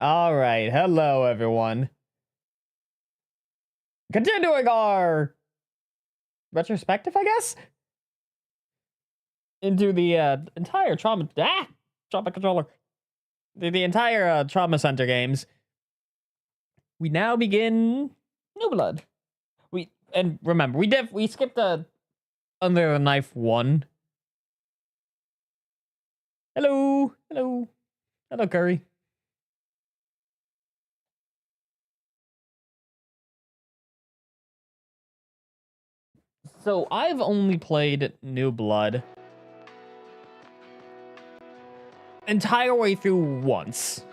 All right, hello everyone. Continuing our retrospective, I guess, into the entire trauma controller, the entire trauma center games. We now begin New Blood. And remember, we skipped Under the Knife 1. Hello, Curry. So I've only played New Blood entire way through once.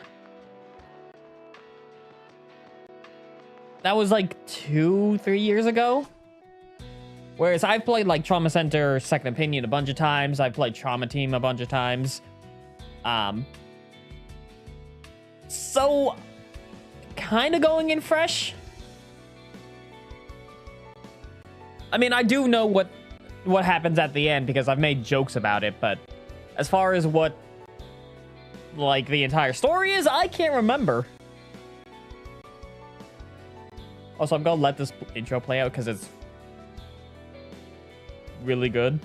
That was like 2-3 years ago. Whereas I've played like Trauma Center Second Opinion a bunch of times. I've played Trauma Team a bunch of times. So kind of going in fresh. I mean, I do know what happens at the end because I've made jokes about it, but as far as what like the entire story is, I can't remember. Also, I'm gonna let this intro play out because it's really good.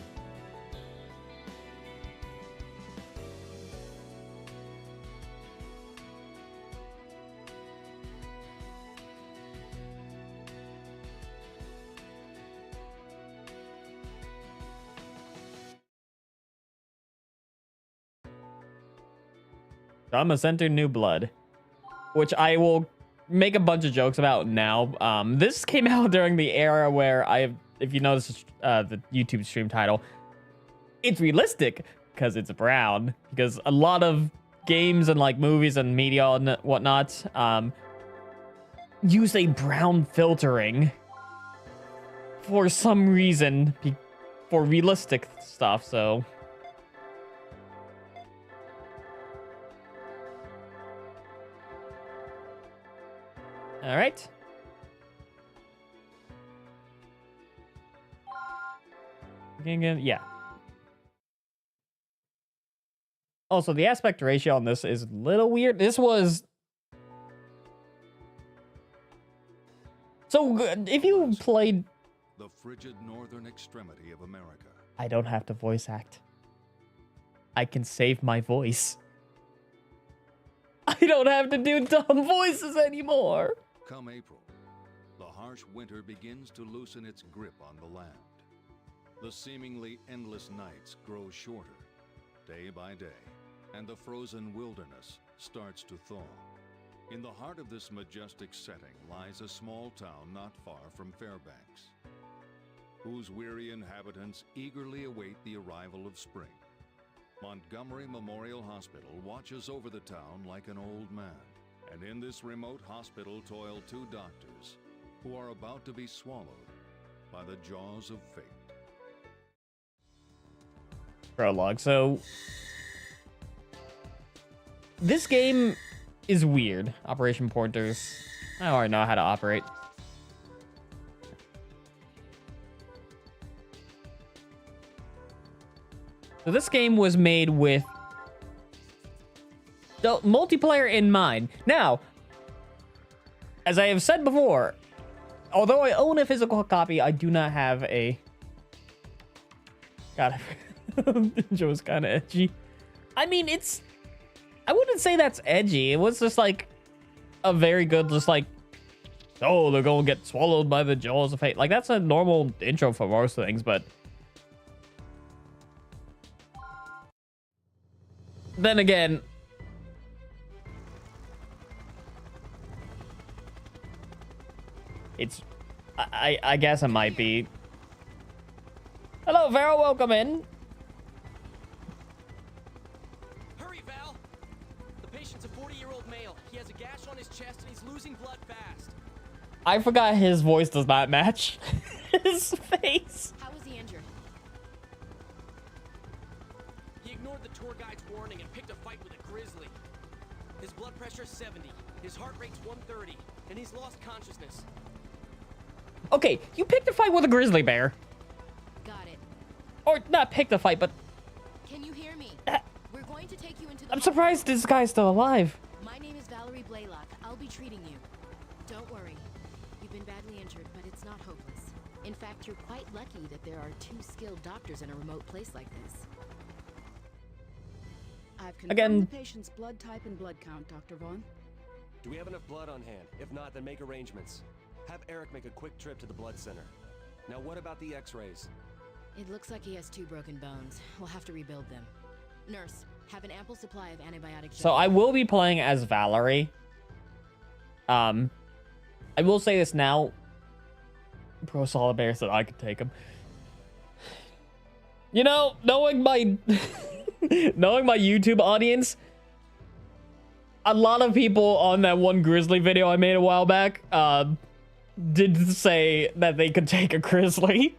Trauma Center New Blood, which I will make a bunch of jokes about now. This came out during the era where if you notice the YouTube stream title, it's realistic because it's brown, because a lot of games and like movies and media and whatnot use a brown filtering for some reason for realistic stuff. So all right. Yeah. Also, the aspect ratio on this is a little weird. This was... So, if you played... The frigid northern extremity of America. I don't have to voice act. I can save my voice. I don't have to do dumb voices anymore. Come April, the harsh winter begins to loosen its grip on the land. The seemingly endless nights grow shorter, day by day, and the frozen wilderness starts to thaw. In the heart of this majestic setting lies a small town not far from Fairbanks, whose weary inhabitants eagerly await the arrival of spring. Montgomery Memorial Hospital watches over the town like an old man. And in this remote hospital toil two doctors who are about to be swallowed by the jaws of fate. Prologue. So, this game is weird. Operation Pointers. I don't already know how to operate. So this game was made with the multiplayer in mind. Now, as I have said before, although I own a physical copy, I do not have a... God, Joe's kind of edgy. I mean, it's... I wouldn't say that's edgy. It was just like a very good, just like, oh, they're going to get swallowed by the jaws of fate. Like, that's a normal intro for most things, but... Then again... It's... I guess it might be. Hello, Vera, welcome in. Hurry, Val! The patient's a 40-year-old male. He has a gash on his chest and he's losing blood fast. I forgot his voice does not match his face. How was he injured? He ignored the tour guide's warning and picked a fight with a grizzly. His blood pressure's 70, his heart rate's 130, and he's lost consciousness. Okay, you picked a fight with a grizzly bear. Got it. Or not picked a fight, but... Can you hear me? We're going to take you into the... I'm surprised this guy's still alive. My name is Valerie Blaylock. I'll be treating you. Don't worry. You've been badly injured, but it's not hopeless. In fact, you're quite lucky that there are 2 skilled doctors in a remote place like this. I've confirmed Again. the patient's blood type and blood count, Dr. Vaughn. Do we have enough blood on hand? If not, then make arrangements. Have Eric make a quick trip to the blood center. Now what about the x-rays? It looks like he has 2 broken bones. We'll have to rebuild them. Nurse, have an ample supply of antibiotic So I will be playing as Valerie. I will say this now. Pro Solidaire said I could take him. You know, knowing my knowing my YouTube audience, a lot of people on that one Grizzly video I made a while back did say that they could take a Grizzly.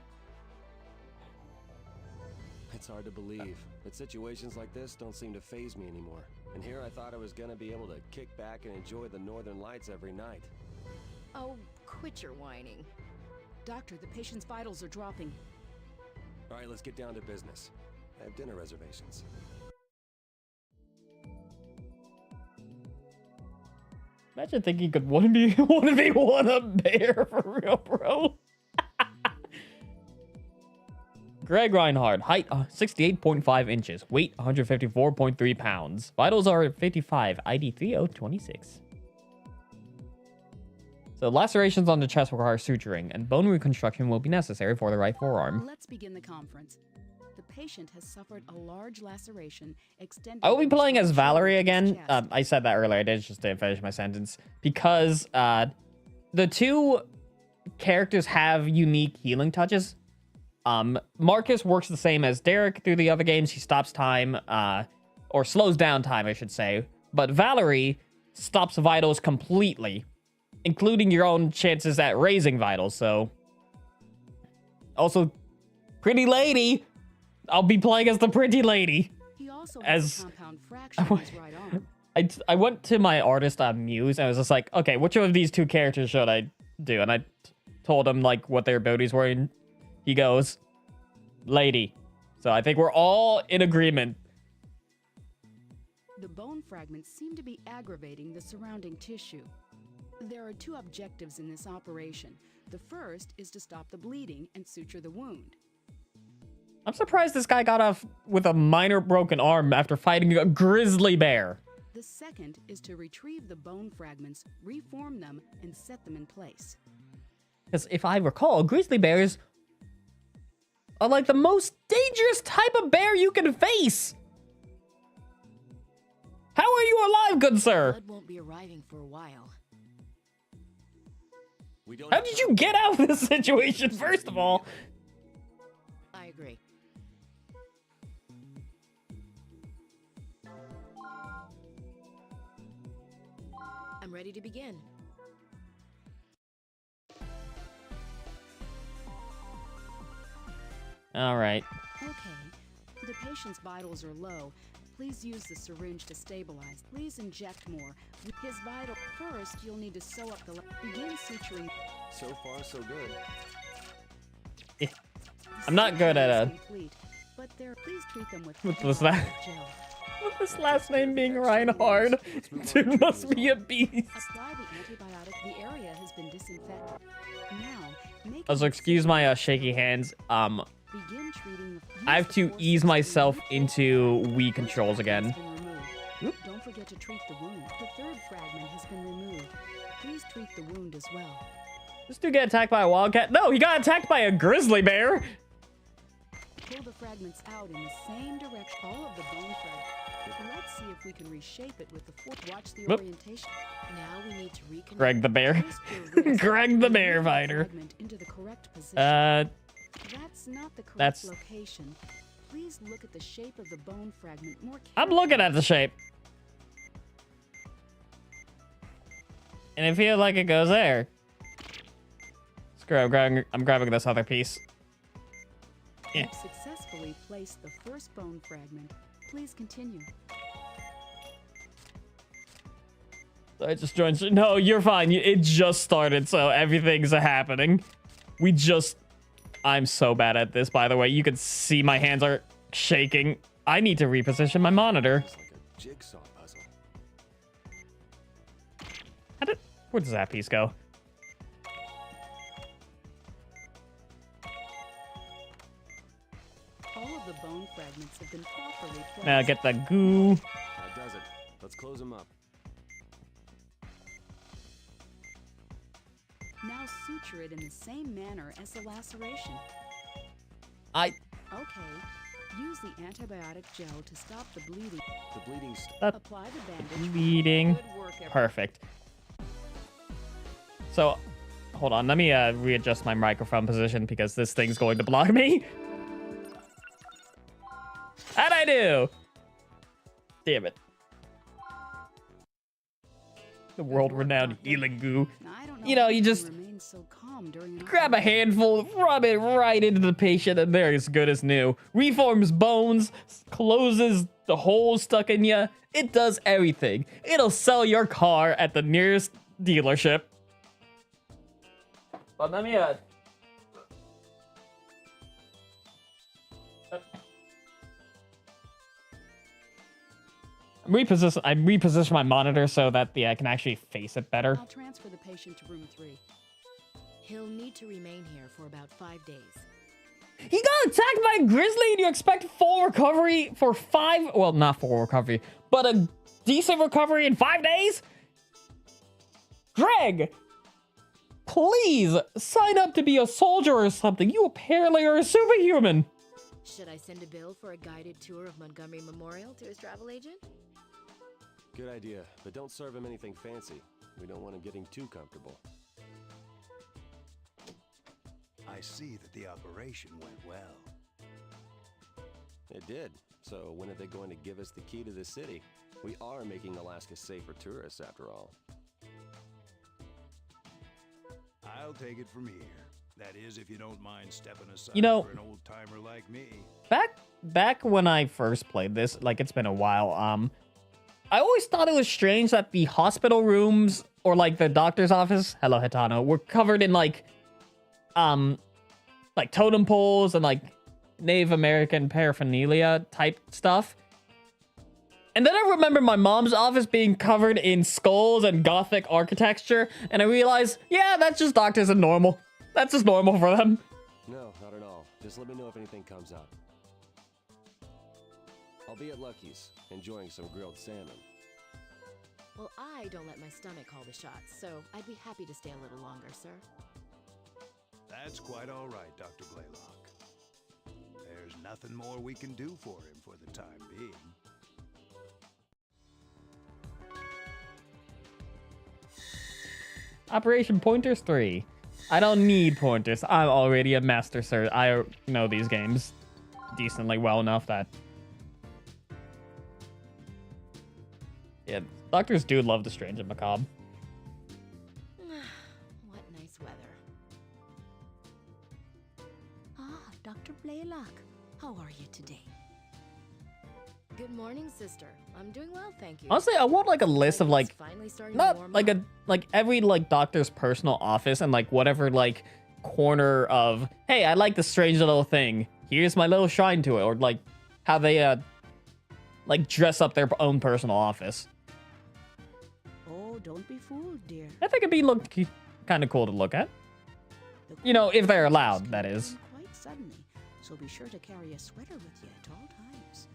It's hard to believe, but situations like this don't seem to faze me anymore. And here I thought I was gonna be able to kick back and enjoy the northern lights every night. Oh, quit your whining. Doctor, the patient's vitals are dropping. All right, let's get down to business. I have dinner reservations. Imagine thinking you could one a bear for real, bro. Greg Reinhardt, height 68.5 inches, weight 154.3 pounds. Vitals are 55, ID 3026. So lacerations on the chest require suturing, and bone reconstruction will be necessary for the right forearm. Let's begin the conference. The patient has suffered a large laceration extending. I will be playing as Valerie again. Chest. I said that earlier. I did just to finish my sentence because the 2 characters have unique healing touches. Marcus works the same as Derek through the other games. He stops time, or slows down time, I should say. But Valerie stops vitals completely, including your own chances at raising vitals. So, also, pretty lady. I'll be playing as the pretty lady. He also as- has a compound fracture in his right arm. I went to my artist Muse and I was just like, okay, which of these 2 characters should I do? And I told him like what their abilities were, and he goes, lady. So I think we're all in agreement. The bone fragments seem to be aggravating the surrounding tissue. There are 2 objectives in this operation. The first is to stop the bleeding and suture the wound. I'm surprised this guy got off with a minor broken arm after fighting a grizzly bear. The second is to retrieve the bone fragments, reform them, and set them in place. Because if I recall, grizzly bears are like the most dangerous type of bear you can face. How are you alive, good sir? Blood won't be arriving for a while. We don't How have did time. you get out of this situation, first of all? I agree. I'm ready to begin. All right. Okay, the patient's vitals are low. Please use the syringe to stabilize. Please inject more. With his vital, first you'll need to sew up the. Begin suturing. So far, so good. I'm not good at Suturing is complete, but there, please treat them with. What was that? Gel. With this last name being Reinhard, dude must be a beast. Apply the antibiotic. The area has been disinfected. Now, make. Also, excuse my shaky hands. Begin treating. I have to ease myself into Wii controls again. Don't forget to treat the wound. The third fragment has been removed. Please treat the wound as well. This dude get attacked by a wildcat? No, he got attacked by a grizzly bear. Pull the fragments out in the same direction. All of the bone fragments. Let's see if we can reshape it with the fourth. Watch the Whoop. orientation. Now we need to reconnect. Greg the bear. Twist your wrist Greg the and bear move the fighter. fragment into the correct position. That's not the correct that's- location. Please look at the shape of the bone fragment more carefully. I'm looking at the shape. And I feel like it goes there. Screw it, I'm grabbing this other piece. Yeah. You've successfully placed the first bone fragment. Please continue. I just joined. No, you're fine. It just started, so everything's happening. I'm so bad at this, by the way. You can see my hands are shaking. I need to reposition my monitor. It's like a jigsaw puzzle. Where does that piece go? All of the bone fragments have been properly placed. Now get the goo. That does it. Let's close him up. Now suture it in the same manner as the laceration. I Okay. Use the antibiotic gel to stop the bleeding. The bleeding Apply the bandage. bleeding. Good work, everyone. Perfect. So, hold on. Let me readjust my microphone position because this thing's going to block me. How'd I do? Damn it. The world-renowned healing goo. I don't know You know, how you just remain so calm during an grab a operation. handful, rub it right into the patient, and they're as good as new. Reforms bones, closes the hole stuck in you. It does everything. It'll sell your car at the nearest dealership. But let me I reposition my monitor so that I can actually face it better. I'll transfer the patient to room 3. He'll need to remain here for about 5 days. He got attacked by a grizzly and you expect full recovery for 5... Well, not full recovery, but a decent recovery in 5 days? Greg! Please, sign up to be a soldier or something. You apparently are a superhuman. Should I send a bill for a guided tour of Montgomery Memorial to his travel agent? Good idea, but don't serve him anything fancy. We don't want him getting too comfortable. I see that the operation went well. It did. So when are they going to give us the key to the city? We are making Alaska safe for tourists, after all. I'll take it from here. That is, if you don't mind stepping aside You know, for an old timer like me. Back when I first played this, like it's been a while, I always thought it was strange that the hospital rooms or like the doctor's office, hello Hitano, were covered in like totem poles and like Native American paraphernalia type stuff. And then I remember my mom's office being covered in skulls and gothic architecture, and I realized, yeah, that's just doctors and normal. That's just normal for them. No, not at all. Just let me know if anything comes up. I'll be at Lucky's, enjoying some grilled salmon. Well, I don't let my stomach call the shots, so I'd be happy to stay a little longer, sir. That's quite all right, Dr. Blaylock. There's nothing more we can do for him for the time being. Operation Pointers 3. I don't need pointers. I'm already a master, sir. I know these games decently well enough that... Yeah, doctors do love the strange and macabre. What nice weather. Ah, Dr. Blaylock. How are you today? Good morning, sister. I'm doing well, thank you. Honestly, I want like a list of like... It's finally starting to Not warm like up. like every like doctor's personal office and like whatever like corner of, hey, I like this strange little thing. Here's my little shrine to it. Or like how they like dress up their own personal office. Oh, don't be fooled, dear. I think it'd be kind of cool to look at. The You know, if they're cold allowed, can that come is. quite suddenly, so be sure to carry a sweater with you at all times.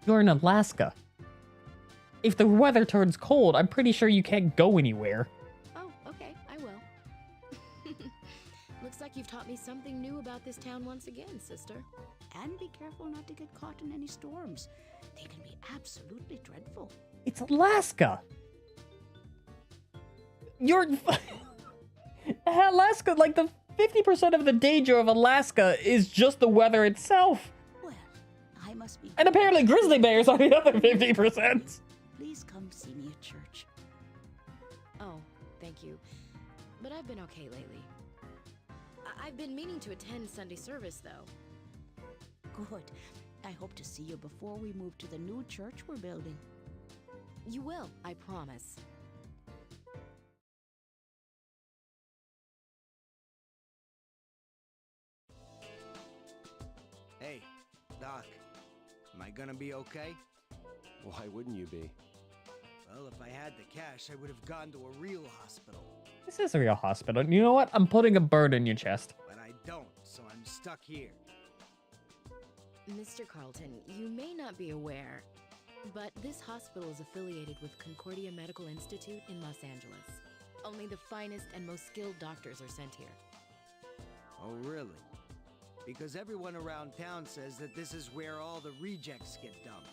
You're in Alaska. If the weather turns cold, I'm pretty sure you can't go anywhere. Oh, okay, I will. Looks like you've taught me something new about this town once again, sister. And be careful not to get caught in any storms. They can be absolutely dreadful. It's Alaska. You're... Alaska, like the 50% of the danger of Alaska is just the weather itself. Well, I must be... And apparently grizzly bears are the other 50%. Please come see me at church. Oh, thank you. But I've been okay lately. I've been meaning to attend Sunday service, though. Good. I hope to see you before we move to the new church we're building. You will, I promise. Hey, Doc. Am I gonna be okay? Why wouldn't you be? Well, if I had the cash, I would have gone to a real hospital. This is a real hospital. You know what? I'm putting a bird in your chest. But I don't, so I'm stuck here. Mr. Carlton, you may not be aware, but this hospital is affiliated with Concordia Medical Institute in Los Angeles. Only the finest and most skilled doctors are sent here. Oh, really? Because everyone around town says that this is where all the rejects get dumped.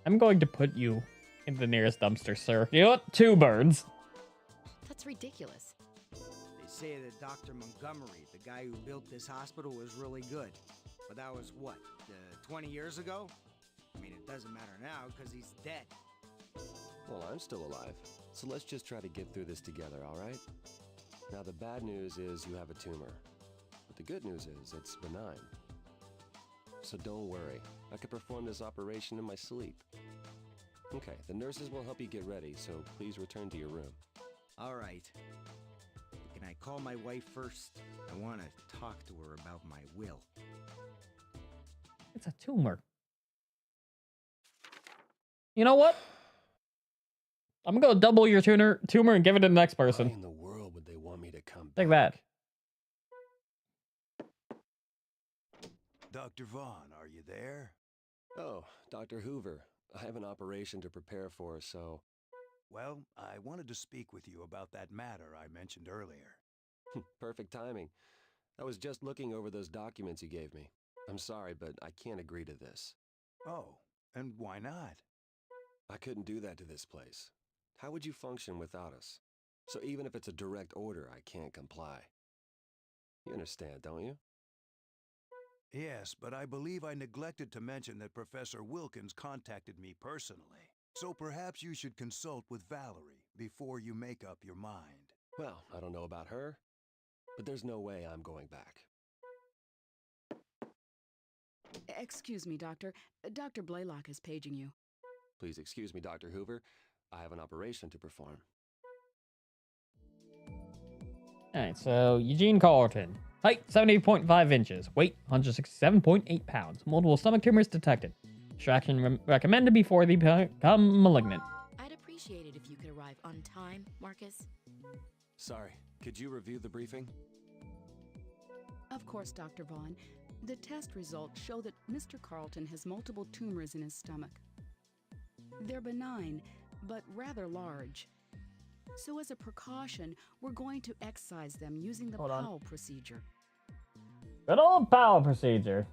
I'm going to put you in the nearest dumpster, sir. You know what? 2 birds. That's ridiculous. They say that Dr. Montgomery, the guy who built this hospital, was really good. But that was, what, 20 years ago? I mean, it doesn't matter now, because he's dead. Well, I'm still alive, so let's just try to get through this together, all right? Now, the bad news is you have a tumor. But the good news is it's benign. So don't worry. I can perform this operation in my sleep. Okay, the nurses will help you get ready, so please return to your room. All right. Can I call my wife first? I want to talk to her about my will. It's a tumor. You know what? I'm going to double your tumor and give it to the next person. Why in the world would they want me to come Take back? that. Dr. Vaughn, are you there? Oh, Dr. Hoover. I have an operation to prepare for, so... Well, I wanted to speak with you about that matter I mentioned earlier. Perfect timing. I was just looking over those documents you gave me. I'm sorry, but I can't agree to this. Oh, and why not? I couldn't do that to this place. How would you function without us? So even if it's a direct order, I can't comply. You understand, don't you? Yes, but I believe I neglected to mention that Professor Wilkins contacted me personally. So perhaps you should consult with Valerie before you make up your mind. Well, I don't know about her, but there's no way I'm going back. Excuse me, Doctor. Dr. Blaylock is paging you. Please excuse me, Dr. Hoover. I have an operation to perform. Alright, so Eugene Carlton. Height 70.5 inches. Weight 167.8 pounds. Multiple stomach tumors detected. Extraction recommended before they become malignant. I'd appreciate it if you could arrive on time, Marcus. Sorry, could you review the briefing? Of course, Dr. Vaughn. The test results show that Mr. Carlton has multiple tumors in his stomach. They're benign, but rather large. So as a precaution, we're going to excise them using the Hold on. Powell procedure. Good old Powell procedure.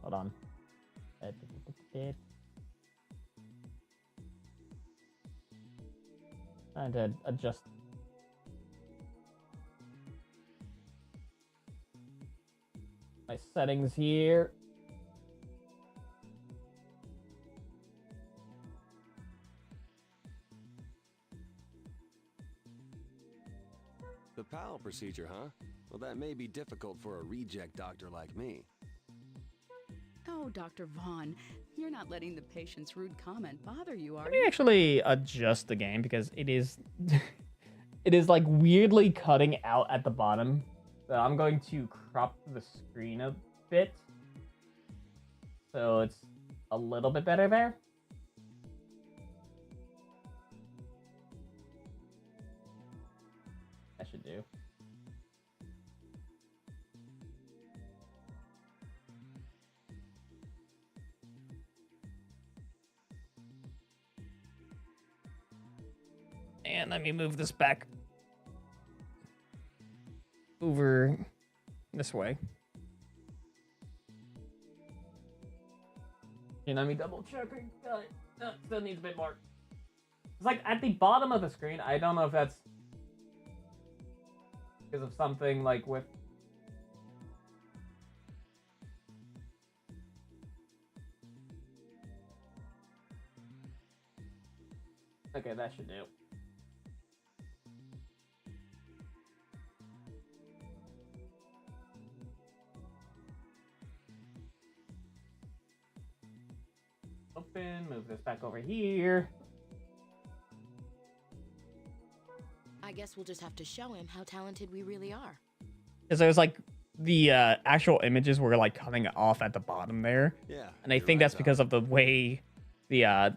Hold on. Trying to adjust. My settings here. The Powell procedure, huh? Well, that may be difficult for a reject doctor like me. Oh, Dr. Vaughn, you're not letting the patient's rude comment bother you, are Let me you? actually adjust the game because it is it is like weirdly cutting out at the bottom. So I'm going to crop the screen a bit. So it's a little bit better there. That should do. And let me move this back over this way. And let me double check. Got it. No, still needs a bit more. It's like at the bottom of the screen. I don't know if that's because of something like with. Okay, that should do. Open, move this back over here. I guess we'll just have to show him how talented we really are. Because there's like the actual images were like coming off at the bottom there. Yeah. And I you're think right, that's because Doc. of the way the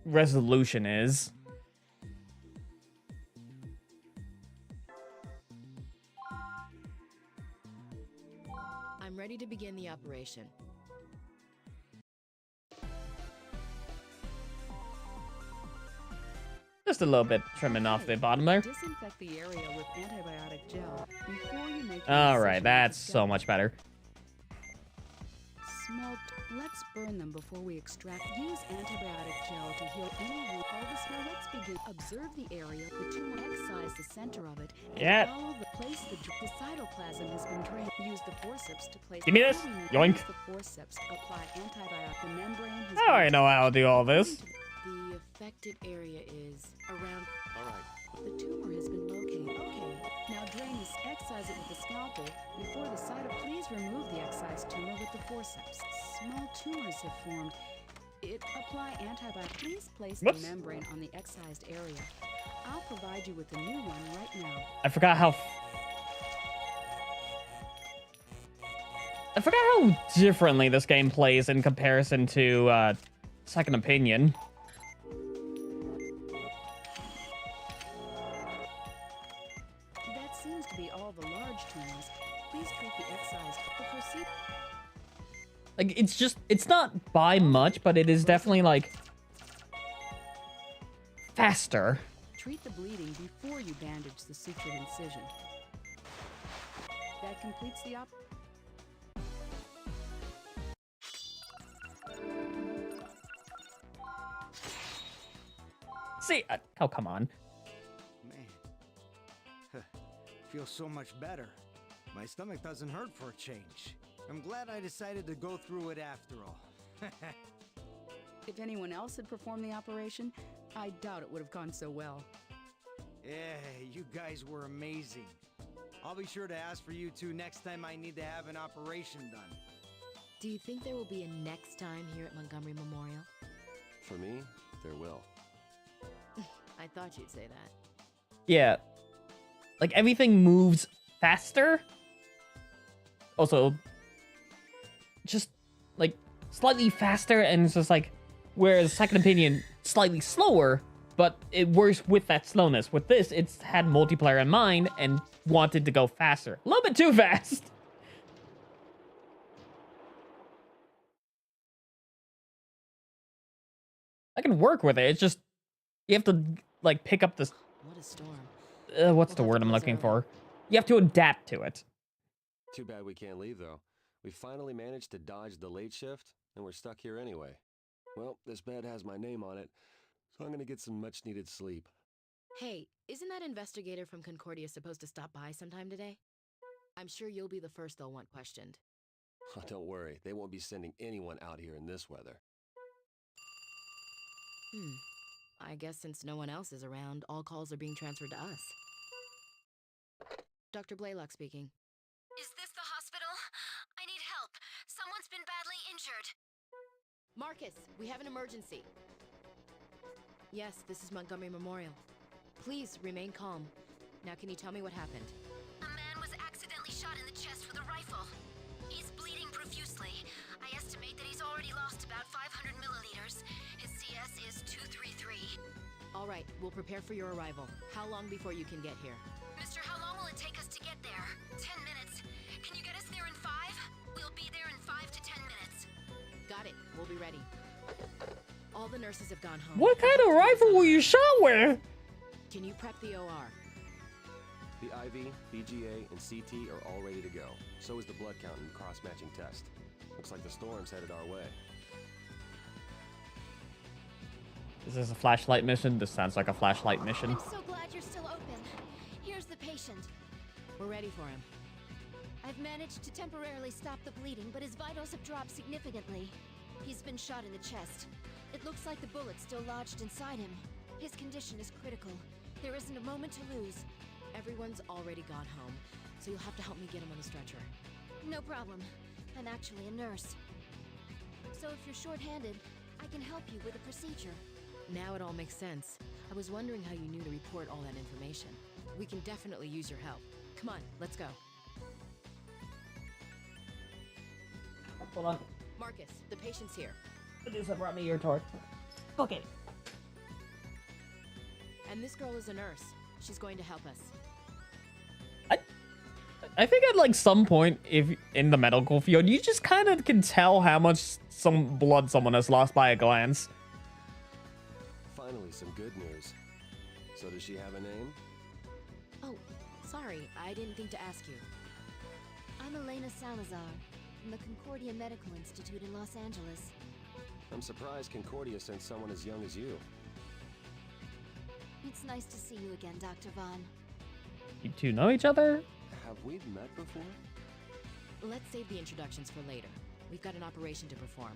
resolution is. I'm ready to begin the operation. Just a little bit trimming off the bottom there. Disinfect the area with antibiotic gel before you make. All right, that's so much better. Smoked. Let's burn them before we extract. Use antibiotic gel to heal any wound. All the smell. Let's begin. Observe the area. The tumor. Excise the center of it. And Yeah. follow the place. The cytoplasm has been drained. Use the forceps to place. Give me this. Yoink. Use the forceps. Apply antibiotic. The membrane has Oh, I been know how to do all this. The affected area is around. All right. The tumor has been located. Okay. Now drain this. Excise it with the scalpel. Before the please remove the excised tumor with the forceps. Small tumors have formed. Apply antibiotic. Please place Whoops. the membrane on the excised area. I'll provide you with a new one right now. I forgot how differently this game plays in comparison to Second Opinion. That seems to be all the large tumors. Please treat the excised. The proceed. Like, it's not by much, but it is definitely, like, faster. Treat the bleeding before you bandage the sutured incision. That completes the op. See, oh, come on. Man, feels so much better. My stomach doesn't hurt for a change. I'm glad I decided to go through it after all. If anyone else had performed the operation, I doubt it would have gone so well. Yeah, you guys were amazing. I'll be sure to ask for you two next time I need to have an operation done. Do you think there will be a next time here at Montgomery Memorial? For me, there will. I thought you'd say that. Yeah. Like, everything moves faster. Also, just, like, slightly faster, and it's just like, whereas Second Opinion, slightly slower, but it works with that slowness. With this, it's had multiplayer in mind and wanted to go faster. A little bit too fast. I can work with it. It's just, you have to, like, pick up this... What a storm. What's the word I'm looking for? You have to adapt to it. Too bad we can't leave, though. We finally managed to dodge the late shift, and we're stuck here anyway. Well, this bed has my name on it, so I'm gonna get some much-needed sleep. Hey, isn't that investigator from Concordia supposed to stop by sometime today? I'm sure you'll be the first they'll want questioned. Oh, don't worry, they won't be sending anyone out here in this weather. I guess since no one else is around, all calls are being transferred to us. Dr. Blaylock speaking. Is this the hospital? I need help. Someone's been badly injured. Marcus, we have an emergency. Yes, this is Montgomery Memorial. Please remain calm. Now, can you tell me what happened? A man was accidentally shot in the chest with a rifle. He's bleeding profusely. I estimate that he's already lost about 500 milliliters. His CS is 233. All right, we'll prepare for your arrival. How long before you can get here? Mister, how long will it take us to get there? 10 minutes. Can you get us there in 5? We'll be there in 5 to 10 minutes. Got it. We'll be ready. All the nurses have gone home. What kind of rifle were you shot with? Can you prep the OR? The IV, BGA, and CT are all ready to go. So is the blood count and cross-matching test. Looks like the storm's headed our way. Is this a flashlight mission? This sounds like a flashlight mission. I'm so glad you're still open. Here's the patient. We're ready for him. I've managed to temporarily stop the bleeding, but his vitals have dropped significantly. He's been shot in the chest. It looks like the bullet's still lodged inside him. His condition is critical. There isn't a moment to lose. Everyone's already gone home, so you'll have to help me get him on the stretcher. No problem. I'm actually a nurse. So if you're short-handed, I can help you with a procedure. Now it all makes sense. I was wondering how you knew to report all that information. We can definitely use your help. Come on, let's go. Hold on. Marcus, the patient's here. Medusa brought me your torch. Okay. And this girl is a nurse. She's going to help us. I think at like some point, if in the medical field, you just kind of can tell how much some blood someone has lost by a glance. Finally, some good news. So does she have a name? Oh, sorry. I didn't think to ask you. I'm Elena Salazar from the Concordia Medical Institute in Los Angeles. I'm surprised Concordia sent someone as young as you. It's nice to see you again, Dr. Vaughn. You two know each other? Have we met before? Let's save the introductions for later. We've got an operation to perform.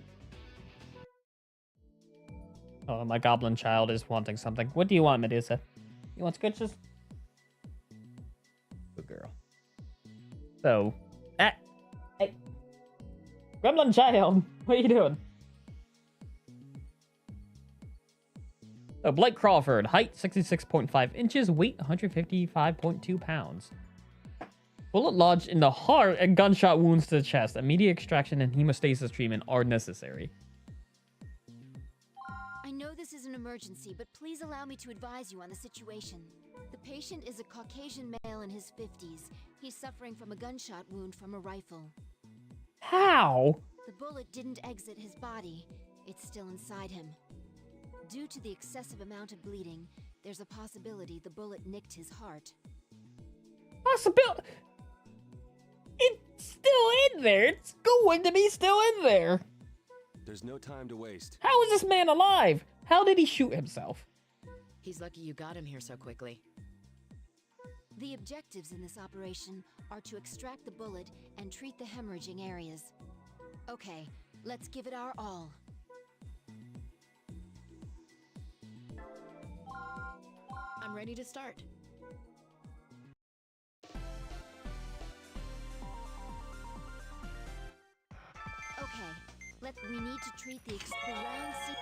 Oh, my goblin child is wanting something. What do you want, Medusa? You want scritches? Good girl. So, hey, gremlin child, what are you doing? So, Blake Crawford, height 66.5 inches, weight 155.2 pounds. Bullet lodged in the heart and gunshot wounds to the chest. Immediate extraction and hemostasis treatment are necessary. I know this is an emergency, but please allow me to advise you on the situation. The patient is a Caucasian male in his 50s. He's suffering from a gunshot wound from a rifle. How? The bullet didn't exit his body. It's still inside him. Due to the excessive amount of bleeding, there's a possibility the bullet nicked his heart. Possibility? It's still in there. It's going to be still in there. There's no time to waste. How is this man alive? How did he shoot himself? He's lucky you got him here so quickly. The objectives in this operation are to extract the bullet and treat the hemorrhaging areas. Okay, let's give it our all. I'm ready to start. Okay, we need to treat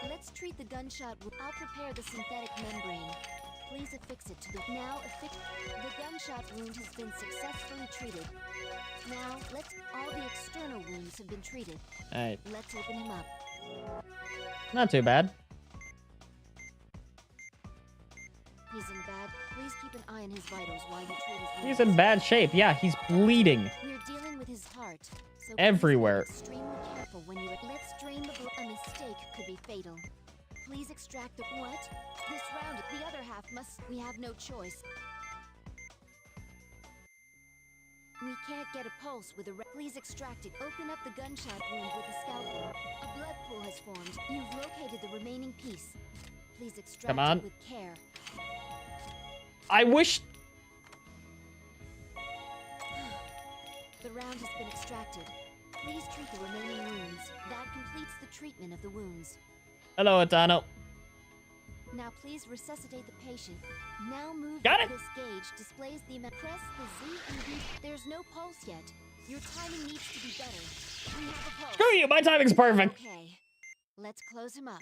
let's treat the gunshot wound. I'll prepare the synthetic membrane. Please affix it to the gunshot wound has been successfully treated. Now, all the external wounds have been treated. Alright. Let's open him up. Not too bad. He's in bad. Please keep an eye on his vitals while you treat his wounds. He's in bad shape. Yeah, he's bleeding. We're dealing with his heart. So everywhere. Please be extremely careful when you let's drain the blood. A mistake could be fatal. Please extract the what? This round, the other half must. We have no choice. We can't get a pulse with a. Please extract it. Open up the gunshot wound with a scalpel. A blood pool has formed. You've located the remaining piece. Please extract it with care. I wish. The round has been extracted. Please treat the remaining wounds. That completes the treatment of the wounds. Hello, Atano. Now please resuscitate the patient. Now move this gauge displays the amount. Press the Z and B. There's no pulse yet. Your timing needs to be better. We have a pulse. Screw you, my timing's perfect. Okay. Let's close him up.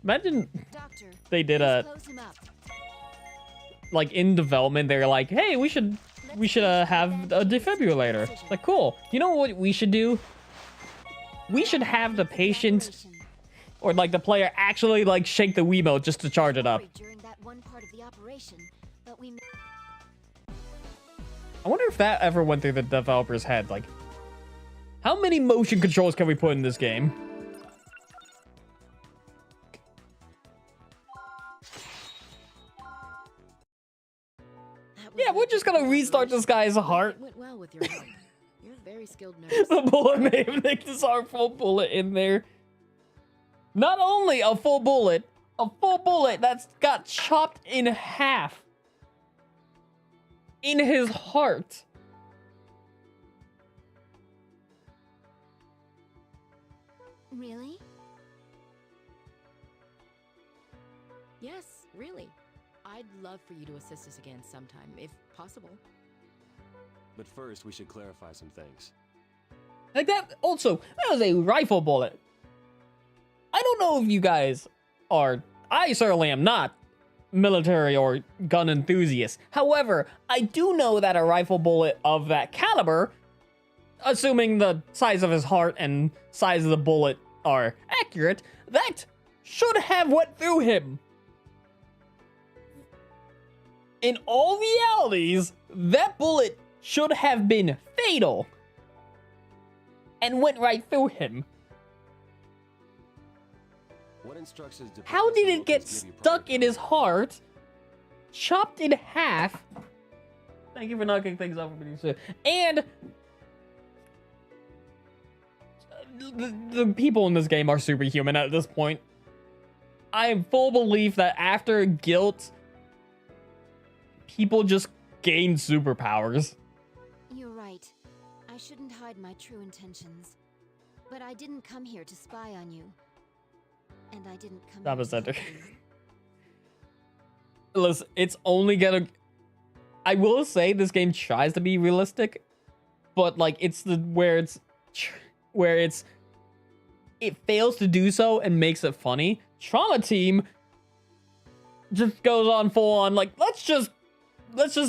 Imagine Doctor, they did a close him up. Like in development, they're like, hey, we should have a defibrillator. Like, cool. You know what we should do? We should have the patient or like the player actually like shake the Wiimote just to charge it up. During that one part of the operation, but we I wonder if that ever went through the developer's head. Like, how many motion controls can we put in this game? Yeah, we're just gonna restart this guy's heart. It went well with your help. You're a very skilled nurse. The bullet may have nicked his heart. Full bullet in there. Not only a full bullet that's got chopped in half in his heart. Really? Yes, really. I'd love for you to assist us again sometime, if possible. But first, we should clarify some things. Like that, also, that was a rifle bullet. I don't know if you guys are, I certainly am not military or gun enthusiasts. However, I do know that a rifle bullet of that caliber, assuming the size of his heart and size of the bullet are accurate, that should have went through him. in all realities, that bullet should have been fatal and went right through him. What instructions did How Professor did it get Wilkins give you stuck prior in to his heart, chopped in half? Thank you for knocking things off for me, sir. And the people in this game are superhuman at this point. I am full belief that after guilt, people just gain superpowers. You're right. I shouldn't hide my true intentions. But I didn't come here to spy on you. And I didn't come Stop here a to center. help you. Listen, it's only gonna... I will say this game tries to be realistic, but like it's where it fails to do so and makes it funny. Trauma Team just goes on full on like let's just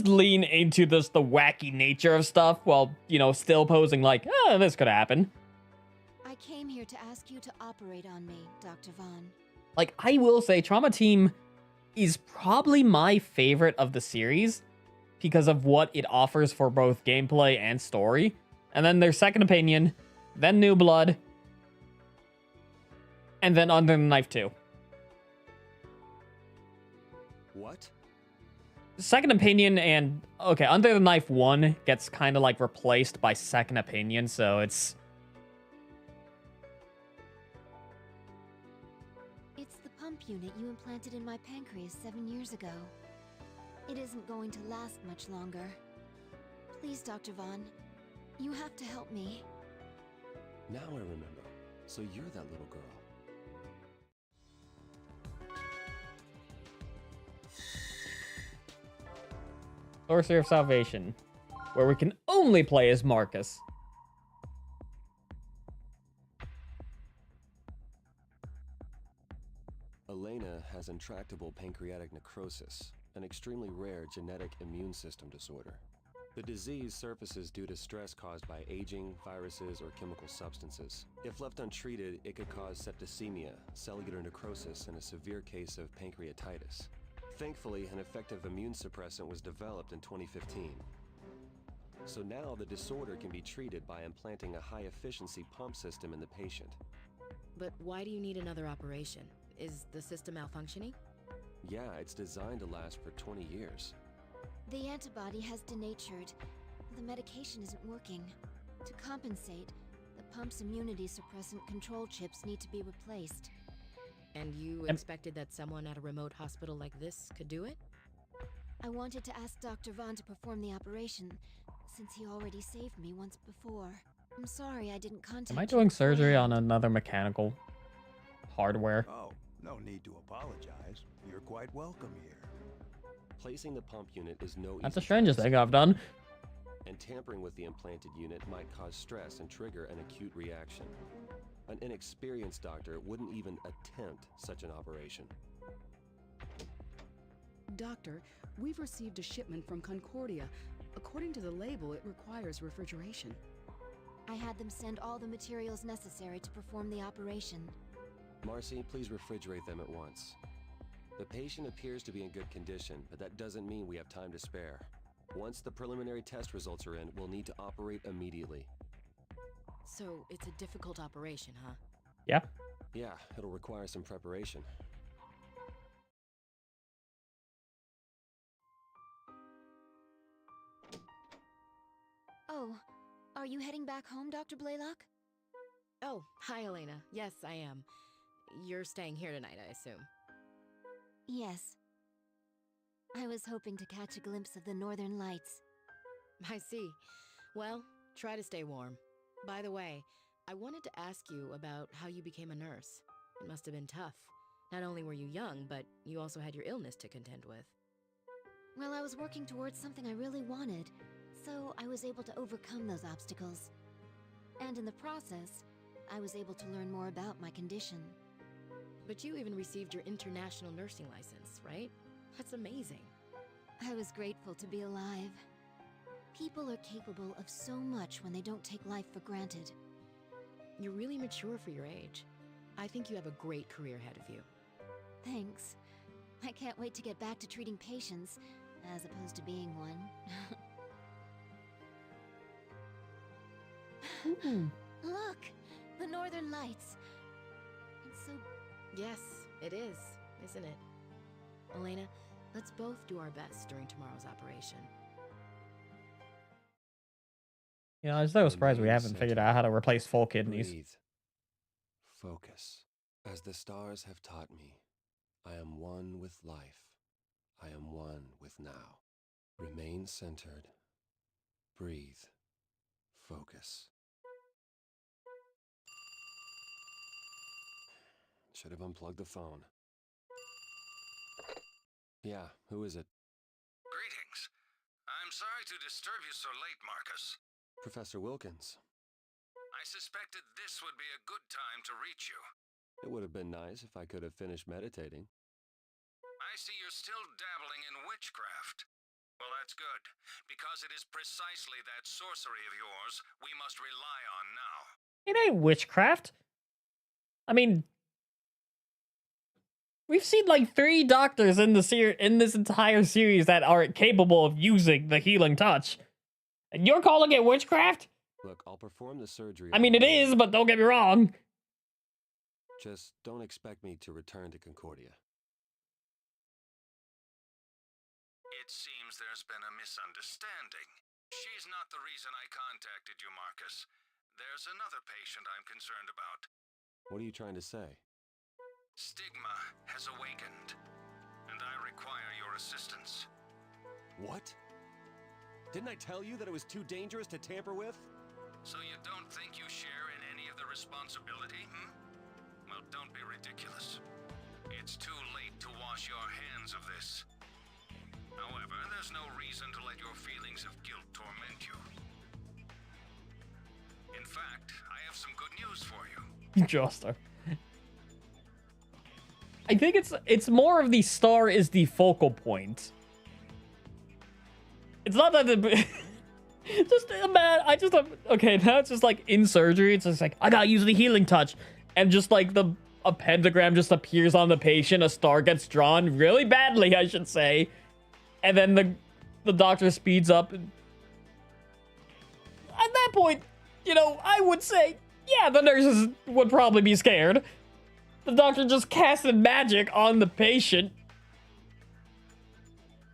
lean into the wacky nature of stuff while, you know, still posing like, this could happen. I came here to ask you to operate on me, Dr. Vaughn. Like, I will say Trauma Team is probably my favorite of the series because of what it offers for both gameplay and story. And then there's Second Opinion, then New Blood, and then Under the Knife 2. What? Second Opinion and... Okay, Under the Knife 1 gets kind of like replaced by Second Opinion, so it's... It's the pump unit you implanted in my pancreas 7 years ago. It isn't going to last much longer. Please, Dr. Vaughn, you have to help me. Now I remember. So you're that little girl. Sorcerer of Salvation, where we can only play as Marcus. Elena has intractable pancreatic necrosis, an extremely rare genetic immune system disorder. The disease surfaces due to stress caused by aging, viruses, or chemical substances. If left untreated, it could cause septicemia, cellular necrosis, and a severe case of pancreatitis. Thankfully, an effective immune suppressant was developed in 2015. So now the disorder can be treated by implanting a high-efficiency pump system in the patient. But why do you need another operation? Is the system malfunctioning? Yeah, it's designed to last for 20 years. The antibody has denatured. The medication isn't working. To compensate, the pump's immunity suppressant control chips need to be replaced. And you expected that someone at a remote hospital like this could do it? I wanted to ask Dr. Vaughn to perform the operation, since he already saved me once before. I'm sorry I didn't contact you. Am I doing surgery on another mechanical hardware? Oh, no need to apologize. You're quite welcome here. Placing the pump unit is no That's easy the strangest task, thing I've done. and tampering with the implanted unit might cause stress and trigger an acute reaction. An inexperienced doctor wouldn't even attempt such an operation. Doctor, we've received a shipment from Concordia. According to the label, it requires refrigeration. I had them send all the materials necessary to perform the operation. Marcy, please refrigerate them at once. The patient appears to be in good condition, but that doesn't mean we have time to spare. Once the preliminary test results are in, we'll need to operate immediately. So it's a difficult operation, huh? Yeah. Yeah, it'll require some preparation. Oh, are you heading back home, Dr. Blaylock? Oh, hi, Elena. Yes, I am. You're staying here tonight, I assume. Yes. I was hoping to catch a glimpse of the northern lights. I see. Well, try to stay warm. By the way, I wanted to ask you about how you became a nurse. It must have been tough. Not only were you young, but you also had your illness to contend with. Well, I was working towards something I really wanted, so I was able to overcome those obstacles. And in the process, I was able to learn more about my condition. But you even received your international nursing license, right? That's amazing. I was grateful to be alive. People are capable of so much when they don't take life for granted. You're really mature for your age. I think you have a great career ahead of you. Thanks. I can't wait to get back to treating patients as opposed to being one. Look! The Northern Lights! It's so... Yes, it is, isn't it? Elena, let's both do our best during tomorrow's operation. You know, I'm so surprised we haven't figured out how to replace full kidneys. Breathe. Focus. As the stars have taught me, I am one with life. I am one with now. Remain centered. Breathe. Focus. Should have unplugged the phone. Yeah, who is it? Greetings. I'm sorry to disturb you so late, Marcus. Professor Wilkins. I suspected this would be a good time to reach you. It would have been nice if I could have finished meditating. I see you're still dabbling in witchcraft. Well, that's good, because it is precisely that sorcery of yours we must rely on now. It ain't witchcraft. I mean, we've seen like 3 doctors in the in this entire series that are capable of using the healing touch. And you're calling it witchcraft? Look, I'll perform the surgery. I mean, it is, but don't get me wrong. Just don't expect me to return to Concordia. It seems there's been a misunderstanding. She's not the reason I contacted you, Marcus. There's another patient I'm concerned about. What are you trying to say? Stigma has awakened, and I require your assistance. What? Didn't I tell you that it was too dangerous to tamper with? So you don't think you share in any of the responsibility, hmm? Well, don't be ridiculous. It's too late to wash your hands of this. However, there's no reason to let your feelings of guilt torment you. In fact, I have some good news for you. Joster. I think it's more of the star is the focal point. It's not that the just man, okay, now it's just like in surgery, it's just like I gotta use the healing touch, and just like a pentagram just appears on the patient, a star gets drawn really badly, I should say, and then the doctor speeds up, and at that point, you know, I would say, yeah, the nurses would probably be scared. The doctor just casted magic on the patient.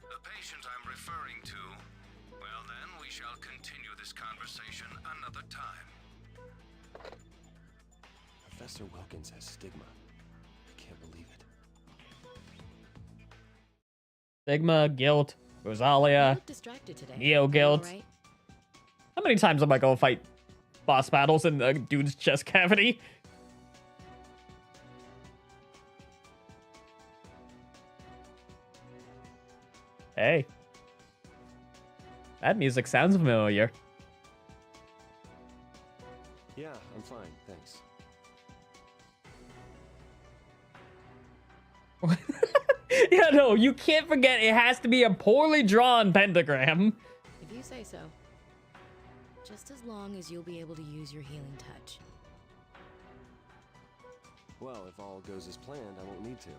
The patient I'm referring to, well then, we shall continue this conversation another time. Professor Wilkins has stigma. I can't believe it. Stigma, guilt, Rosalia, You look distracted today. Neo guilt. Right? How many times am I gonna fight boss battles in the dude's chest cavity? Hey. That music sounds familiar. Yeah, I'm fine, thanks. Yeah, no, you can't forget it has to be a poorly drawn pentagram. If you say so. Just as long as you'll be able to use your healing touch. Well, if all goes as planned, I won't need to.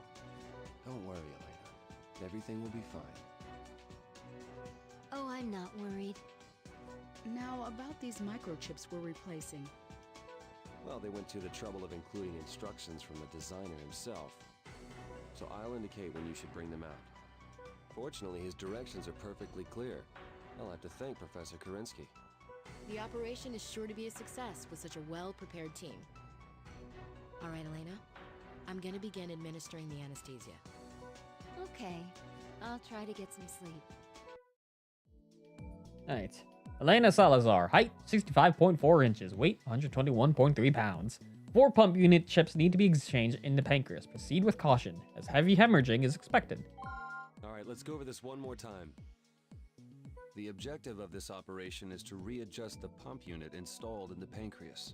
Don't worry, Elena. Everything will be fine. Oh, I'm not worried. Now, about these microchips we're replacing. Well, they went to the trouble of including instructions from the designer himself. So I'll indicate when you should bring them out. Fortunately, his directions are perfectly clear. I'll have to thank Professor Kerensky. The operation is sure to be a success with such a well-prepared team. All right, Elena. I'm gonna begin administering the anesthesia. Okay, I'll try to get some sleep. Alright. Elena Salazar, height 65.4 inches, weight 121.3 pounds. 4 pump unit chips need to be exchanged in the pancreas. Proceed with caution, as heavy hemorrhaging is expected. Alright, let's go over this one more time. The objective of this operation is to readjust the pump unit installed in the pancreas.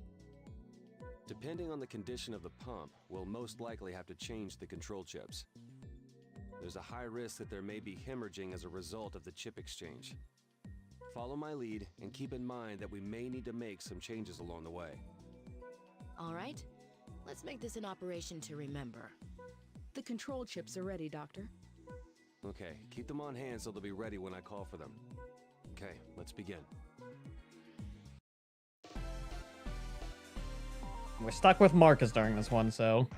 Depending on the condition of the pump, we'll most likely have to change the control chips. There's a high risk that there may be hemorrhaging as a result of the chip exchange. Follow my lead and keep in mind that we may need to make some changes along the way. All right. Let's make this an operation to remember. The control chips are ready, Doctor. Okay, keep them on hand so they'll be ready when I call for them. Okay, let's begin. We're stuck with Marcus during this one, so.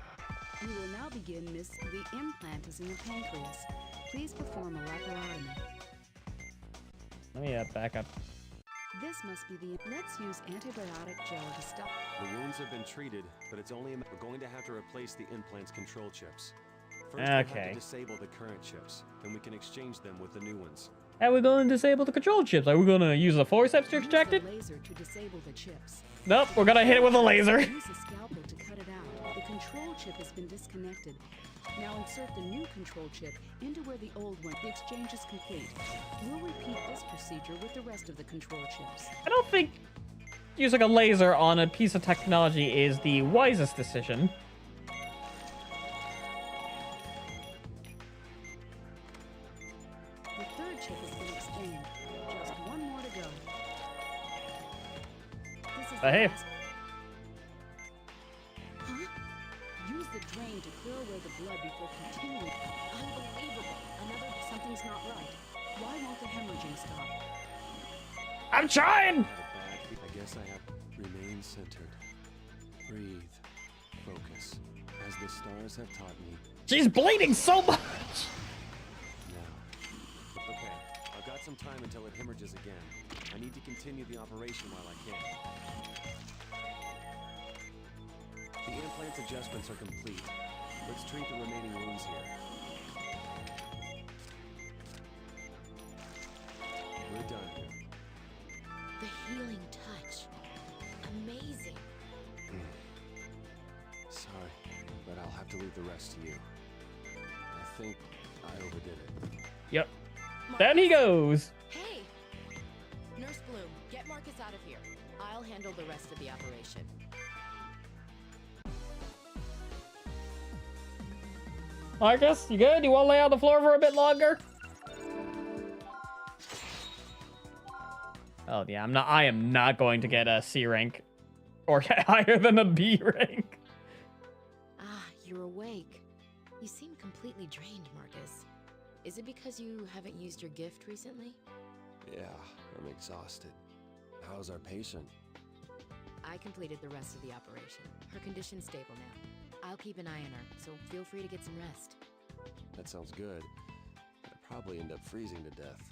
We will now begin, Miss. The implant is in the pancreas. Please perform a laparotomy. Let me back up. This must be the... Let's use antibiotic gel to stop... The wounds have been treated, but it's only... We're going to have to replace the implant's control chips. First, we'll have to disable the current chips, then we can exchange them with the new ones. How are we going to disable the control chips? Are we going to use the forceps to extract it? Laser to disable the chips. Nope, we're going to hit it with a laser. Use a scalpel to cut it out. The control chip has been disconnected. Now insert the new control chip into where the old one. The exchange is complete. We'll repeat this procedure with the rest of the control chips. I don't think using a laser on a piece of technology is the wisest decision. The third chip has been exchanged. Just one more to go. This is the Hey. last... Huh? Use the drain to clear away the blood before continuing. Unbelievable. Something's not right. Why won't the hemorrhaging stop? I'm trying! I guess I have... Remain centered. Breathe. Focus. As the stars have taught me. She's bleeding so much! Now. Okay, I've got some time until it hemorrhages again. I need to continue the operation while I can. The implant's adjustments are complete. Let's treat the remaining wounds here. We're done here. The healing touch. Amazing. Sorry, but I'll have to leave the rest to you. I think I overdid it. Yep. Down he goes. Hey! Nurse Bloom, get Marcus out of here. I'll handle the rest of the operation. Marcus, you good? You want to lay on the floor for a bit longer? Oh yeah, I am not going to get a C rank or get higher than a B rank. Ah, you're awake. You seem completely drained, Marcus. Is it because you haven't used your gift recently? Yeah, I'm exhausted. How's our patient? I completed the rest of the operation. Her condition's stable now. I'll keep an eye on her, so feel free to get some rest. That sounds good. I'd probably end up freezing to death.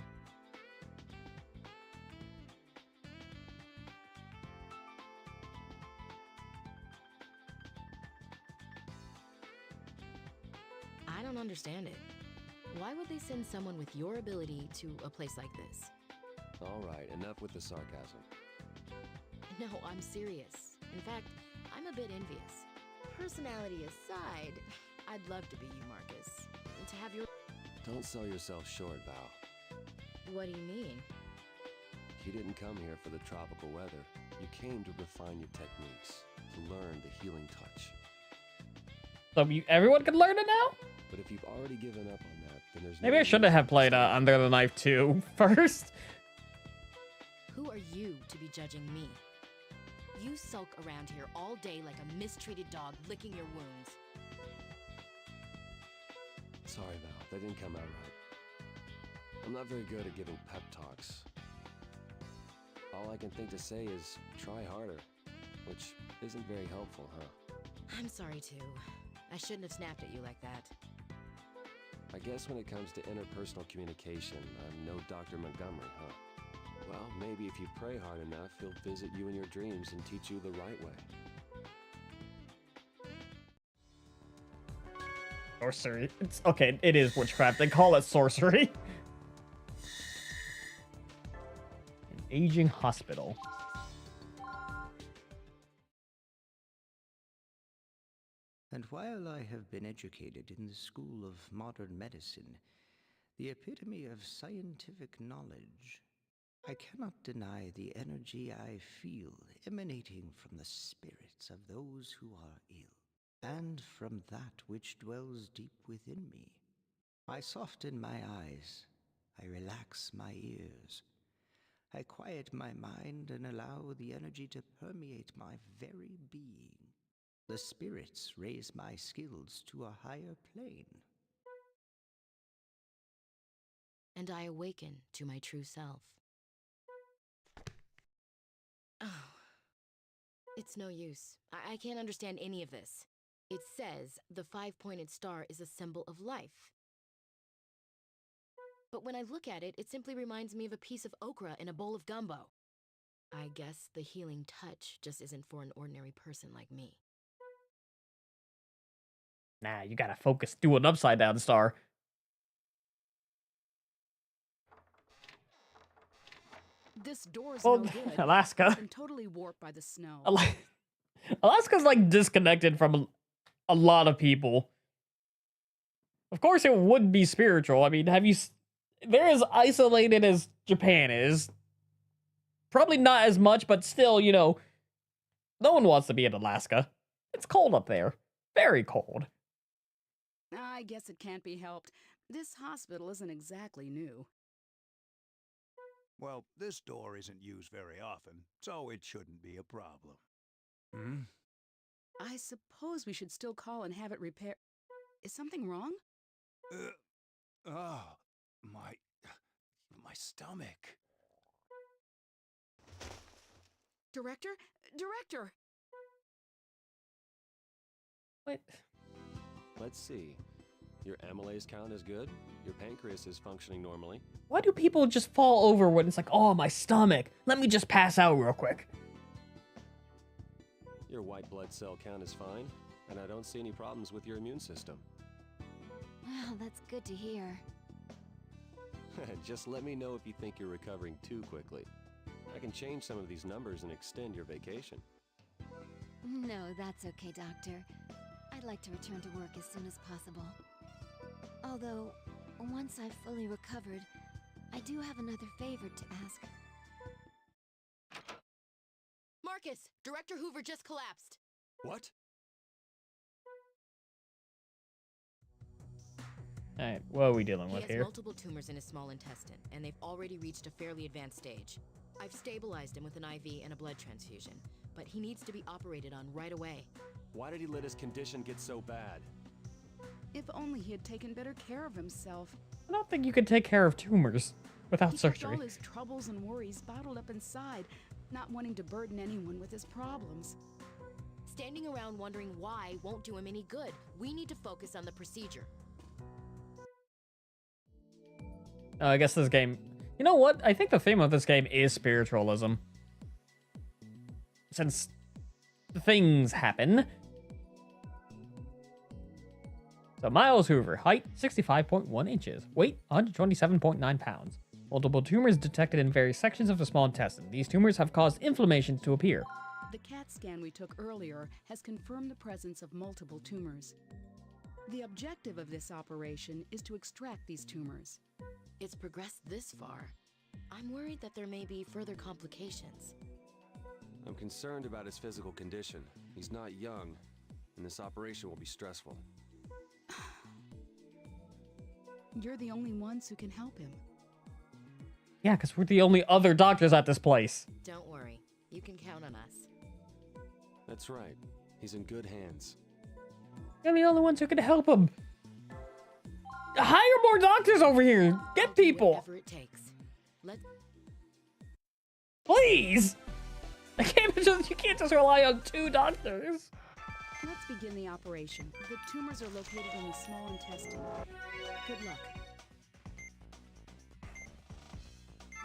I don't understand it. Why would they send someone with your ability to a place like this? All right, enough with the sarcasm. No, I'm serious. In fact, I'm a bit envious. Personality aside, I'd love to be you, Marcus. And to have your... Don't sell yourself short, Val. What do you mean? You didn't come here for the tropical weather. You came to refine your techniques, to learn the healing touch. So everyone can learn it now? But if you've already given up on that, then there's Maybe no I should have played Under the Knife 2 first. Who are you to be judging me? You sulk around here all day like a mistreated dog licking your wounds. Sorry, Val. That didn't come out right. I'm not very good at giving pep talks. All I can think to say is try harder, which isn't very helpful, huh? I'm sorry, too. I shouldn't have snapped at you like that. I guess when it comes to interpersonal communication, I'm no Dr. Montgomery, huh? Well, maybe if you pray hard enough, he'll visit you in your dreams and teach you the right way. Sorcery. It's okay, it is witchcraft. They call it sorcery. An aging hospital. And while I have been educated in the school of modern medicine, the epitome of scientific knowledge, I cannot deny the energy I feel emanating from the spirits of those who are ill, and from that which dwells deep within me. I soften my eyes, I relax my ears, I quiet my mind and allow the energy to permeate my very being. The spirits raise my skills to a higher plane. and I awaken to my true self. Oh, it's no use. I can't understand any of this. It says the 5-pointed star is a symbol of life. But when I look at it, it simply reminds me of a piece of okra in a bowl of gumbo. I guess the healing touch just isn't for an ordinary person like me. Nah, you gotta focus. Do an upside down star. This door's Well, no good. Alaska. It's been totally warped by the snow. Alaska's like disconnected from a lot of people. Of course, it would be spiritual. I mean, they're as isolated as Japan is. Probably not as much, but still, you know, no one wants to be in Alaska. It's cold up there. Very cold. I guess it can't be helped. This hospital isn't exactly new. Well, this door isn't used very often, so it shouldn't be a problem. Hmm? I suppose we should still call and have it repaired. Is something wrong? My stomach. Director? Director! What? Let's see. Your amylase count is good. Your pancreas is functioning normally. Why do people just fall over when it's like, oh, my stomach? Let me just pass out real quick. Your white blood cell count is fine, and I don't see any problems with your immune system. Well, that's good to hear. Just let me know if you think you're recovering too quickly. I can change some of these numbers and extend your vacation. No, that's okay, Doctor. I'd like to return to work as soon as possible. Although, once I've fully recovered, I do have another favor to ask. Marcus! Director Hoover just collapsed! What? Alright, what are we dealing He with has here? multiple tumors in his small intestine, and they've already reached a fairly advanced stage. I've stabilized him with an IV and a blood transfusion, but he needs to be operated on right away. Why did he let his condition get so bad? If only he had taken better care of himself. I don't think you could take care of tumors without He kept surgery. all his troubles and worries bottled up inside, not wanting to burden anyone with his problems. Standing around wondering why won't do him any good. We need to focus on the procedure. Oh, I guess this game... You know what? I think the theme of this game is spiritualism. Since things happen. So, Miles Hoover. Height, 65.1 inches. Weight, 127.9 pounds. Multiple tumors detected in various sections of the small intestine. These tumors have caused inflammation to appear. The CAT scan we took earlier has confirmed the presence of multiple tumors. The objective of this operation is to extract these tumors. It's progressed this far. I'm worried that there may be further complications. I'm concerned about his physical condition. He's not young, and this operation will be stressful. You're the only ones who can help him. Yeah, because we're the only other doctors at this place. Don't worry. You can count on us. That's right. He's in good hands. You're the only ones who can help him. Hire more doctors over here. Get people. Whatever it takes. Please. You can't just rely on 2 doctors. Let's begin the operation. The tumors are located in the small intestine. Good luck.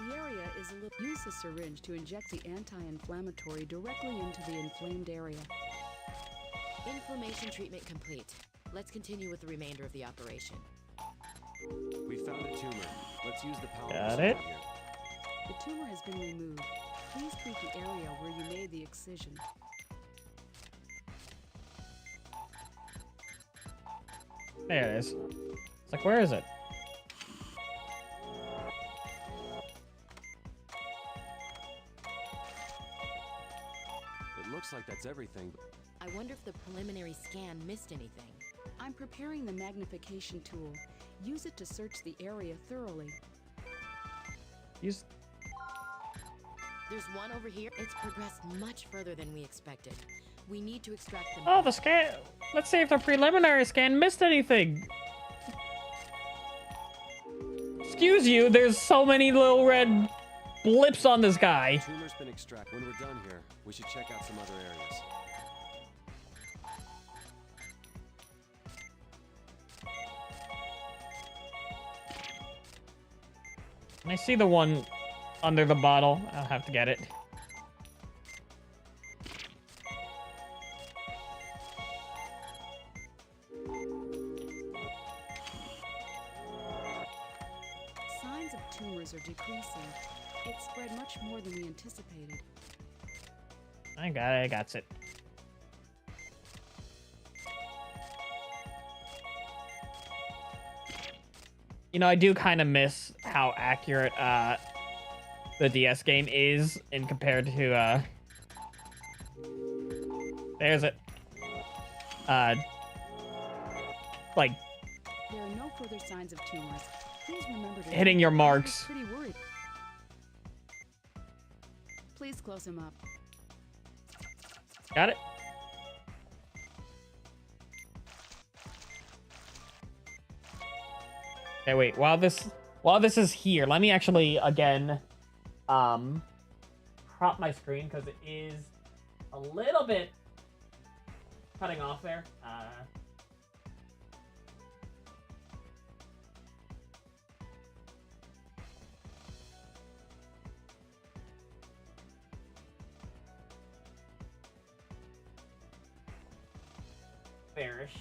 The area is a little... Use a syringe to inject the anti-inflammatory directly into the inflamed area. Inflammation treatment complete. Let's continue with the remainder of the operation. We found a tumor. Let's use the power. Got it. Here. The tumor has been removed. Please treat the area where you made the excision. There it is. It's like, where is it? It looks like that's everything. I wonder if the preliminary scan missed anything. I'm preparing the magnification tool. Use it to search the area thoroughly. Use... There's one over here. It's progressed much further than we expected. We need to extract them. Oh, the scan. Let's see if the preliminary scan missed anything. excuse you, there's so many little red blips on this guy. Tumor's been extracted. When we're done here, we should check out some other areas. I see the one under the bottle. I'll have to get it. Signs of tumors are decreasing. It spread much more than we anticipated. I got it. You know, I do kind of miss how accurate the DS game is in compared to there's it. Like There are no further signs of tumors. Please remember to hitting your marks. Pretty worried. Please close him up. Got it. Okay, wait. While this is here, let me actually again crop my screen because it is a little bit cutting off there. Bearish.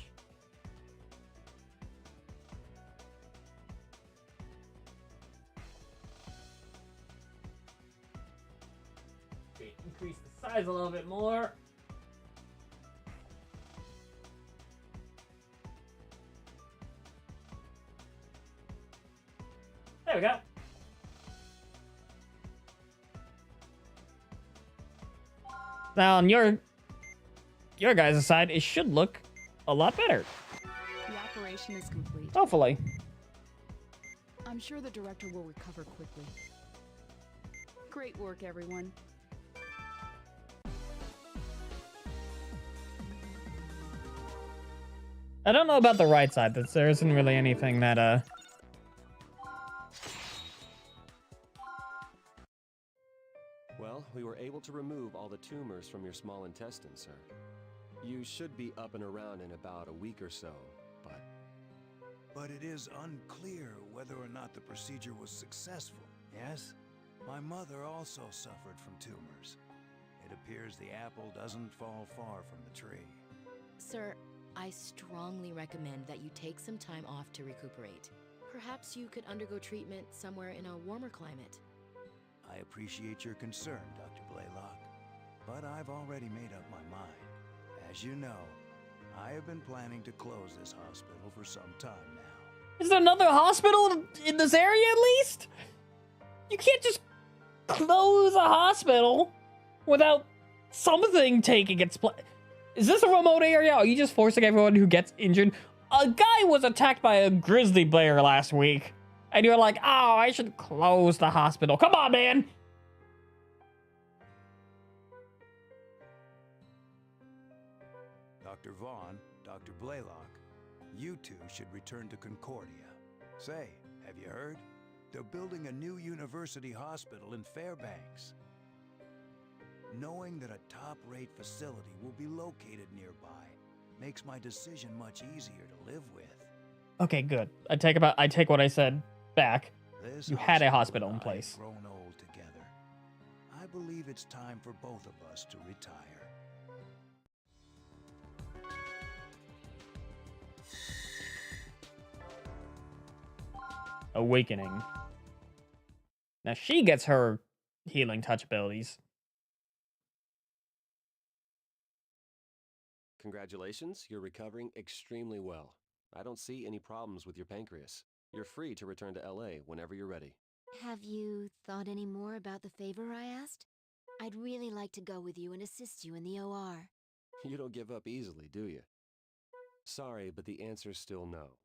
Okay, increase the size a little bit more. There we go. Now on your guys' side, it should look a lot better. The operation is complete. Hopefully. I'm sure the director will recover quickly. Great work, everyone. I don't know about the right side. There isn't really anything that Well, we were able to remove all the tumors from your small intestine, sir. You should be up and around in about a week or so, but... But it is unclear whether or not the procedure was successful, yes? My mother also suffered from tumors. It appears the apple doesn't fall far from the tree. Sir, I strongly recommend that you take some time off to recuperate. Perhaps you could undergo treatment somewhere in a warmer climate. I appreciate your concern, Dr. Blaylock, but I've already made up my mind. As you know, I have been planning to close this hospital for some time now. Is there another hospital in this area at least? You can't just close a hospital without something taking its place. Is this a remote area? Are you just forcing everyone who gets injured? A guy was attacked by a grizzly bear last week. And you're like, oh, I should close the hospital. Come on, man. Dr. Vaughn, Dr. Blaylock, you two should return to Concordia. Say, have you heard? They're building a new university hospital in Fairbanks. Knowing that a top-rate facility will be located nearby makes my decision much easier to live with. Okay, good. I take what I said back. This You had a hospital hospital in and I have place. grown old together. I believe it's time for both of us to retire. Awakening. Now she gets her healing touch abilities. Congratulations, you're recovering extremely well. I don't see any problems with your pancreas. You're free to return to LA whenever you're ready. Have you thought any more about the favor I asked? I'd really like to go with you and assist you in the OR. You don't give up easily, do you? Sorry, but the answer's still no.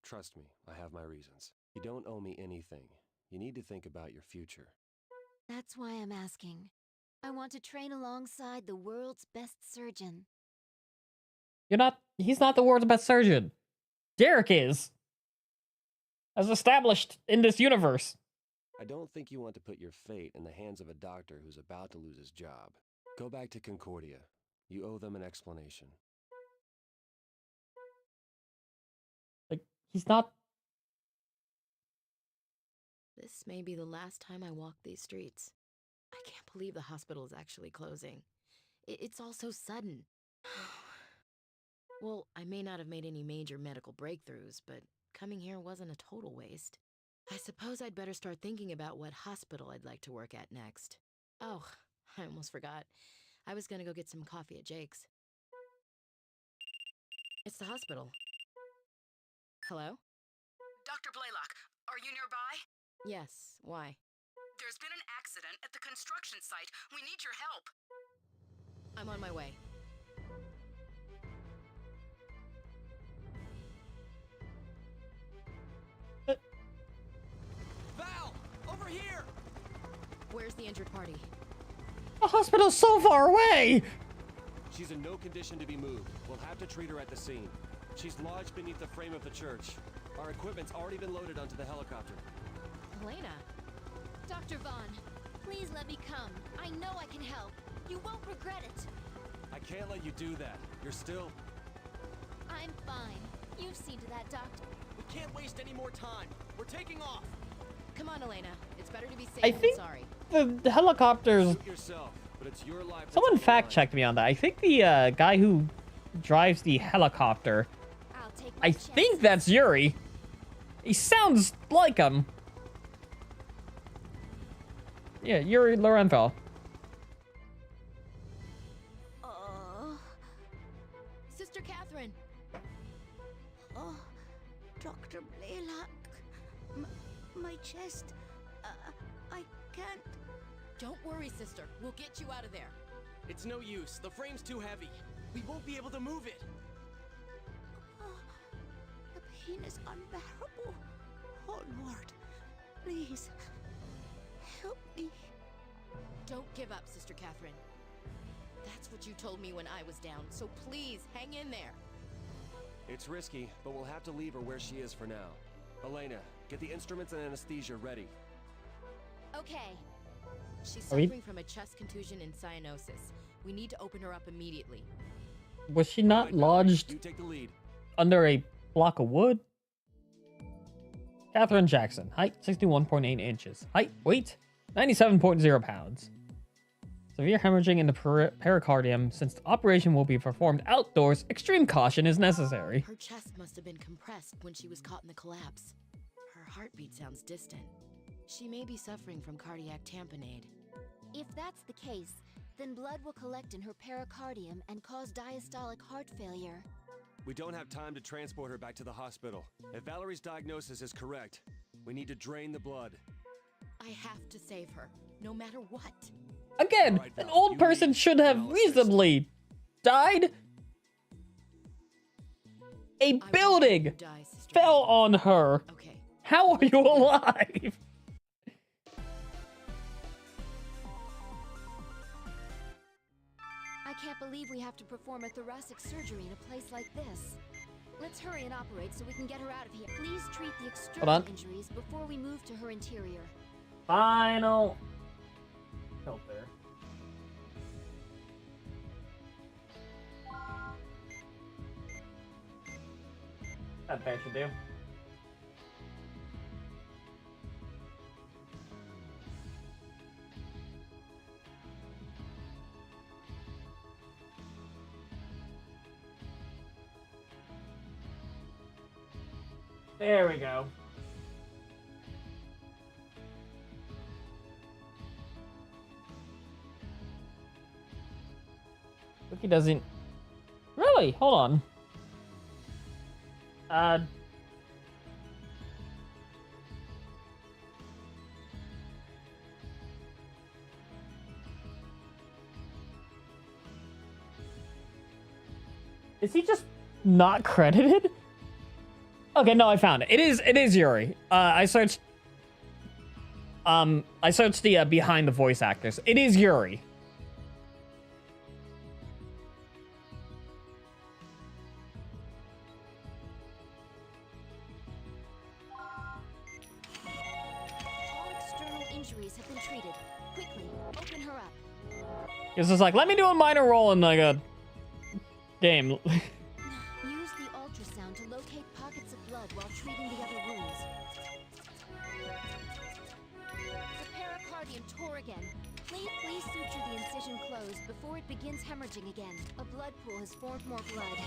Trust me, I have my reasons. You don't owe me anything. You need to think about your future. That's why I'm asking. I want to train alongside the world's best surgeon. He's not the world's best surgeon. Derek is. as established in this universe. I don't think you want to put your fate in the hands of a doctor who's about to lose his job. Go back to Concordia. You owe them an explanation. Like, he's not... This may be the last time I walk these streets. I can't believe the hospital is actually closing. It's all so sudden. Well, I may not have made any major medical breakthroughs, but coming here wasn't a total waste. I suppose I'd better start thinking about what hospital I'd like to work at next. Oh, I almost forgot. I was gonna go get some coffee at Jake's. It's the hospital. Hello? Dr. Blaylock, are you nearby? Yes, why? There's been an accident at the construction site. We need your help. I'm on my way. Val! Over here! Where's the injured party? The hospital's so far away! She's in no condition to be moved. We'll have to treat her at the scene. She's lodged beneath the frame of the church. Our equipment's already been loaded onto the helicopter. Elena. Dr. Vaughn, please let me come. I know I can help. You won't regret it. I can't let you do that. You're still... I'm fine. You've seen to that, Doctor. We can't waste any more time. We're taking off. Come on, Elena. It's better to be safe I than think sorry. the helicopters... Shoot yourself, but it's your life that's Someone on the fact-checked me on that. I think the guy who drives the helicopter, I'll take my I chances. think that's Yuri. He sounds like him. Yeah, Yuri Lorenthal. Sister Catherine. Oh, Dr. Blaylock. My chest. I can't. Don't worry, sister. We'll get you out of there. It's no use. The frame's too heavy. We won't be able to move it. Oh, the pain is unbearable. Oh, Lord. Please. Help me. Don't give up, Sister Catherine. That's what you told me when I was down, so please, hang in there. It's risky, but we'll have to leave her where she is for now. Elena, get the instruments and anesthesia ready. Okay. She's Are we- suffering from a chest contusion and cyanosis. We need to open her up immediately. Was she not Right, Valerie, lodged you take the lead. under a block of wood? Catherine Jackson. Height, 61.8 inches. Height, weight, 97.0 pounds. Severe hemorrhaging in the pericardium. Since the operation will be performed outdoors, extreme caution is necessary. Her chest must have been compressed when she was caught in the collapse. Her heartbeat sounds distant. She may be suffering from cardiac tamponade. If that's the case, then blood will collect in her pericardium and cause diastolic heart failure. We don't have time to transport her back to the hospital. If Valerie's diagnosis is correct, we need to drain the blood. I have to save her, no matter what. Again, All right, an Val, old you person lead, should have and I'll assist. reasonably died. A I won't building let you die, Sister fell Catherine. on her. Okay. How are you alive? I can't believe we have to perform a thoracic surgery in a place like this. Let's hurry and operate so we can get her out of here. Please treat the external on. injuries before we move to her interior. Final filter. That bear should do. There we go. Wiki doesn't... Really? Hold on. Is he just not credited? Okay, no, I found it. It is Yuri. I searched the behind the voice actors. It is Yuri. It's just like, let me do a minor role in like a game. Use the ultrasound to locate pockets of blood while treating the other wounds. The pericardium tore again. Please suture the incision closed before it begins hemorrhaging again. A blood pool has formed more blood.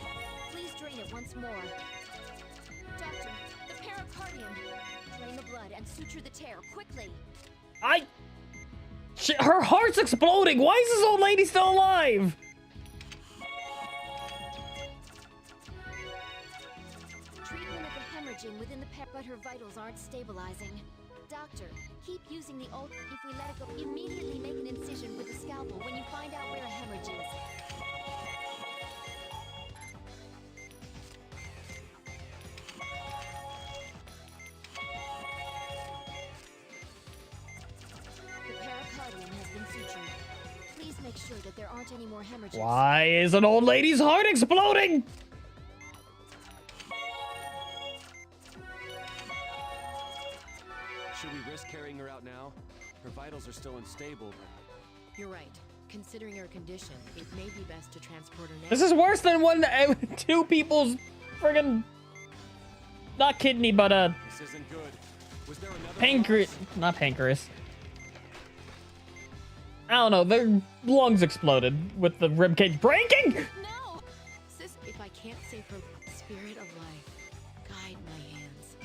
Please drain it once more. Doctor, the pericardium. Drain the blood and suture the tear quickly. Her heart's exploding. Why is this old lady still alive? Treatment of the hemorrhaging within the but her vitals aren't stabilizing. Doctor, keep using the ult. If we let it go, immediately make an incision with the scalpel when you find out where a hemorrhage is. The pericardium has been sutured. Please make sure that there aren't any more hemorrhages. Why is an old lady's heart exploding? Should we risk carrying her out now? Her vitals are still unstable, but... You're right. Considering her condition, it may be best to transport her now. This is worse than when two people's friggin' not kidney, but This isn't good. Was there another pancreas, not pancreas. I don't know, their lungs exploded with the ribcage breaking. No! Sis, if I can't save her, spirit of life, guide my hands.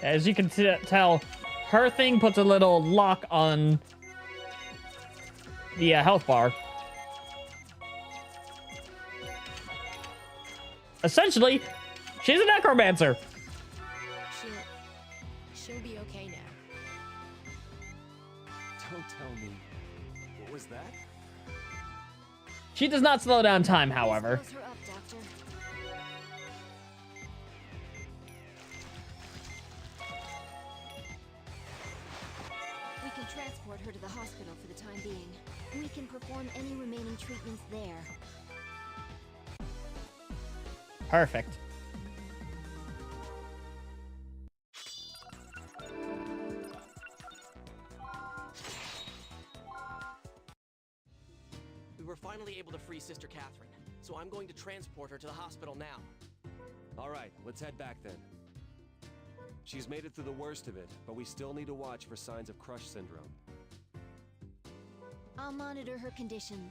As you can tell, her thing puts a little lock on the health bar. Essentially, she's a necromancer. She'll be okay now. Don't tell me. What was that? She does not slow down time, however. Close her up, Doctor. We can transport her to the hospital for the time being. We can perform any remaining treatments there. Perfect. We were finally able to free Sister Catherine, so I'm going to transport her to the hospital now. All right, let's head back then. She's made it through the worst of it, but we still need to watch for signs of crush syndrome. I'll monitor her condition.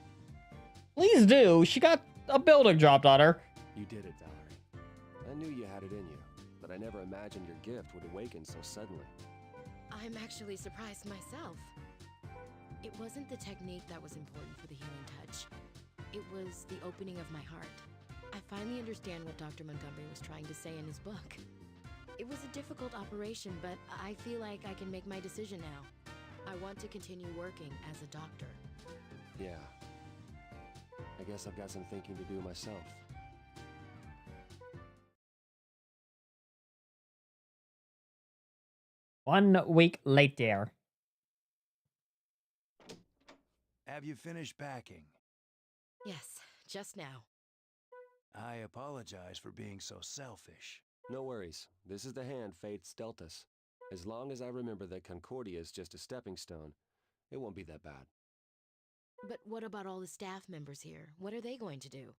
Please do. She got a building dropped on her. You did it, Valerie. I knew you had it in you, but I never imagined your gift would awaken so suddenly. I'm actually surprised myself. It wasn't the technique that was important for the healing touch. It was the opening of my heart. I finally understand what Dr. Montgomery was trying to say in his book. It was a difficult operation, but I feel like I can make my decision now. I want to continue working as a doctor. Yeah. I guess I've got some thinking to do myself. One week later. Have you finished packing? Yes, just now. I apologize for being so selfish. No worries. This is the hand fate's dealt us. As long as I remember that Concordia is just a stepping stone, it won't be that bad. But what about all the staff members here? What are they going to do?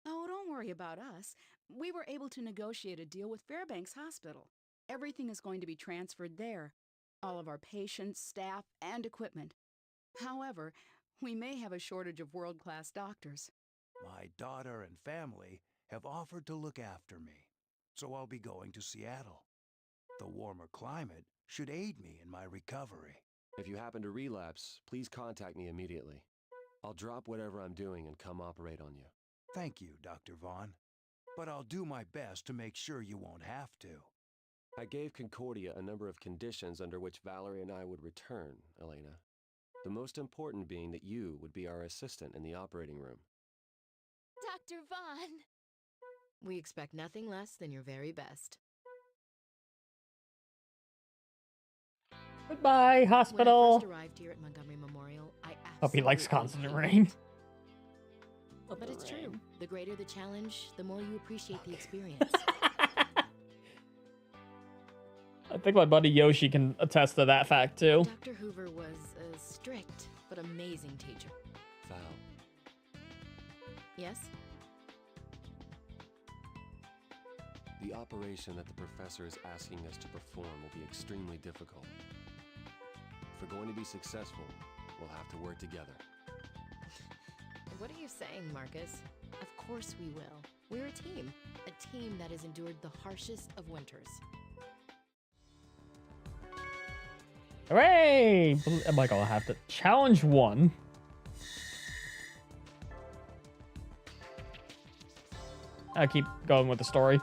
Oh, don't worry about us. We were able to negotiate a deal with Fairbanks Hospital. Everything is going to be transferred there. All of our patients, staff, and equipment. However, we may have a shortage of world-class doctors. My daughter and family have offered to look after me, so I'll be going to Seattle. The warmer climate should aid me in my recovery. If you happen to relapse, please contact me immediately. I'll drop whatever I'm doing and come operate on you. Thank you, Dr. Vaughn. But I'll do my best to make sure you won't have to. I gave Concordia a number of conditions under which Valerie and I would return, Elena. The most important being that you would be our assistant in the operating room. Dr. Vaughn! We expect nothing less than your very best. Goodbye, hospital. When I first arrived here at Montgomery Memorial, I Hope he likes absolutely constant hated rain. it. But it's true. The greater the challenge, the more you appreciate the experience. I think my buddy Yoshi can attest to that fact too. Dr. Hoover was a strict but amazing teacher. Val, Yes? the operation that the professor is asking us to perform will be extremely difficult. If we're going to be successful, we'll have to work together. What are you saying, Marcus? Of course we will. We're a team that has endured the harshest of winters. Hooray! Michael, I'll have to challenge 1. I'll keep going with the story.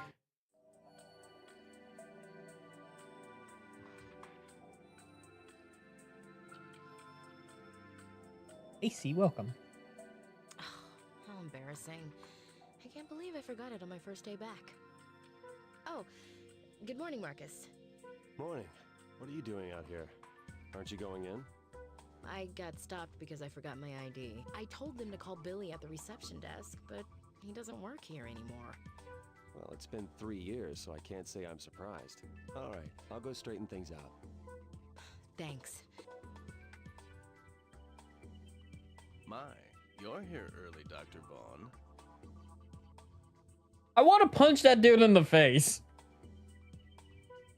AC, welcome. Oh, how embarrassing. I can't believe I forgot it on my first day back. Oh, good morning, Marcus. Morning. What are you doing out here? Aren't you going in? I got stopped because I forgot my ID. I told them to call Billy at the reception desk, but he doesn't work here anymore. Well, it's been 3 years, so I can't say I'm surprised. All right, I'll go straighten things out. Thanks. My, you're here early, Dr. Vaughn. I want to punch that dude in the face.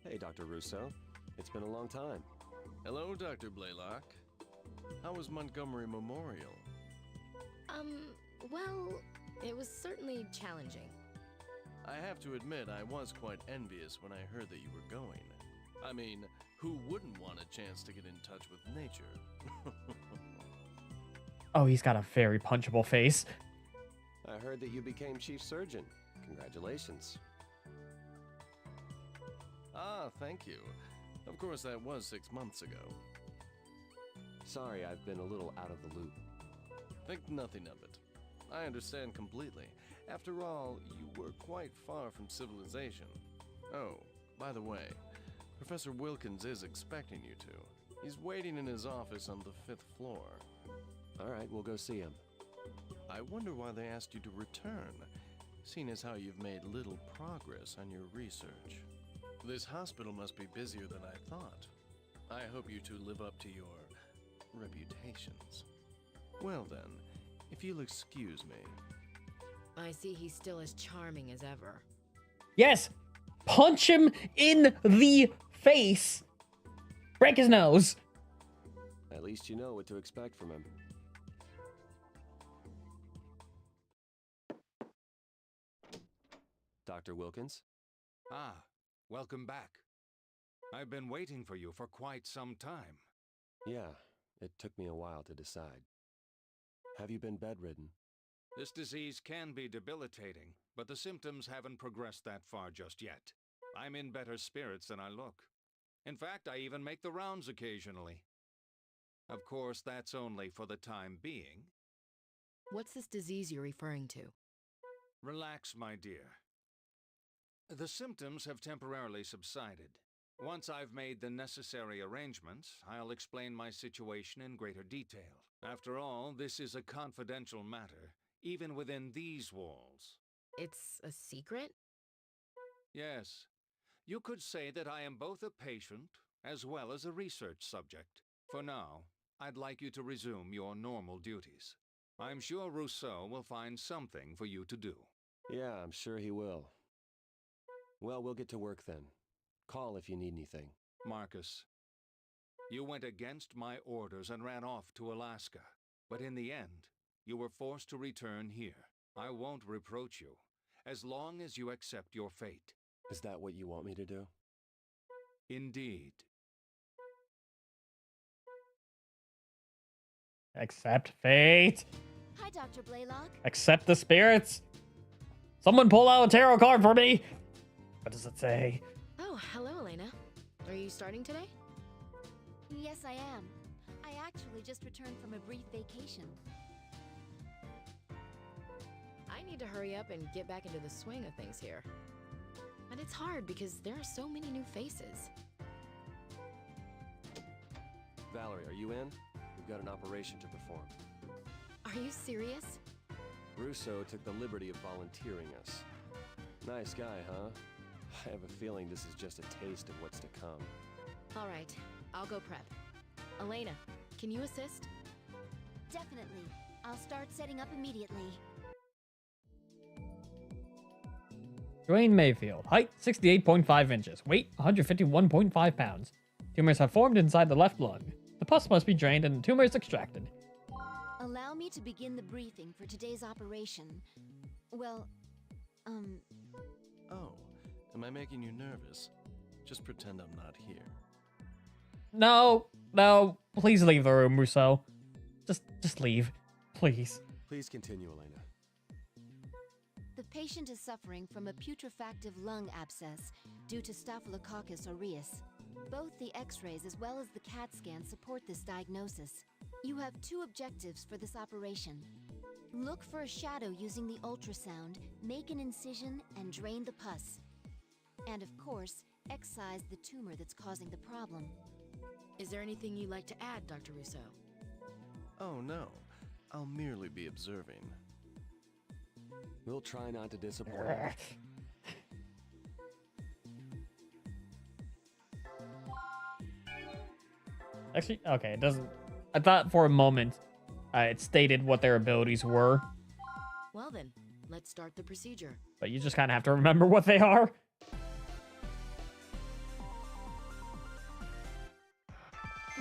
Hey, Dr. Russo. It's been a long time. Hello, Dr. Blaylock. How was Montgomery Memorial? Well, it was certainly challenging. I have to admit, I was quite envious when I heard that you were going. I mean, who wouldn't want a chance to get in touch with nature? Oh, he's got a very punchable face. I heard that you became chief surgeon. Congratulations. Ah, thank you. Of course, that was 6 months ago. Sorry, I've been a little out of the loop. Think nothing of it. I understand completely. After all, you were quite far from civilization. Oh, by the way, Professor Wilkins is expecting you to. He's waiting in his office on the 5th floor. All right, we'll go see him. I wonder why they asked you to return, seeing as how you've made little progress on your research. This hospital must be busier than I thought. I hope you two live up to your reputations. Well then, if you'll excuse me. I see he's still as charming as ever. Yes! Punch him in the face! Break his nose! At least you know what to expect from him. Dr. Wilkins? Ah, welcome back. I've been waiting for you for quite some time. Yeah, it took me a while to decide. Have you been bedridden? This disease can be debilitating, but the symptoms haven't progressed that far just yet. I'm in better spirits than I look. In fact, I even make the rounds occasionally. Of course, that's only for the time being. What's this disease you're referring to? Relax, my dear. The symptoms have temporarily subsided. Once I've made the necessary arrangements, I'll explain my situation in greater detail. After all, this is a confidential matter, even within these walls. It's a secret? Yes. You could say that I am both a patient as well as a research subject. For now, I'd like you to resume your normal duties. I'm sure Rousseau will find something for you to do. Yeah, I'm sure he will. Well, we'll get to work then. Call if you need anything. Marcus, you went against my orders and ran off to Alaska. But in the end, you were forced to return here. I won't reproach you, as long as you accept your fate. Is that what you want me to do? Indeed. Accept fate. Hi, Dr. Blaylock. Accept the spirits. Someone pull out a tarot card for me. What does it say? Oh, hello, Elena. Are you starting today? Yes, I am. I actually just returned from a brief vacation. I need to hurry up and get back into the swing of things here. But it's hard because there are so many new faces. Valerie, are you in? We've got an operation to perform. Are you serious? Russo took the liberty of volunteering us. Nice guy, huh? I have a feeling this is just a taste of what's to come. All right, I'll go prep. Elena, can you assist? Definitely. I'll start setting up immediately. Dwayne Mayfield. Height 68.5 inches. Weight 151.5 pounds. Tumors have formed inside the left lung. The pus must be drained and the tumors extracted. Allow me to begin the briefing for today's operation. Well, Oh, am I making you nervous? Just pretend I'm not here. No, no, please leave the room, Rousseau. Just leave, please. Please continue, Elena. the patient is suffering from a putrefactive lung abscess due to Staphylococcus aureus. Both the x-rays as well as the CAT scan support this diagnosis. You have two objectives for this operation. Look for a shadow using the ultrasound, make an incision, and drain the pus. And of course, excise the tumor that's causing the problem. Is there anything you'd like to add, Dr. Rousseau? Oh no, I'll merely be observing. We'll try not to disappoint. Actually, okay, it doesn't... I thought for a moment it stated what their abilities were. Well then, let's start the procedure. But you just kind of have to remember what they are.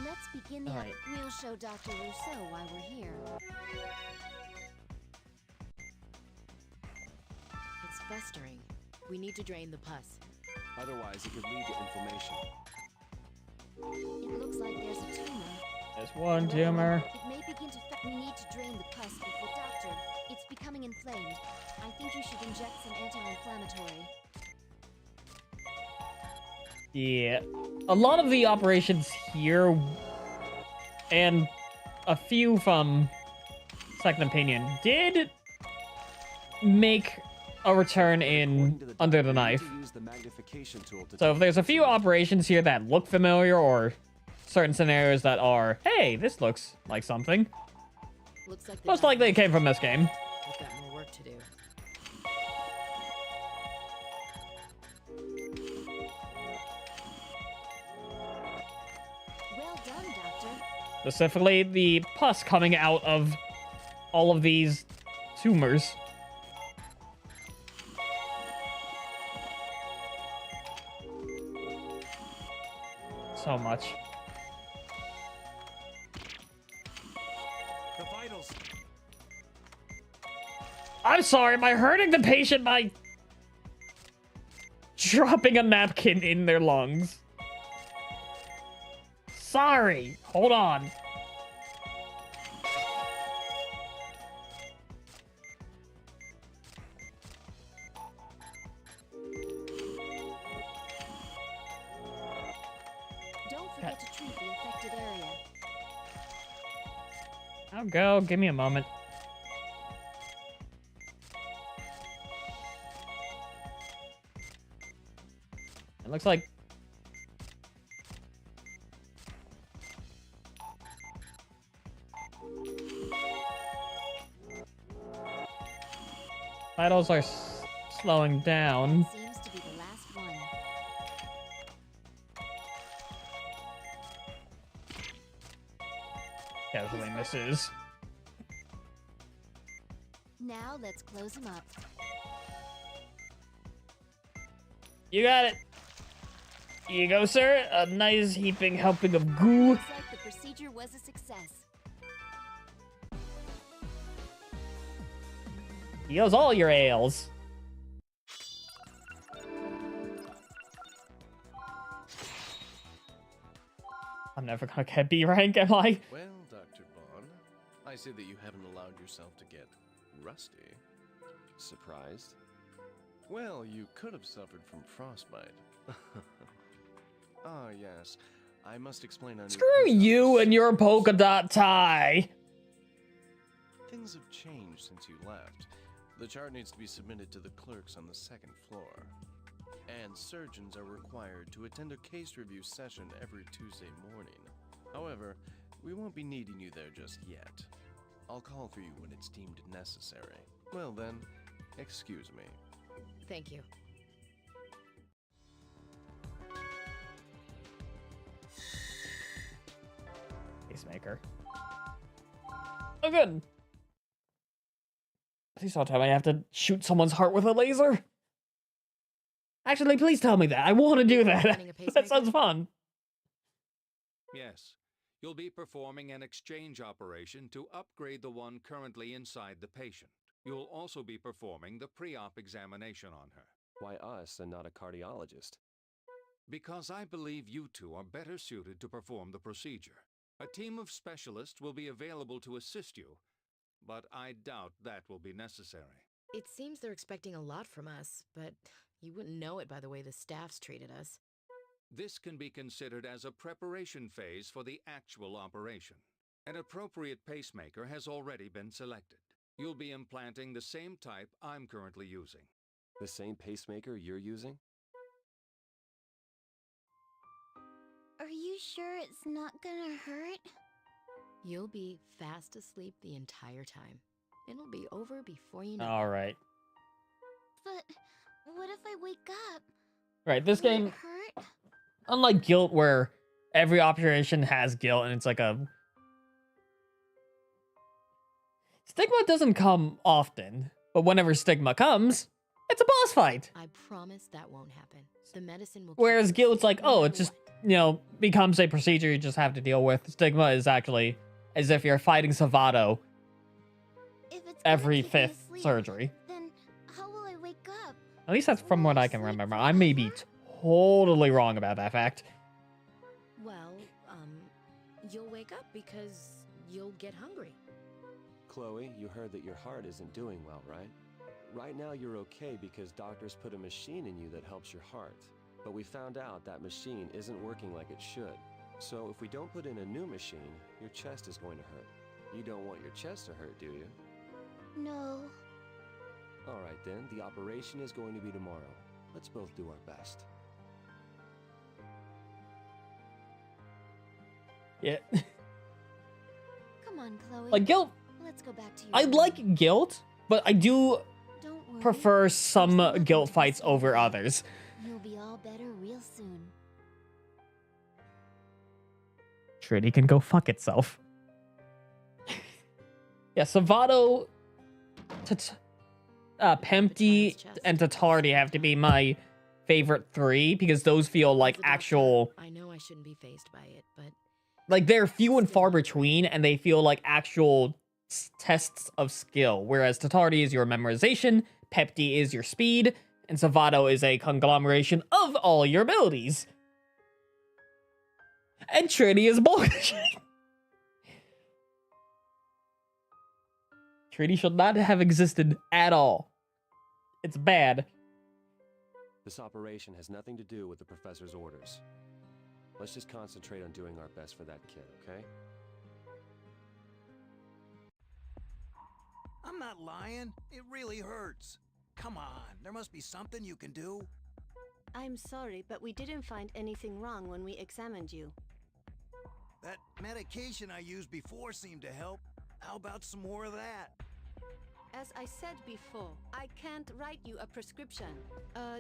Let's begin the... Alright. We'll show Dr. Rousseau why we're here. It's festering. We need to drain the pus. Otherwise, it could lead to inflammation. It looks like there's a tumor. There's one tumor. It may begin to... We need to drain the pus before... Doctor, it's becoming inflamed. I think you should inject some anti-inflammatory. Yeah. A lot of the operations here, and a few from Second Opinion, did make a return in Under the Knife. So if there's a few operations here that look familiar, or certain scenarios that are, hey, this looks like something, Looks like most likely it came from this game. We've got more work to do. Well done, Doctor. Specifically, the pus coming out of all of these tumors. So much. The vitals. I'm sorry, am I hurting the patient by dropping a napkin in their lungs? Sorry, hold on. Don't forget to treat the affected area. I'll go, give me a moment. It looks like... vitals are slowing down. Seems to be the last one. Casually misses. Now let's close him up. You got it. Here you go, sir. A nice heaping helping of goo. Looks like the procedure was a success. Heals all your ails. I'm never gonna get B rank, am I? Well, Dr. Vaughn, I see that you haven't allowed yourself to get rusty. Surprised? Well, you could have suffered from frostbite. Ah, yes. I must explain our new Screw post you office. and your polka dot tie. Things have changed since you left. The chart needs to be submitted to the clerks on the second floor. And surgeons are required to attend a case review session every Tuesday morning. However, we won't be needing you there just yet. I'll call for you when it's deemed necessary. Well then, excuse me. Thank you. Pacemaker. Oh, good. Please don't tell me I have to shoot someone's heart with a laser. Actually, please tell me that. I want to do that. That sounds fun. Yes. You'll be performing an exchange operation to upgrade the one currently inside the patient. You'll also be performing the pre-op examination on her. Why us and not a cardiologist? Because I believe you two are better suited to perform the procedure. A team of specialists will be available to assist you, but I doubt that will be necessary. It seems they're expecting a lot from us, but you wouldn't know it by the way the staff's treated us. This can be considered as a preparation phase for the actual operation. An appropriate pacemaker has already been selected. You'll be implanting the same type I'm currently using. The same pacemaker you're using? Are you sure it's not gonna hurt? You'll be fast asleep the entire time. It'll be over before you know. All right. But what if I wake up? Right, this Will game, it hurt? unlike Guilt, where every operation has guilt and it's like a... Stigma doesn't come often, but whenever Stigma comes, it's a boss fight. I promise that won't happen. The medicine will. Whereas Guilt's like, oh, no it just, you know, becomes a procedure you just have to deal with. Stigma is actually as if you're fighting Savato If it's every gonna keep me fifth asleep, surgery. Then how will I wake up? At least that's from what I can remember. I may be totally wrong about that fact. Well, you'll wake up because you'll get hungry. Chloe, you heard that your heart isn't doing well, right? Right now you're okay because doctors put a machine in you that helps your heart. But we found out that machine isn't working like it should. So if we don't put in a new machine, your chest is going to hurt. You don't want your chest to hurt, do you? No. Alright then, the operation is going to be tomorrow. Let's both do our best. Yeah. Come on, Chloe. Like, Guilt, Let's go back to your I room. like Guilt, but I do Don't worry. prefer There's some nothing Guilt to be fights scared over of. others. You'll be all better real soon. Trinity can go fuck itself. Yeah, Savato, Pempty, and Tatardi have to be my favorite three because those feel like actual, I know I shouldn't be phased by it, but like they're few and far between and they feel like actual tests of skill. Whereas Tatardi is your memorization, Pepti is your speed, and Savato is a conglomeration of all your abilities. And Trinity is bullshit. Trinity should not have existed at all. It's bad. This operation has nothing to do with the professor's orders. Let's just concentrate on doing our best for that kid, okay? I'm not lying. It really hurts. Come on, there must be something you can do. I'm sorry, but we didn't find anything wrong when we examined you. That medication I used before seemed to help. How about some more of that? As I said before, I can't write you a prescription.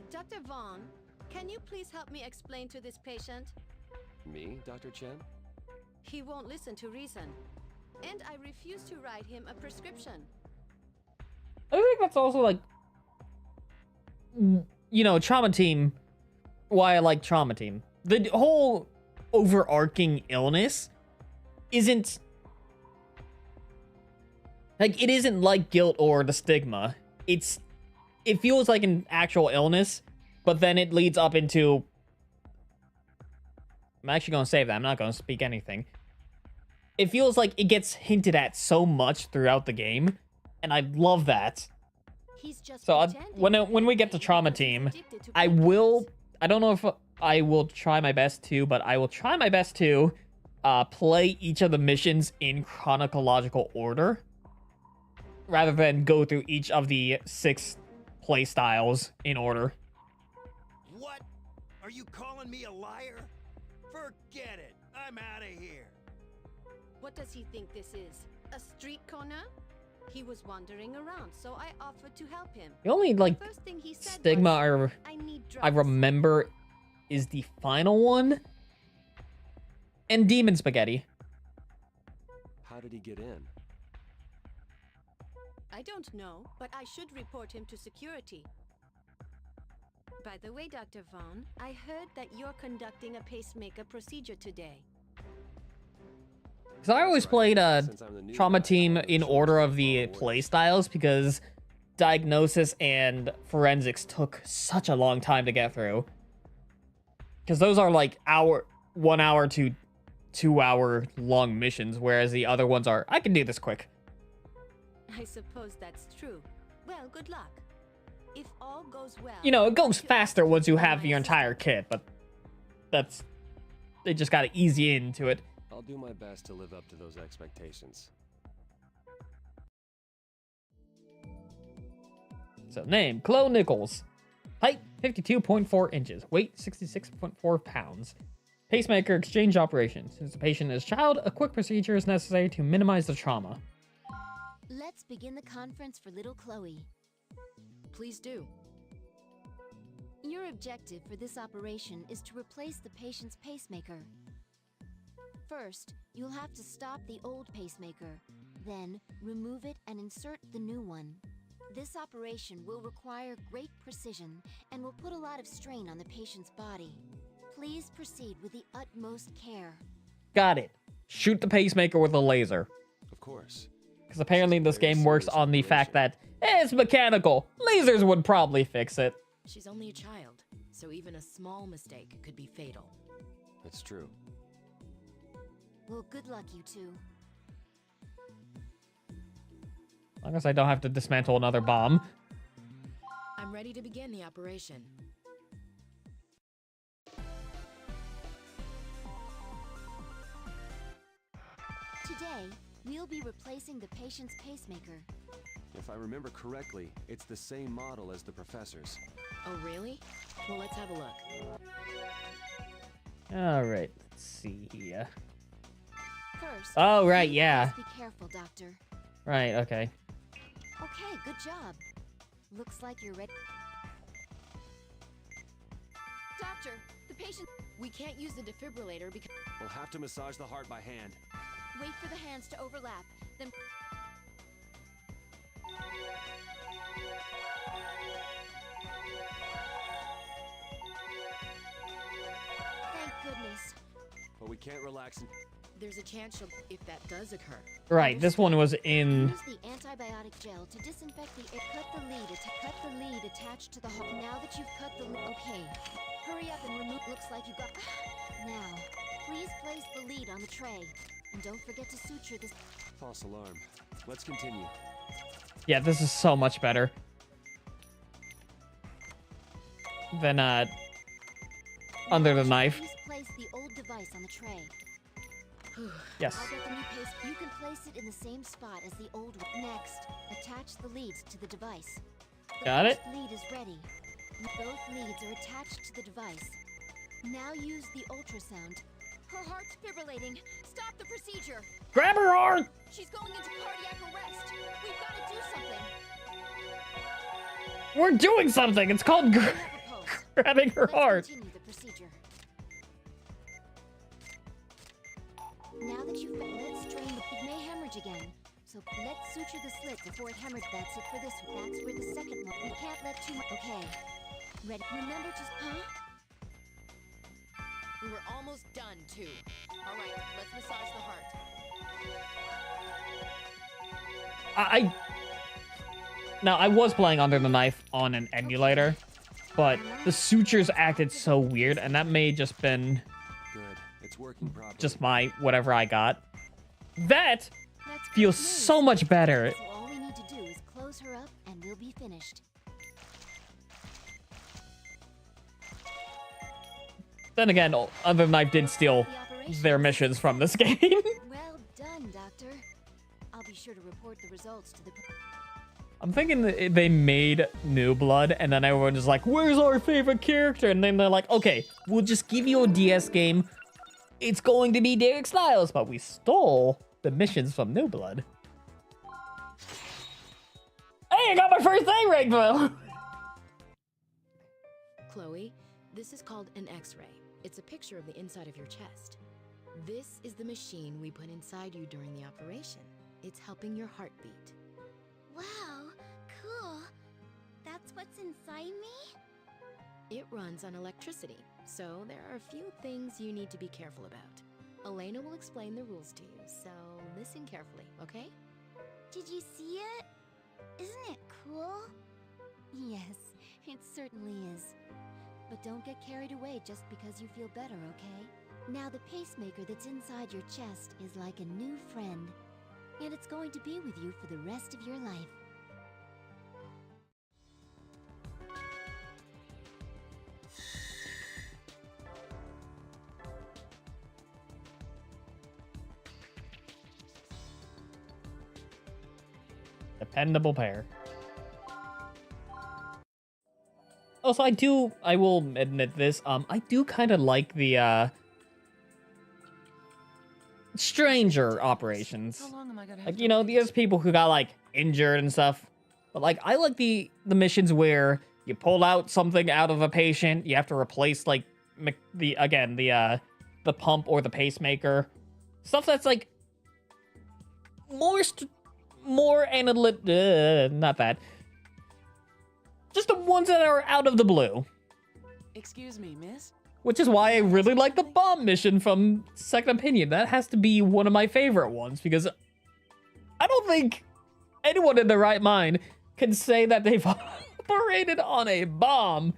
Dr. Vaughn, can you please help me explain to this patient? Me, Dr. Chen? He won't listen to reason. And I refuse to write him a prescription. I think that's also like, you know, Trauma Team, why I like Trauma Team. The whole overarching illness isn't, like, it isn't like Guilt or the Stigma. It feels like an actual illness, but then it leads up into, I'm actually going to save that. I'm not going to speak anything. It feels like it gets hinted at so much throughout the game, and I love that. He's just So pretending. when we get to Trauma Team, I don't know if I will try my best to, but I will try my best to play each of the missions in chronological order, rather than go through each of the 6 play styles in order. What? Are you calling me a liar? Forget it. I'm out of here. What does he think this is? A street corner? He was wandering around, so I offered to help him. The only, like, First thing he said stigma was, I need I drugs. remember is the final one and Demon Spaghetti. How did he get in? I don't know, but I should report him to security. By the way, Dr. Vaughn, I heard that you're conducting a pacemaker procedure today. Because I always played Trauma Team in order of the play styles because Diagnosis and Forensics took such a long time to get through. Because those are like 1 hour to 2 hour long missions, whereas the other ones are, I can do this quick. I suppose that's true. Well, good luck. If all goes well... You know, it goes faster once you have your entire kit, but that's... They just gotta ease you into it. I'll do my best to live up to those expectations. So, name, Chloe Nichols. Height, 52.4 inches. Weight, 66.4 pounds. Pacemaker exchange operation. Since the patient is a child, a quick procedure is necessary to minimize the trauma. Let's begin the conference for little Chloe. Please do. Your objective for this operation is to replace the patient's pacemaker. First, you'll have to stop the old pacemaker. Then, remove it and insert the new one. This operation will require great precision and will put a lot of strain on the patient's body. Please proceed with the utmost care. Got it. Shoot the pacemaker with a laser. Of course. Because apparently this game works on the fact that, it's mechanical. Lasers would probably fix it. She's only a child, so even a small mistake could be fatal. That's true. Well, good luck, you two. As long as I don't have to dismantle another bomb. I'm ready to begin the operation. Today, we'll be replacing the patient's pacemaker. If I remember correctly, it's the same model as the professor's. Oh, really? Well, let's have a look. Alright, let's see here. First, Oh, right, yeah. Be careful, Doctor. Right, okay. Okay, good job. Looks like you're ready. Doctor, the patient... We can't use the defibrillator because... We'll have to massage the heart by hand. Wait for the hands to overlap, then... Thank goodness. But we can't relax and... There's a chance she'll... If that does occur. Right, this one was in... Use the antibiotic gel to disinfect the air. Cut the lead attached to the heart. Now that you've cut the lead... Okay. Hurry up and remove... Looks like you got... Now, please place the lead on the tray. And don't forget to suture this... False alarm. Let's continue. Yeah, this is so much better than, under the knife. Please place the old device on the tray. Yes. I'll get the new paste. You can place it in the same spot as the old one. Next, attach the leads to the device. Got it. The lead is ready. Both leads are attached to the device. Now use the ultrasound. Her heart's fibrillating. Stop the procedure. Grab her heart! She's going into cardiac arrest. We've got to do something. We're doing something! It's called grabbing her heart. Continue the procedure. Now that you've... Let's drain the... It may hemorrhage again. So let's suture the slit before it hemorrhages. That's it for this one. That's where the second one... We can't let too much... Okay. Ready? Remember to... Huh? We were almost done, too. All right, let's massage the heart. Now, I was playing Under the Knife on an emulator, but the sutures acted so weird, and that may just been... Good. It's working properly. Just my whatever I got. That feels so much better. So all we need to do is close her up, and we'll be finished. Then again, Under the Knife did steal their missions from this game. Well done, Doctor. I'll be sure to report the results to the... I'm thinking that they made New Blood, and then everyone is like, where's our favorite character? And then they're like, okay, we'll just give you a DS game. It's going to be Derek Styles, but we stole the missions from New Blood. Hey, I got my first A rank, though! Chloe, this is called an X-ray. It's a picture of the inside of your chest. This is the machine we put inside you during the operation. It's helping your heart beat. Wow, cool. That's what's inside me? It runs on electricity, so there are a few things you need to be careful about. Elena will explain the rules to you, so listen carefully, okay? Did you see it? Isn't it cool? Yes, it certainly is. But don't get carried away just because you feel better, okay? Now the pacemaker that's inside your chest is like a new friend. And it's going to be with you for the rest of your life. Dependable pair. Also, I will admit this, I do kind of like the, stranger operations. Like, you know, there's people who got, like, injured and stuff. But, like, I like the missions where you pull out something out of a patient, you have to replace, like, the pump or the pacemaker. Stuff that's, like, more analytic, not that. Just the ones that are out of the blue. Excuse me, miss? Which is why I really like the bomb mission from Second Opinion. That has to be one of my favorite ones, because I don't think anyone in their right mind can say that they've operated on a bomb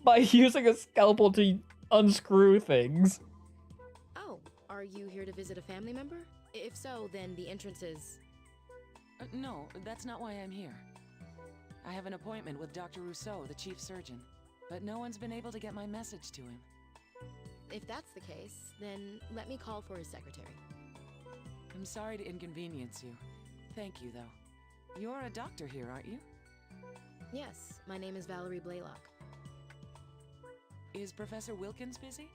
by using a scalpel to unscrew things. Oh, are you here to visit a family member? If so, then the entrance is... No, that's not why I'm here. I have an appointment with Dr. Rousseau, the chief surgeon, but no one's been able to get my message to him. If that's the case, then let me call for his secretary. I'm sorry to inconvenience you. Thank you, though. You're a doctor here, aren't you? Yes, my name is Valerie Blaylock. Is Professor Wilkins busy?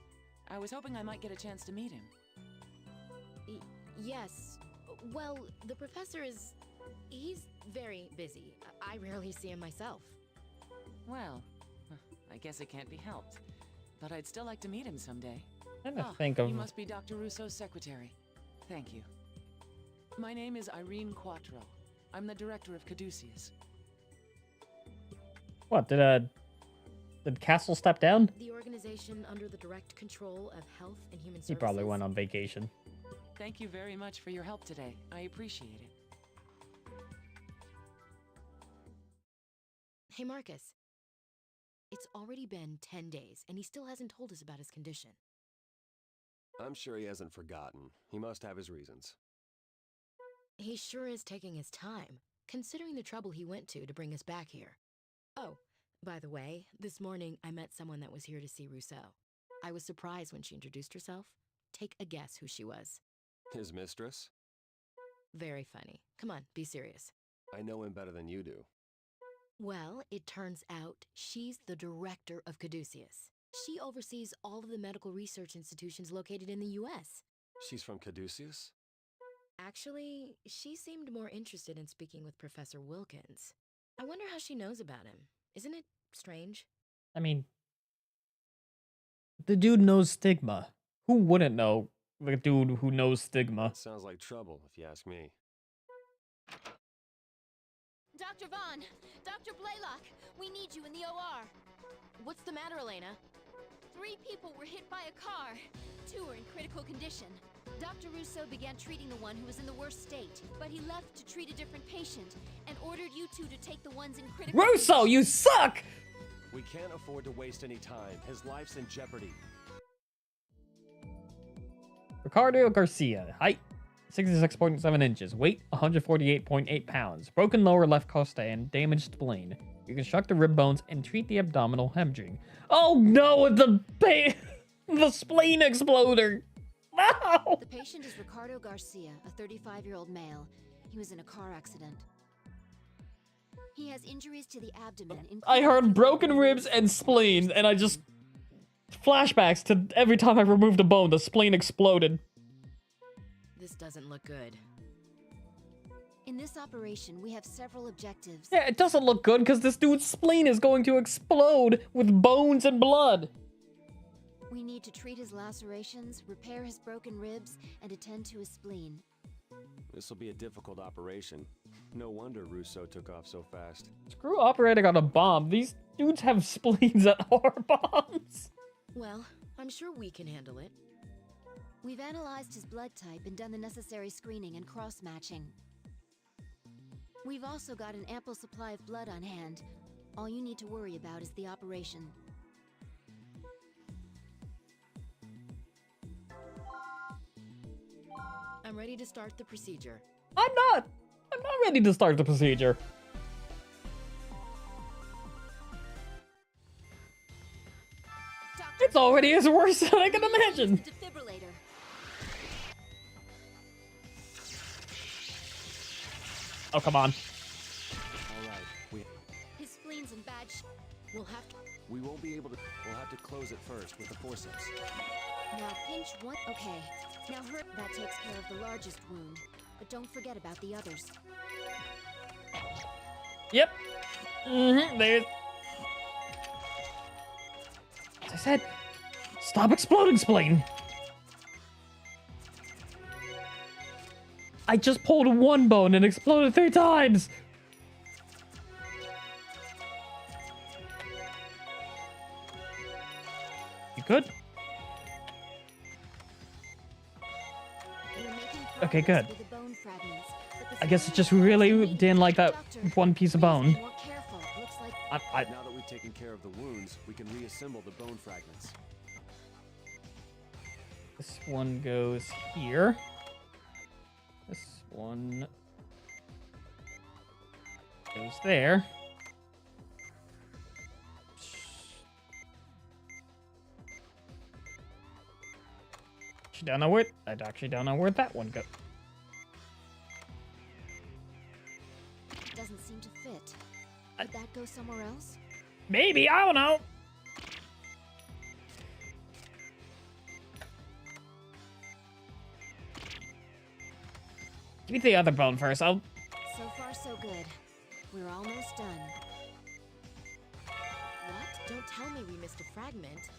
I was hoping I might get a chance to meet him. Yes. Well, the professor is... he's very busy. I rarely see him myself. Well, I guess it can't be helped. But I'd still like to meet him someday. You must be Dr. Rousseau's secretary. Thank you. My name is Irene Quattro. I'm the director of Caduceus. What, did Castle step down? The organization under the direct control of Health and Human Services. He probably went on vacation. Thank you very much for your help today. I appreciate it. Hey, Marcus. It's already been 10 days, and he still hasn't told us about his condition. I'm sure he hasn't forgotten. He must have his reasons. He sure is taking his time, considering the trouble he went to bring us back here. Oh, by the way, this morning I met someone that was here to see Rousseau. I was surprised when she introduced herself. Take a guess who she was. His mistress? Very funny. Come on, be serious. I know him better than you do. Well, it turns out she's the director of Caduceus. She oversees all of the medical research institutions located in the U.S. She's from Caduceus? Actually, she seemed more interested in speaking with Professor Wilkins. I wonder how she knows about him. Isn't it strange? I mean, the dude knows stigma. Who wouldn't know the dude who knows stigma? That sounds like trouble, if you ask me. Dr. Vaughn! Dr. Blaylock! We need you in the OR! What's the matter, Elena? 3 people were hit by a car. 2 are in critical condition. Dr. Rousseau began treating the one who was in the worst state, but he left to treat a different patient and ordered you 2 to take the ones in critical Rousseau, condition. you suck! We can't afford to waste any time. His life's in jeopardy. Ricardo Garcia, height 66.7 inches, weight 148.8 pounds, broken lower left costal and damaged spleen. You construct the rib bones and treat the abdominal hemorrhaging. Oh no, the spleen exploder! No! The patient is Ricardo Garcia, a 35-year-old male. He was in a car accident. He has injuries to the abdomen. I heard broken ribs and spleen, and I just... flashbacks to every time I removed a bone, the spleen exploded. This doesn't look good. In this operation, we have several objectives. Yeah, it doesn't look good because this dude's spleen is going to explode with bones and blood. We need to treat his lacerations, repair his broken ribs, and attend to his spleen. This will be a difficult operation. No wonder Russo took off so fast. Screw operating on a bomb. These dudes have spleens that are bombs. Well, I'm sure we can handle it. We've analyzed his blood type and done the necessary screening and cross-matching. We've also got an ample supply of blood on hand. All you need to worry about is the operation. I'm ready to start the procedure. I'm not ready to start the procedure. It's already as worse than I can imagine. Defibrillator. Oh, come on. All right, His spleen's in bad We'll have to... we won't be able to. We'll have to close it first with the forceps. Now pinch one... Okay. Now that takes care of the largest wound. But don't forget about the others. Yep. There's... As I said, stop exploding, spleen. I just pulled one bone and exploded 3 times. You good? Okay, good. I guess it just really didn't like that one piece of bone. Now that we've taken care of the wounds, we can reassemble the bone fragments. This one goes here. This one goes there. I actually don't know where that one goes. Doesn't seem to fit. Would that go somewhere else? Maybe, I don't know. Give me the other bone first. So far, so good. We're almost done. What? Don't tell me we missed a fragment.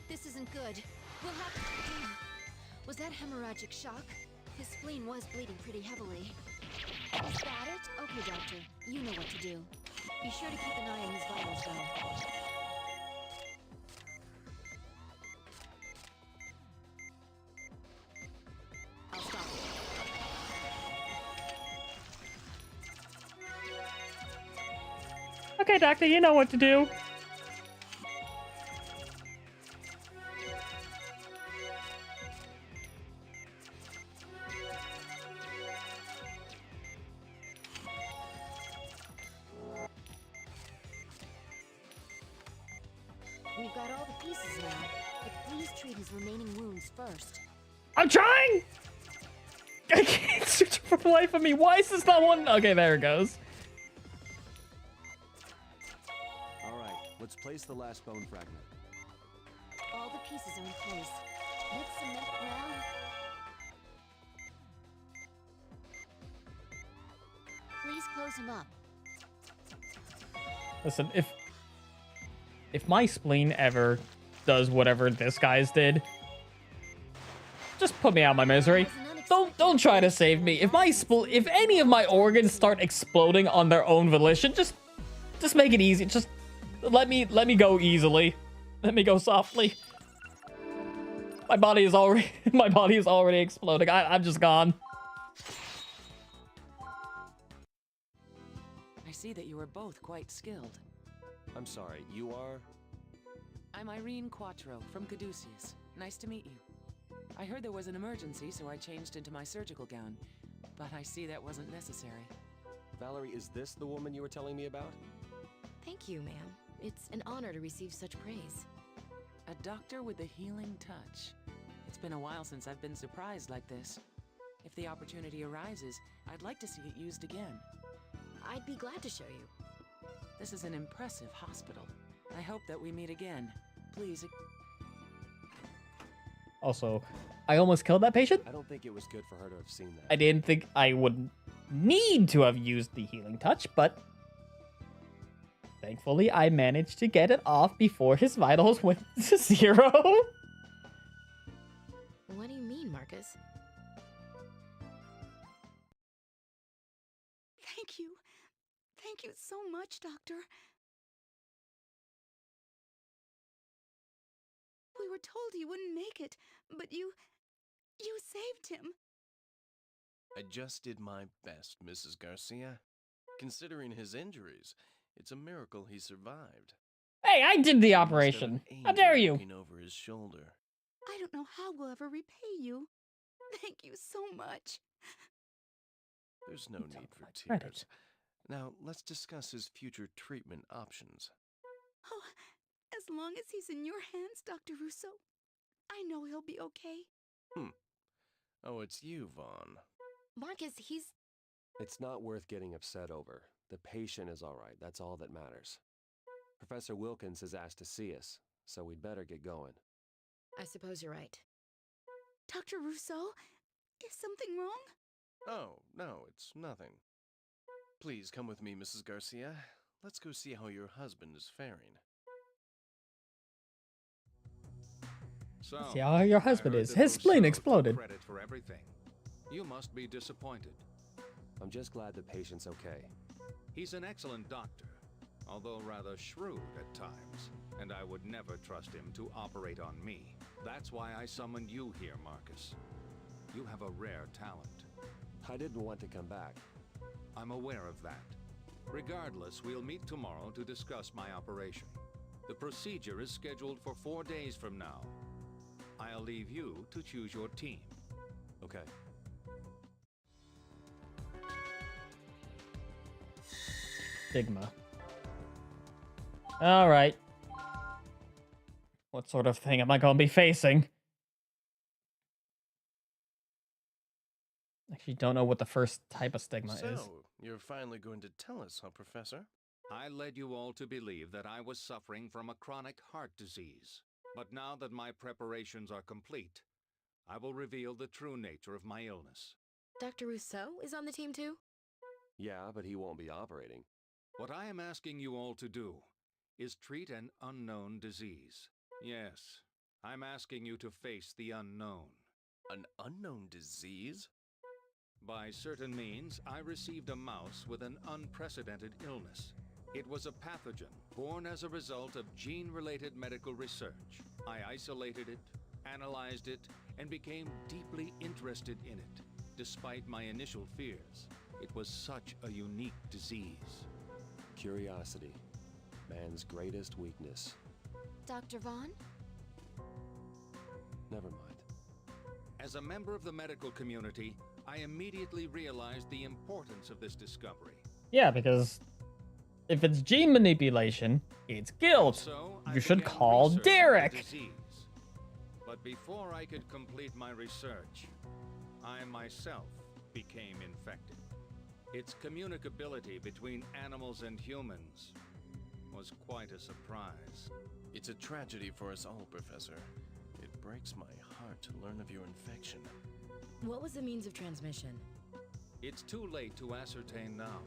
This isn't good. We'll have... Was that hemorrhagic shock? His spleen was bleeding pretty heavily. Is that it? Okay, doctor. You know what to do. Be sure to keep an eye on his vitals, though. I'll stop it. Okay, doctor, you know what to do. We've got all the pieces now, but please treat his remaining wounds first. I'm trying! I can't search for the life of me. Why is this not one? Okay, there it goes. All right, let's place the last bone fragment. All the pieces are in place. Let's cement well. Please close him up. Listen, if my spleen ever does whatever this guy's did, just put me out of my misery. Don't try to save me. If any of my organs start exploding on their own volition, just make it easy. Just let me go easily. Let me go softly. My body is already exploding. I'm just gone. I see that you are both quite skilled. I'm sorry, you are? I'm Irene Quattro from Caduceus. Nice to meet you. I heard there was an emergency, so I changed into my surgical gown. But I see that wasn't necessary. Valerie, is this the woman you were telling me about? Thank you, ma'am. It's an honor to receive such praise. A doctor with a healing touch. It's been a while since I've been surprised like this. If the opportunity arises, I'd like to see it used again. I'd be glad to show you. This is an impressive hospital. I hope that we meet again. Please. Also, I almost killed that patient. I don't think it was good for her to have seen that. I didn't think I would need to have used the healing touch, but thankfully I managed to get it off before his vitals went to 0. What do you mean, Marcus? Thank you. Thank you so much, Doctor. We were told he wouldn't make it, but you saved him. I just did my best, Mrs. Garcia. Considering his injuries, it's a miracle he survived. Hey, I did the He must have operation. an How dare angel you? looking over his shoulder. I don't know how we'll ever repay you. Thank you so much. There's no need for credit. tears. Now, let's discuss his future treatment options. Oh, as long as he's in your hands, Dr. Russo, I know he'll be okay. Oh, it's you, Vaughn. Marcus, he's... It's not worth getting upset over. The patient is all right. That's all that matters. Professor Wilkins has asked to see us, so we'd better get going. I suppose you're right. Dr. Russo, is something wrong? Oh, no, it's nothing. Please come with me, Mrs. Garcia. Let's go see how your husband is faring. So, See how your husband I heard is. that His spleen Rousseau exploded. took credit for everything. You must be disappointed. I'm just glad the patient's okay. He's an excellent doctor, although rather shrewd at times, and I would never trust him to operate on me. That's why I summoned you here, Marcus. You have a rare talent. I didn't want to come back. I'm aware of that. Regardless, we'll meet tomorrow to discuss my operation. The procedure is scheduled for 4 days from now. I'll leave you to choose your team. Okay. Stigma. Alright. What sort of thing am I going to be facing? Actually, don't know what the first type of stigma is. So, you're finally going to tell us, huh, Professor? I led you all to believe that I was suffering from a chronic heart disease. But now that my preparations are complete, I will reveal the true nature of my illness. Dr. Rousseau is on the team too? Yeah, but he won't be operating. What I am asking you all to do is treat an unknown disease. Yes, I'm asking you to face the unknown. An unknown disease? By certain means, I received a mouse with an unprecedented illness. It was a pathogen born as a result of gene-related medical research. I isolated it, analyzed it, and became deeply interested in it. Despite my initial fears, it was such a unique disease. Curiosity. Man's greatest weakness. Dr. Vaughn? Never mind. As a member of the medical community, I immediately realized the importance of this discovery. Yeah, because if it's gene manipulation, it's guilt. So, You should call research Derek. the disease. But before I could complete my research, I myself became infected. Its communicability between animals and humans was quite a surprise. It's a tragedy for us all, Professor. It breaks my heart to learn of your infection. What was the means of transmission? It's too late to ascertain now,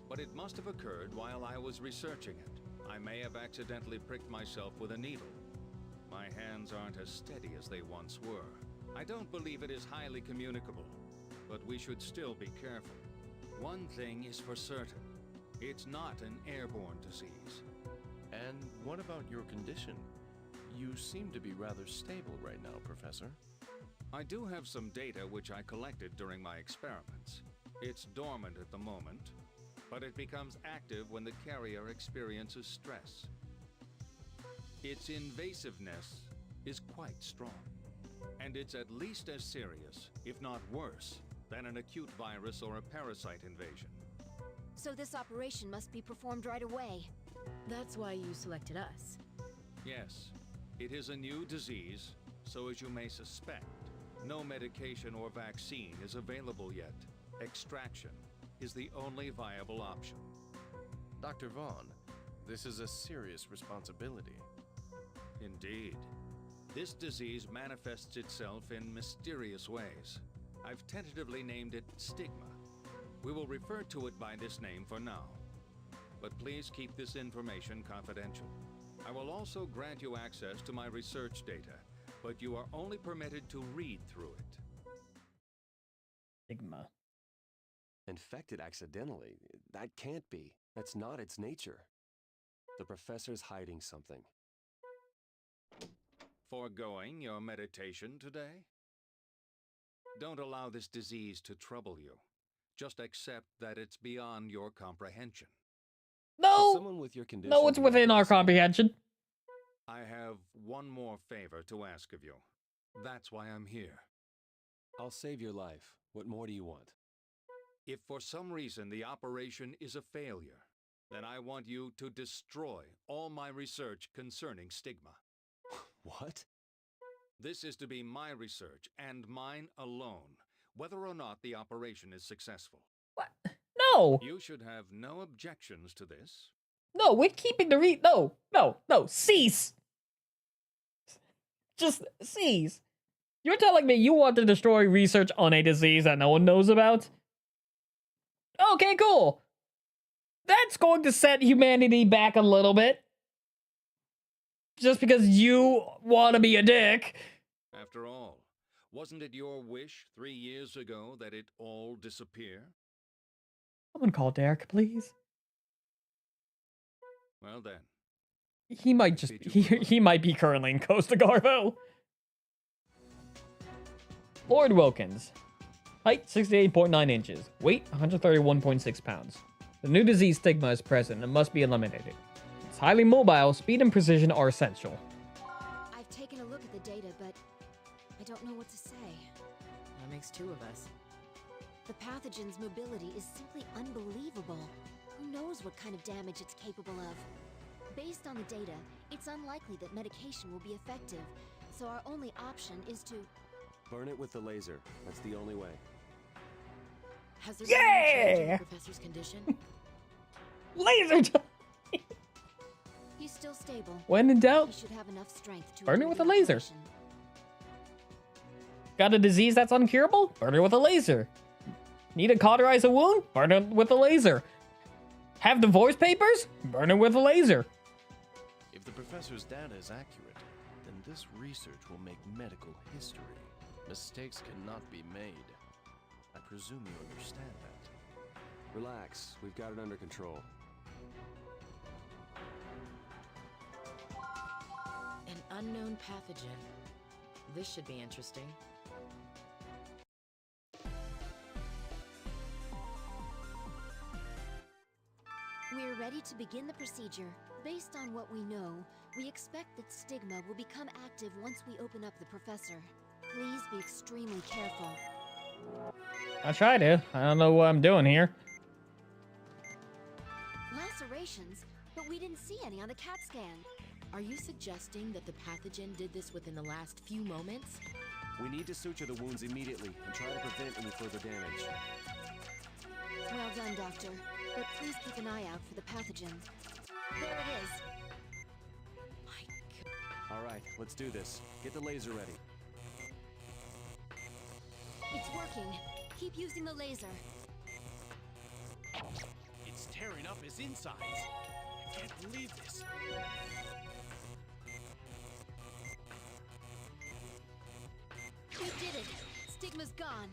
but it must have occurred while I was researching it. I may have accidentally pricked myself with a needle. My hands aren't as steady as they once were. I don't believe it is highly communicable, but we should still be careful. One thing is for certain. It's not an airborne disease. And what about your condition? You seem to be rather stable right now, Professor. I do have some data which I collected during my experiments. It's dormant at the moment, but it becomes active when the carrier experiences stress. Its invasiveness is quite strong, and it's at least as serious, if not worse, than an acute virus or a parasite invasion. So this operation must be performed right away. That's why you selected us. Yes, it is a new disease, so as you may suspect, no medication or vaccine is available yet. Extraction is the only viable option. Dr. Vaughn, this is a serious responsibility. Indeed. This disease manifests itself in mysterious ways. I've tentatively named it stigma. We will refer to it by this name for now. But please keep this information confidential. I will also grant you access to my research data, but you are only permitted to read through it. Stigma. Infected accidentally? That can't be. That's not its nature. The professor's hiding something. Foregoing your meditation today? Don't allow this disease to trouble you. Just accept that it's beyond your comprehension. No! Someone with your condition No, it's within our comprehension. I have one more favor to ask of you. That's why I'm here. I'll save your life. What more do you want? If for some reason the operation is a failure, then I want you to destroy all my research concerning stigma. What? This is to be my research and mine alone, whether or not the operation is successful. What? No! You should have no objections to this. No, we're keeping the No, cease! Just cease. You're telling me you want to destroy research on a disease that no one knows about? Okay, cool. That's going to set humanity back a little bit. Just because you want to be a dick. After all, wasn't it your wish 3 years ago that it all disappear? Someone call Derek, please. Well then. He might just he might be currently in Costa Garbo. Lord Wilkins. Height 68.9 inches. Weight 131.6 pounds. The new disease stigma is present and must be eliminated. It's highly mobile, speed and precision are essential. I've taken a look at the data, but I don't know what to say. That makes two of us. The pathogen's mobility is simply unbelievable. Who knows what kind of damage it's capable of? Based on the data, it's unlikely that medication will be effective, so our only option is to burn it with the laser. That's the only way. Has there been any change in the professor's condition? Laser He's still stable. When in doubt, he should have enough strength to burn it with a laser. operation. Got a disease that's uncurable? Burn it with a laser. Need to cauterize a wound? Burn it with a laser. Have divorce papers? Burn it with a laser. If the professor's data is accurate, then this research will make medical history. Mistakes cannot be made. I presume you understand that. Relax, we've got it under control. An unknown pathogen. This should be interesting. We're ready to begin the procedure. Based on what we know, we expect that stigma will become active once we open up the professor. Please be extremely careful. I try to. I don't know what I'm doing here. Lacerations? But we didn't see any on the CAT scan. Are you suggesting that the pathogen did this within the last few moments? We need to suture the wounds immediately and try to prevent any further damage. Well done, Doctor. But please keep an eye out for the pathogen. There it is. All right, let's do this. Get the laser ready. It's working. Keep using the laser. It's tearing up his insides. I can't believe this. We did it. Stigma's gone.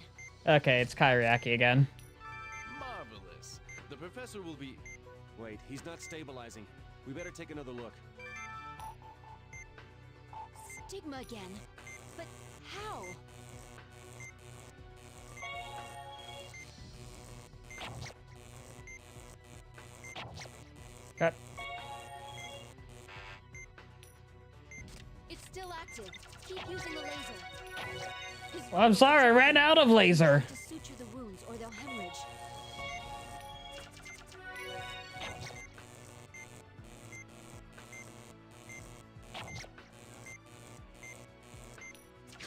Okay, it's Kyriaki again. Marvelous. The professor will be... Wait, he's not stabilizing. We better take another look. Stigma again. But how? Cut. It's still active. Keep using the laser. Well, I'm sorry, I ran out of laser. To suture the wounds or they'll hemorrhage.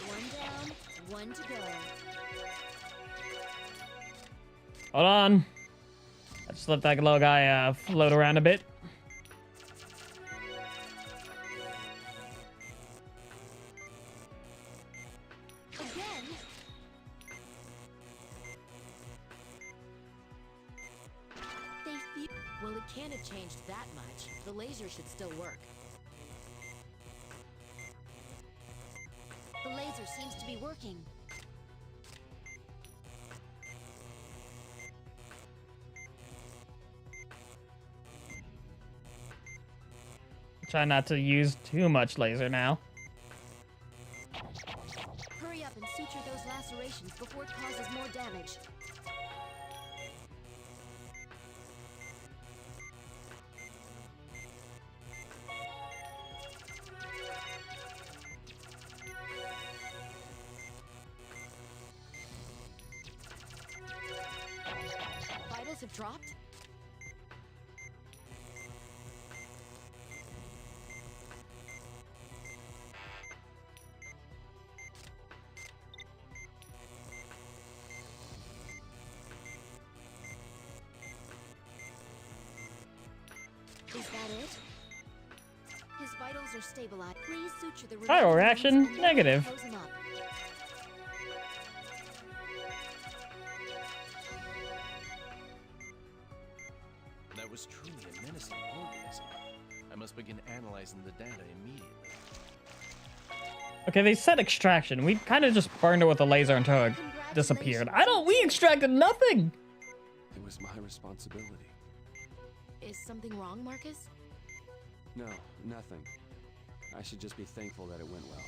One down, one to go. Hold on. I just let that little guy float around a bit. Again? match. The laser should still work. The laser seems to be working. Try not to use too much laser now. Hurry up and suture those lacerations before it causes more damage. Vitals have dropped? Is that it? His vitals are stabilized. Please suture the Viral remaining reaction, wounds and negative. close him up. That was truly a menacing organism. I must begin analyzing the data immediately. Okay, they said extraction. We kind of just burned it with a laser until it disappeared. We extracted nothing. It was my responsibility. Is something wrong, Marcus? No, nothing. I should just be thankful that it went well.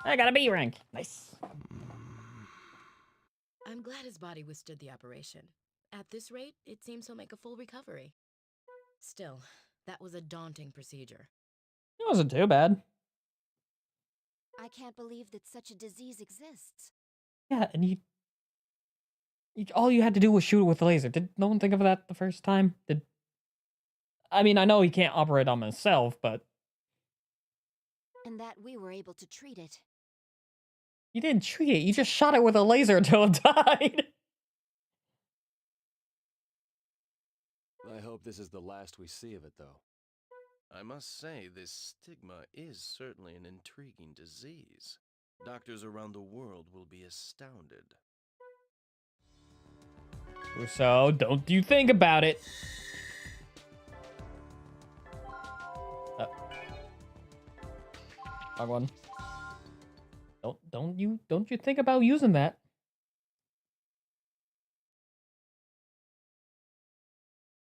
I got a B rank. Nice. I'm glad his body withstood the operation. At this rate, it seems he'll make a full recovery. Still, that was a daunting procedure. It wasn't too bad. I can't believe that such a disease exists. Yeah, and all you had to do was shoot it with a laser. Did no one think of that the first time? I mean, I know he can't operate on himself, but And that we were able to treat it. you didn't treat it. You just shot it with a laser until it died. I hope this is the last we see of it, though. I must say, this stigma is certainly an intriguing disease. Doctors around the world will be astounded. So, don't you think about it. Wrong one. Don't you think about using that.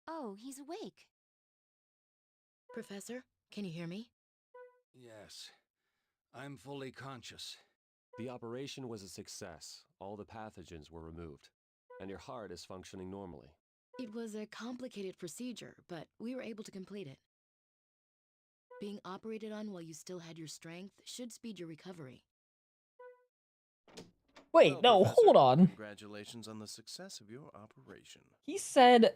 Oh, he's awake. Professor, can you hear me? Yes, I'm fully conscious. The operation was a success. All the pathogens were removed, and your heart is functioning normally. It was a complicated procedure, but we were able to complete it. Being operated on while you still had your strength should speed your recovery. Wait, Well, no, Professor, hold on. Congratulations on the success of your operation. He said...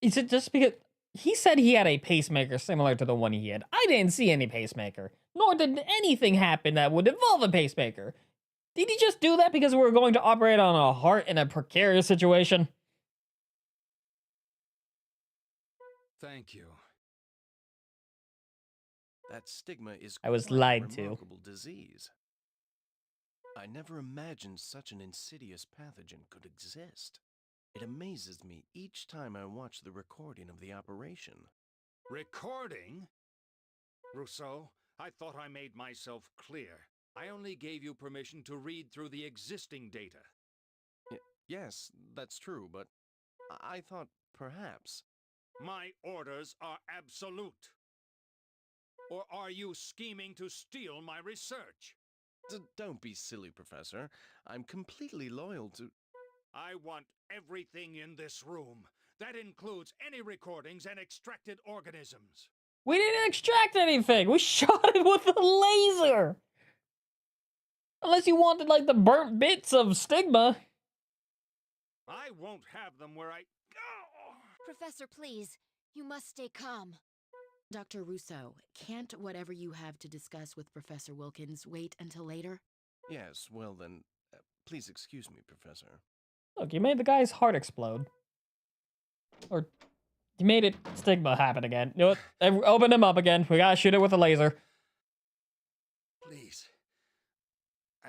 Is it just because... He said he had a pacemaker similar to the one he had. I didn't see any pacemaker, nor did anything happen that would involve a pacemaker. Did he just do that because we were going to operate on a heart in a precarious situation? Thank you. That stigma is I was quite a lied to. remarkable disease. I never imagined such an insidious pathogen could exist. It amazes me each time I watch the recording of the operation. Recording? Rousseau, I thought I made myself clear. I only gave you permission to read through the existing data. Yes, that's true, but I thought perhaps... My orders are absolute. Or are you scheming to steal my research? Don't be silly, Professor. I'm completely loyal to... I want everything in this room. That includes any recordings and extracted organisms. We didn't extract anything. We shot it with a laser. Unless you wanted, like, the burnt bits of stigma. I won't have them where I... Professor, please. You must stay calm. Dr. Rousseau, can't whatever you have to discuss with Professor Wilkins wait until later? Yes, well then, please excuse me, Professor. Look, you made the guy's heart explode. Or, you made it stigma happen again. You know what? Open him up again. We gotta shoot it with a laser.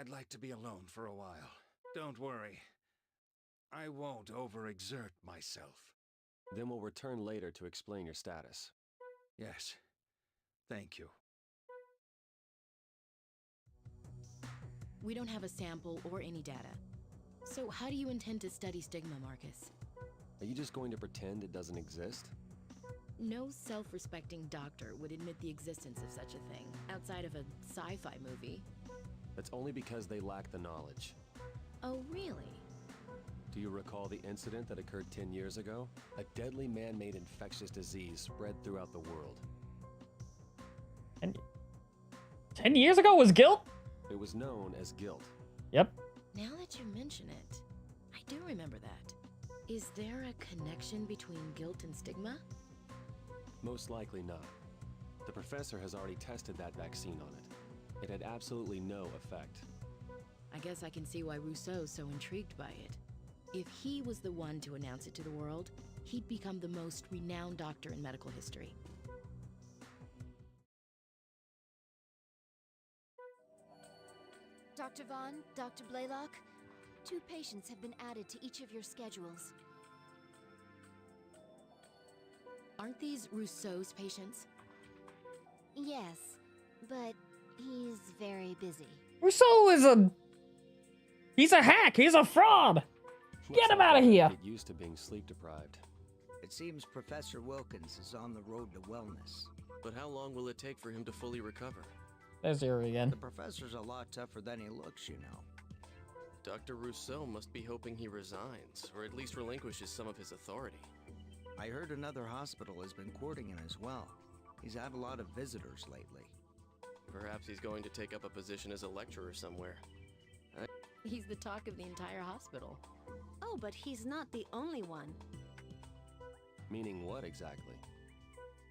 I'd like to be alone for a while. Don't worry. I won't overexert myself. Then we'll return later to explain your status. Yes. Thank you. We don't have a sample or any data. So how do you intend to study stigma, Marcus? Are you just going to pretend it doesn't exist? No self-respecting doctor would admit the existence of such a thing, outside of a sci-fi movie. That's only because they lack the knowledge. Oh, really? Do you recall the incident that occurred 10 years ago? A deadly man-made infectious disease spread throughout the world. And 10 years ago was guilt? It was known as guilt. Yep. Now that you mention it, I do remember that. Is there a connection between guilt and stigma? Most likely not. The professor has already tested that vaccine on it. It had absolutely no effect. I guess I can see why Rousseau's so intrigued by it. If he was the one to announce it to the world, he'd become the most renowned doctor in medical history. Dr. Vaughn, Dr. Blaylock, 2 patients have been added to each of your schedules. Aren't these Rousseau's patients? Yes, but he's very busy. Rousseau is a... He's a hack. He's a fraud. Get him out of here. Get used to being sleep deprived. It seems Professor Wilkins is on the road to wellness. But how long will it take for him to fully recover? There's Yuri again. The professor's a lot tougher than he looks, you know. Dr. Rousseau must be hoping he resigns, or at least relinquishes some of his authority. I heard another hospital has been courting him as well. He's had a lot of visitors lately. Perhaps he's going to take up a position as a lecturer somewhere. He's the talk of the entire hospital. Oh, but he's not the only one. Meaning what exactly?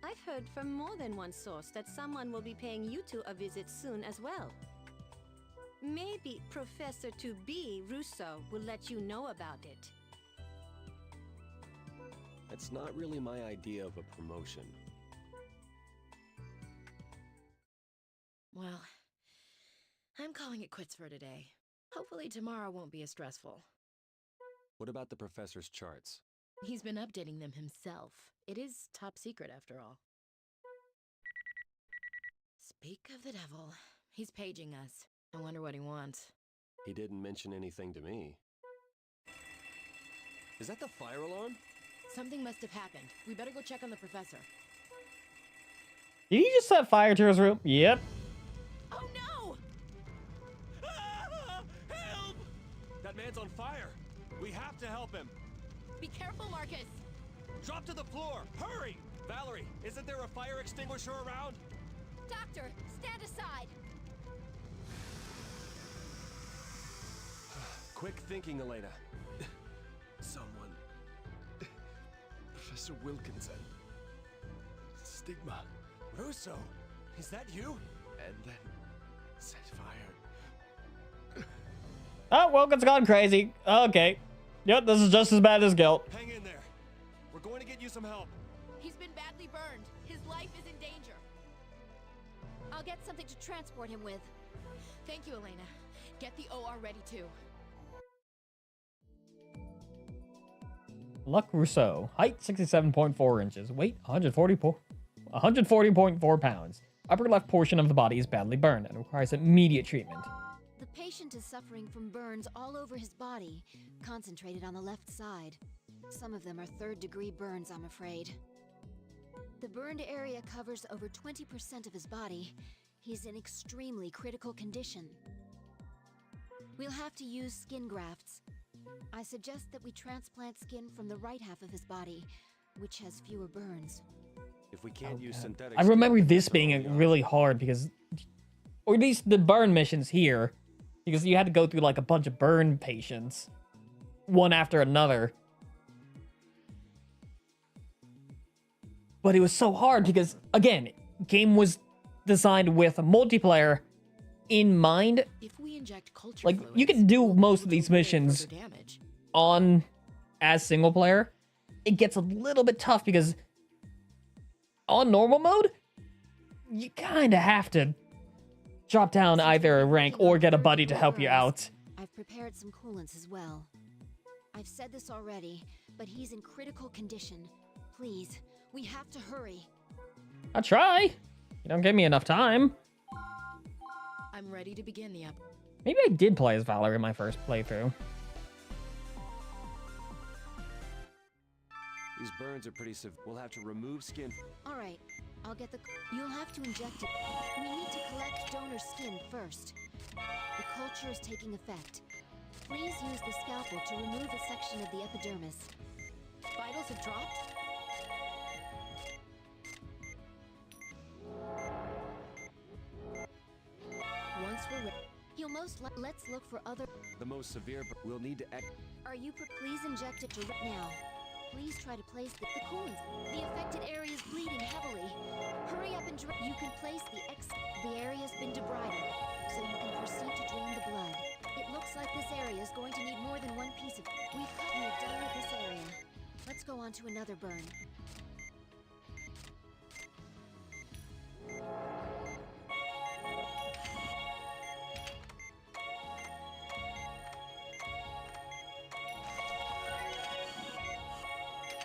I've heard from more than one source that someone will be paying you two a visit soon as well. Maybe Professor to-be Rousseau will let you know about it. That's not really my idea of a promotion. Well, I'm calling it quits for today. Hopefully tomorrow won't be as stressful. What about the professor's charts? He's been updating them himself. It is top secret after all. Speak of the devil. He's paging us. I wonder what he wants. He didn't mention anything to me. Is that the fire alarm? Something must have happened. We better go check on the professor. Did he just set fire to his room? Yep. Oh no! Help! That man's on fire. We have to help him. Be careful, Marcus! Drop to the floor. Hurry! Valerie, isn't there a fire extinguisher around? Doctor, stand aside! Quick thinking, Elena. Someone... Professor Wilkinson. Stigma. Rousseau, is that you? And then set fire. Oh, Wilkins gone crazy. Okay. Yep, this is just as bad as guilt. Hang in there. We're going to get you some help. He's been badly burned. His life is in danger. I'll get something to transport him with. Thank you, Elena. Get the OR ready too. Luck Rousseau. Height 67.4 inches. Weight 140.4 pounds. Upper left portion of the body is badly burned and requires immediate treatment. The patient is suffering from burns all over his body, concentrated on the left side. Some of them are third-degree burns, I'm afraid. The burned area covers over 20% of his body. He's in extremely critical condition. We'll have to use skin grafts. I suggest that we transplant skin from the right half of his body, which has fewer burns. If we can't use synthetic... I remember this being really hard because... Or at least the burn missions here. Because you had to go through like a bunch of burn patients. One after another. But it was so hard because, again, game was designed with a multiplayer in mind. If we inject culture Like, fluids, you can do most of these missions on as single player. It gets a little bit tough because on normal mode, you kind of have to drop down either a rank or get a buddy to help you out. I've prepared some coolants as well. I've said this already, but he's in critical condition. Please, we have to hurry. I'll try. You don't give me enough time. I'm ready to begin the up. Maybe I did play as Valor in my first playthrough. These burns are pretty severe. We'll have to remove skin. All right, I'll get the... You'll have to inject it. We need to collect donor skin first. The culture is taking effect. Please use the scalpel to remove a section of the epidermis. Vitals have dropped? Once we're ready, he'll let's look for other... The most severe, we'll need to... Are you please inject it now. Please try to place the coolants. The affected area is bleeding heavily. Hurry up and you can place the area's been debrided, so you can proceed to drain the blood. It looks like this area is going to need more than one piece of... We're done with this area. Let's go on to another burn.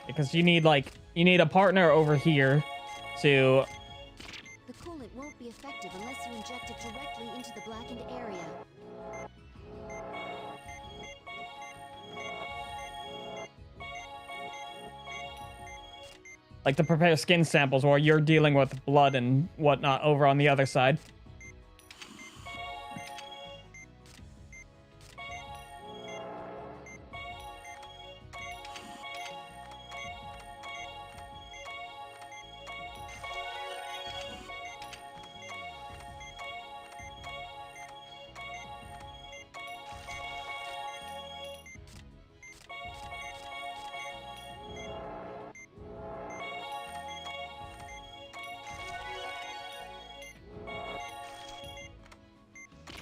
Because you need a partner over here to... The coolant won't be effective unless you inject it directly into the blackened area. Like to prepare skin samples while you're dealing with blood and whatnot over on the other side.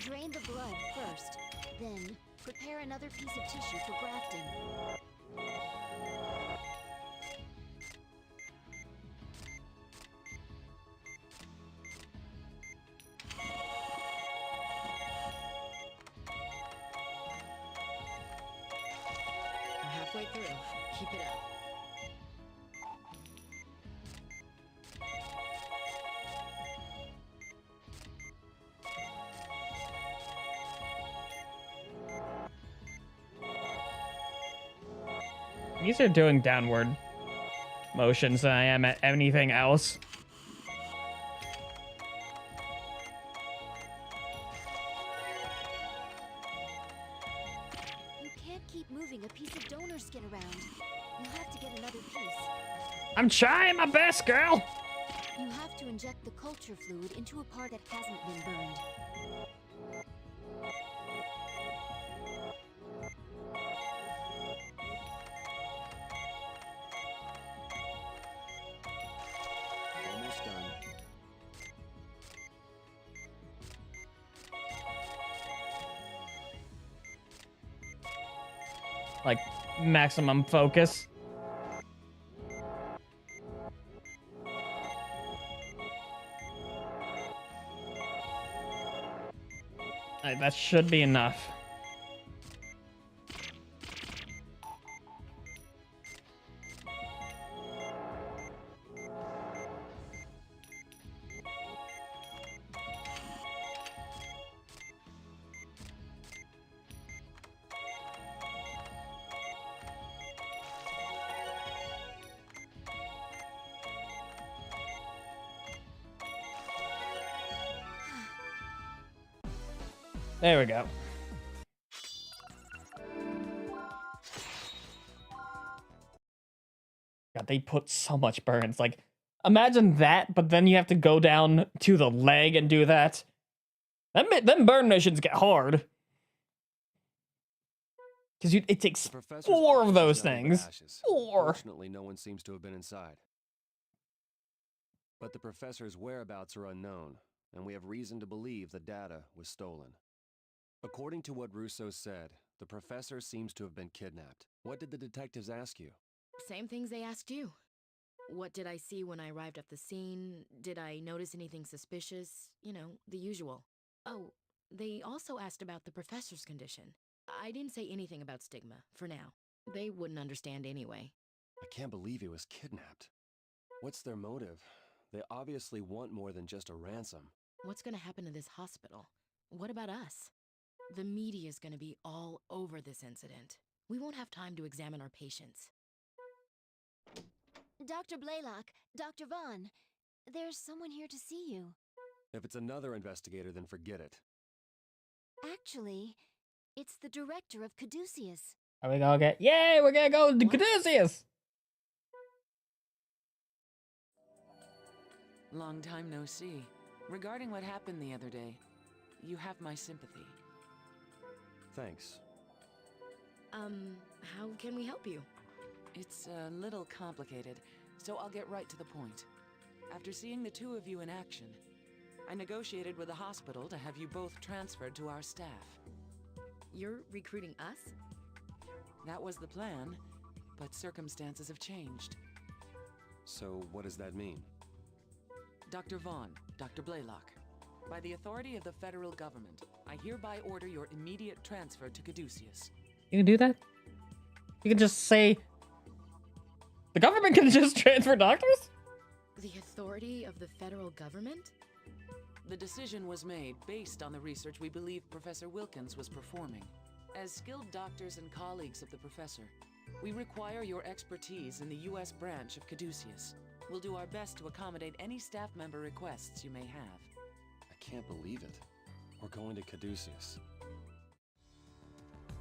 Drain the blood first, then prepare another piece of tissue for grafting. We're halfway through. Keep it up. These are doing downward motions than I am at anything else. You can't keep moving a piece of donor skin around. You have to get another piece. I'm trying my best, girl! You have to inject the culture fluid into a part that hasn't been burned. Almost done. Like, maximum focus. Alright, that should be enough. There we go. God, they put so much burns. Like, imagine that, but then you have to go down to the leg and do that. Them burn missions get hard. Because it takes 4 of those things. 4! Fortunately, no one seems to have been inside. But the professor's whereabouts are unknown, and we have reason to believe the data was stolen. According to what Russo said, the professor seems to have been kidnapped. What did the detectives ask you? Same things they asked you. What did I see when I arrived at the scene? Did I notice anything suspicious? You know, the usual. Oh, they also asked about the professor's condition. I didn't say anything about stigma, for now. They wouldn't understand anyway. I can't believe he was kidnapped. What's their motive? They obviously want more than just a ransom. What's gonna happen to this hospital? What about us? The media's gonna be all over this incident. We won't have time to examine our patients. Dr. Blaylock, Dr. Vaughn, there's someone here to see you. If it's another investigator, then forget it. Actually, it's the director of Caduceus. Are we gonna get? Yay! We're gonna go to Caduceus. Long time no see. Regarding what happened the other day, you have my sympathy. Thanks. How can we help you? It's a little complicated, so I'll get right to the point. After seeing the two of you in action, I negotiated with the hospital to have you both transferred to our staff. You're recruiting us? That was the plan, but circumstances have changed. So what does that mean? Dr. Vaughn, Dr. Blaylock, by the authority of the federal government, I hereby order your immediate transfer to Caduceus. You can do that? You can just say... The government can just transfer doctors? The authority of the federal government? The decision was made based on the research we believe Professor Wilkins was performing. As skilled doctors and colleagues of the professor, we require your expertise in the U.S. branch of Caduceus. We'll do our best to accommodate any staff member requests you may have. I can't believe it. We're going to Caduceus.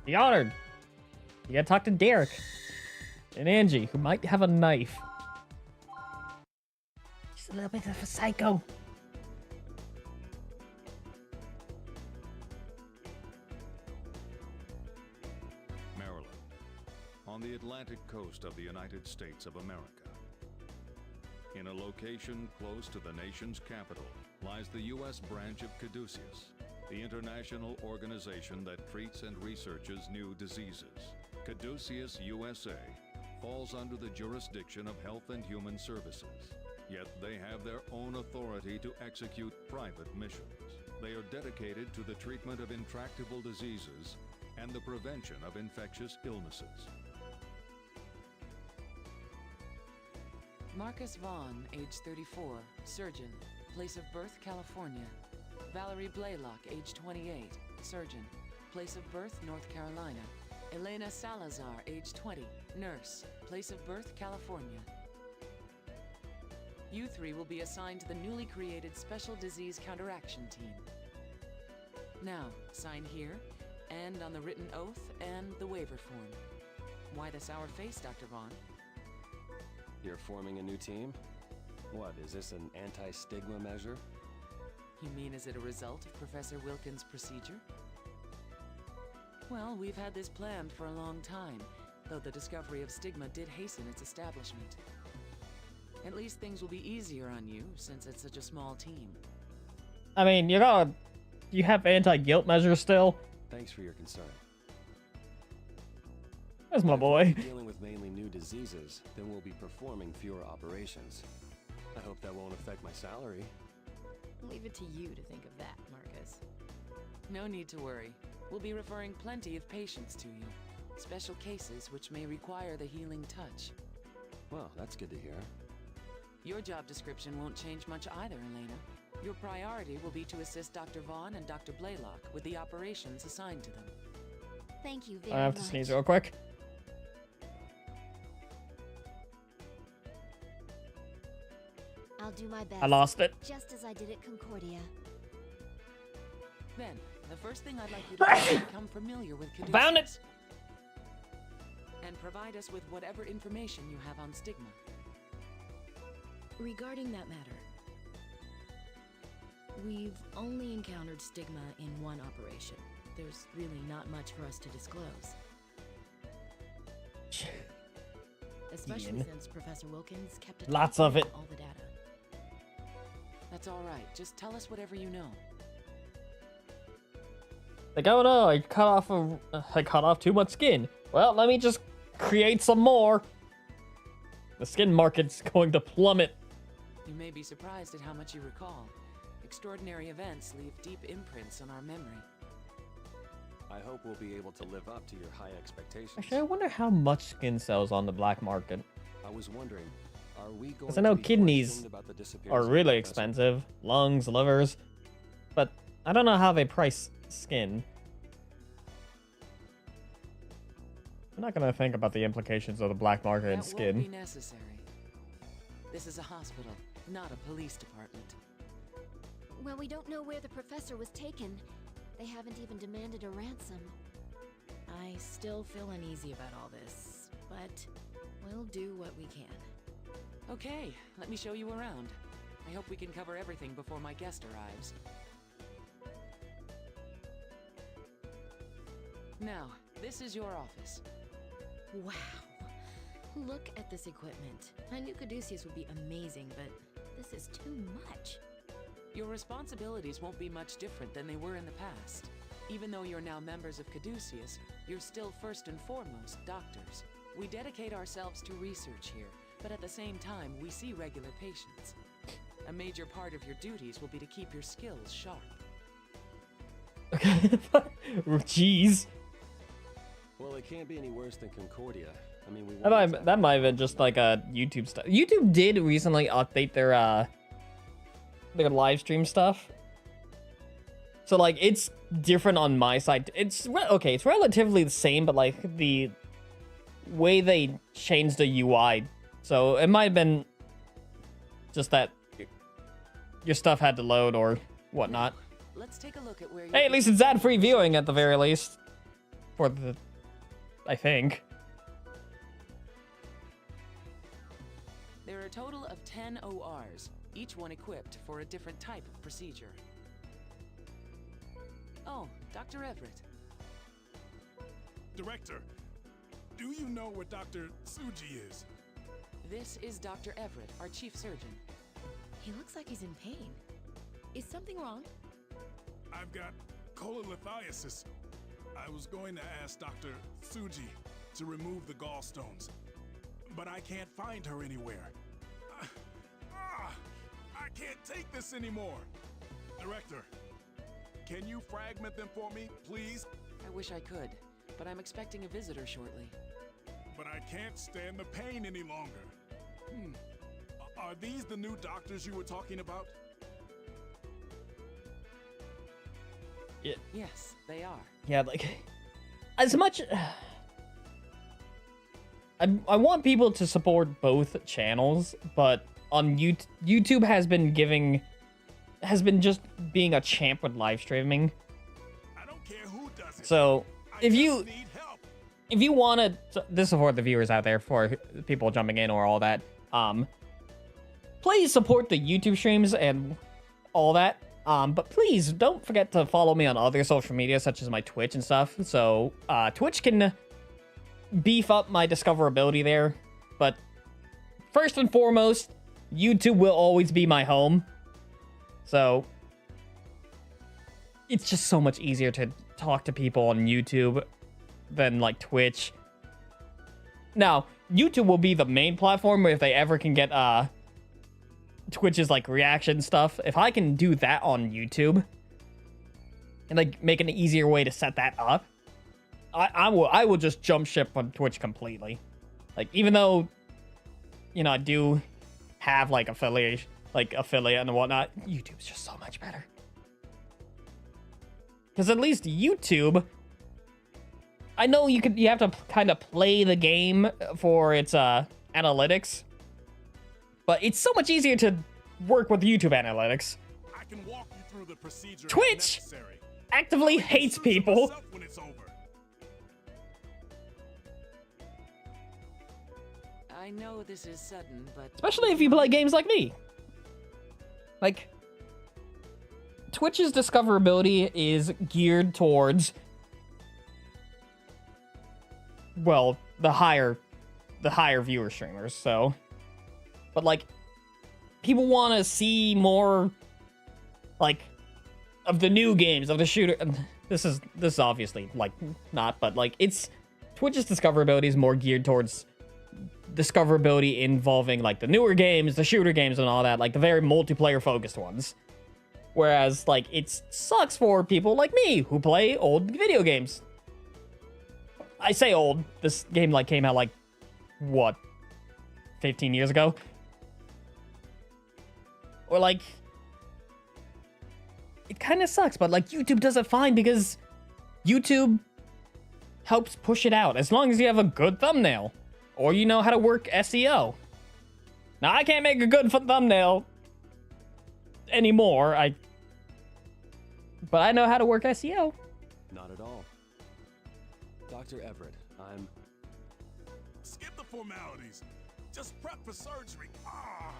Be honored. You gotta talk to Derek and Angie, who might have a knife. She's a little bit of a psycho. Maryland, on the Atlantic coast of the United States of America. In a location close to the nation's capital lies the U.S. branch of Caduceus, the international organization that treats and researches new diseases. Caduceus USA falls under the jurisdiction of Health and Human Services, yet they have their own authority to execute private missions. They are dedicated to the treatment of intractable diseases and the prevention of infectious illnesses. Marcus Vaughn, age 34, surgeon, place of birth California. Valerie Blaylock, age 28, surgeon, place of birth North Carolina. Elena Salazar, age 20, nurse, place of birth California. You three will be assigned to the newly created Special Disease Counteraction Team. Now, sign here, and on the written oath and the waiver form. Why the sour face, Dr. Vaughn? You're forming a new team? What, is this an anti-stigma measure? You mean as it a result of Professor Wilkins' procedure? Well, we've had this planned for a long time, though the discovery of stigma did hasten its establishment. At least things will be easier on you, since it's such a small team. I mean, you have anti-guilt measures still. Thanks for your concern. That's my boy. If we're dealing with mainly new diseases, then we'll be performing fewer operations. I hope that won't affect my salary. Leave it to you to think of that, Marcus. No need to worry. We'll be referring plenty of patients to you. Special cases which may require the healing touch. Well, that's good to hear. Your job description won't change much either, Elena. Your priority will be to assist Dr. Vaughn and Dr. Blaylock with the operations assigned to them. Thank you very much. I have to sneeze real quick. I'll do my best. I lost it. Just as I did at Concordia. Then, the first thing I'd like you to do is become familiar with Caduceus. Found it! And provide us with whatever information you have on stigma. Regarding that matter, we've only encountered stigma in one operation. There's really not much for us to disclose. Especially since Professor Wilkins kept lots of it. All the data. That's all right. Just tell us whatever you know. Like, oh no, I cut off too much skin. Well, let me just create some more. The skin market's going to plummet. You may be surprised at how much you recall. If extraordinary events leave deep imprints on our memory. I hope we'll be able to live up to your high expectations. Actually, I wonder how much skin sells on the black market. I was wondering, are we going Because I know to be kidneys questioned about the disappearance are of the really professor? expensive, lungs, livers, but I don't know how they price skin. I'm not gonna think about the implications of the black market and That skin. won't be necessary. This is a hospital, not a police department. Well, we don't know where the professor was taken. They haven't even demanded a ransom. I still feel uneasy about all this, but we'll do what we can. Okay, let me show you around. I hope we can cover everything before my guest arrives. Now, this is your office. Wow. Look at this equipment. I knew Caduceus would be amazing, but this is too much. Your responsibilities won't be much different than they were in the past. Even though you're now members of Caduceus, you're still first and foremost doctors. We dedicate ourselves to research here, but at the same time, we see regular patients. A major part of your duties will be to keep your skills sharp. Jeez. Well, it can't be any worse than Concordia. I mean, That might have been just like a YouTube stuff. YouTube did recently update their live stream stuff. So like it's different on my side. It's okay, it's relatively the same, but like the way they changed the UI. So it might have been just that your stuff had to load or whatnot. Let's take a look at where Hey, at least it's ad-free viewing at the very least. For the I think. There are a total of 10 ORs, each one equipped for a different type of procedure. Oh, Dr. Everett. Director, do you know where Dr. Tsuji is? This is Dr. Everett, our chief surgeon. He looks like he's in pain. Is something wrong? I've got cholelithiasis. I was going to ask Dr. Tsuji to remove the gallstones, but I can't find her anywhere. I can't take this anymore. Director, can you fragment them for me, please? I wish I could, but I'm expecting a visitor shortly. But I can't stand the pain any longer. Are these the new doctors you were talking about? Yeah. Yes, they are. Yeah, like as much I want people to support both channels, but on YouTube has been just being a champ with live streaming. I don't care who does it. So if you need help. if you want to support the viewers out there for people jumping in or all that, please support the YouTube streams and all that. But please don't forget to follow me on other social media such as my Twitch and stuff. So Twitch can beef up my discoverability there, but first and foremost, YouTube will always be my home. So it's just so much easier to talk to people on YouTube than like Twitch. Now, YouTube will be the main platform if they ever can get Twitch's like reaction stuff. If I can do that on YouTube and like make an easier way to set that up, I will just jump ship on Twitch completely. Like even though, you know, I do have like affiliate and whatnot, YouTube's just so much better. Because at least YouTube, I know you have to kind of play the game for its analytics, but it's so much easier to work with YouTube analytics. I can walk you through the procedure if Twitch necessary. actively hates people. When it's over. I know this is sudden, but Especially if you play games like me. Like, Twitch's discoverability is geared towards, well, the higher viewer streamers, so. But like, people want to see more, like, of the new games, of the shooter. This is obviously like not, but like Twitch's discoverability is more geared towards discoverability involving like the newer games, the shooter games and all that, like the very multiplayer focused ones. Whereas, like, it sucks for people like me who play old video games. I say old. This game, like, came out, like, what, 15 years ago? Or, like, it kind of sucks, but, like, YouTube does it fine because YouTube helps push it out as long as you have a good thumbnail or you know how to work SEO. Now, I can't make a good thumbnail anymore, but I know how to work SEO. Not at all. Dr. Everett, I'm... Skip the formalities. Just prep for surgery. Ah.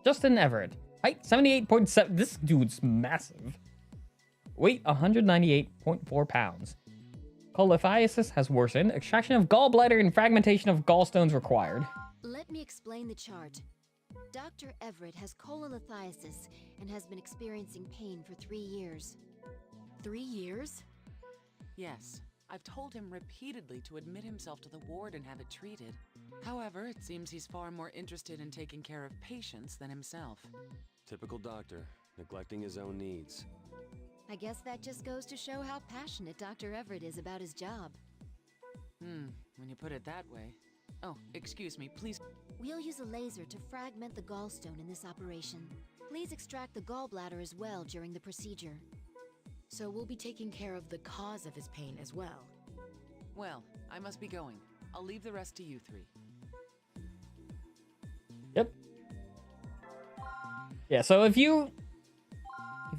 Justin Everett. Height 78.7. This dude's massive. Weight 198.4 pounds. Cholelithiasis has worsened. Extraction of gallbladder and fragmentation of gallstones required. Let me explain the chart. Dr. Everett has cholelithiasis and has been experiencing pain for 3 years. 3 years? Yes. I've told him repeatedly to admit himself to the ward and have it treated. However, it seems he's far more interested in taking care of patients than himself. Typical doctor, neglecting his own needs. I guess that just goes to show how passionate Dr. Everett is about his job. When you put it that way. Oh, excuse me, please. We'll use a laser to fragment the gallstone in this operation. Please extract the gallbladder as well during the procedure. So we'll be taking care of the cause of his pain as well. Well, I must be going. I'll leave the rest to you three. Yep. Yeah, so if you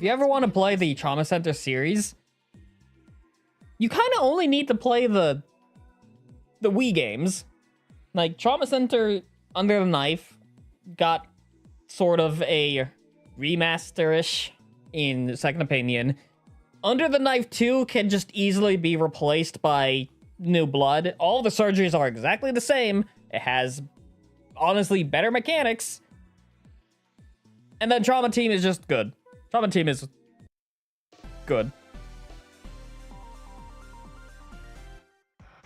ever want to play the Trauma Center series, you kind of only need to play the Wii games. Like, Trauma Center Under the Knife got sort of a remaster-ish in Second Opinion. Under the Knife 2 can just easily be replaced by New Blood. All the surgeries are exactly the same. It has, honestly, better mechanics. And then Trauma Team is just good. Trauma Team is good.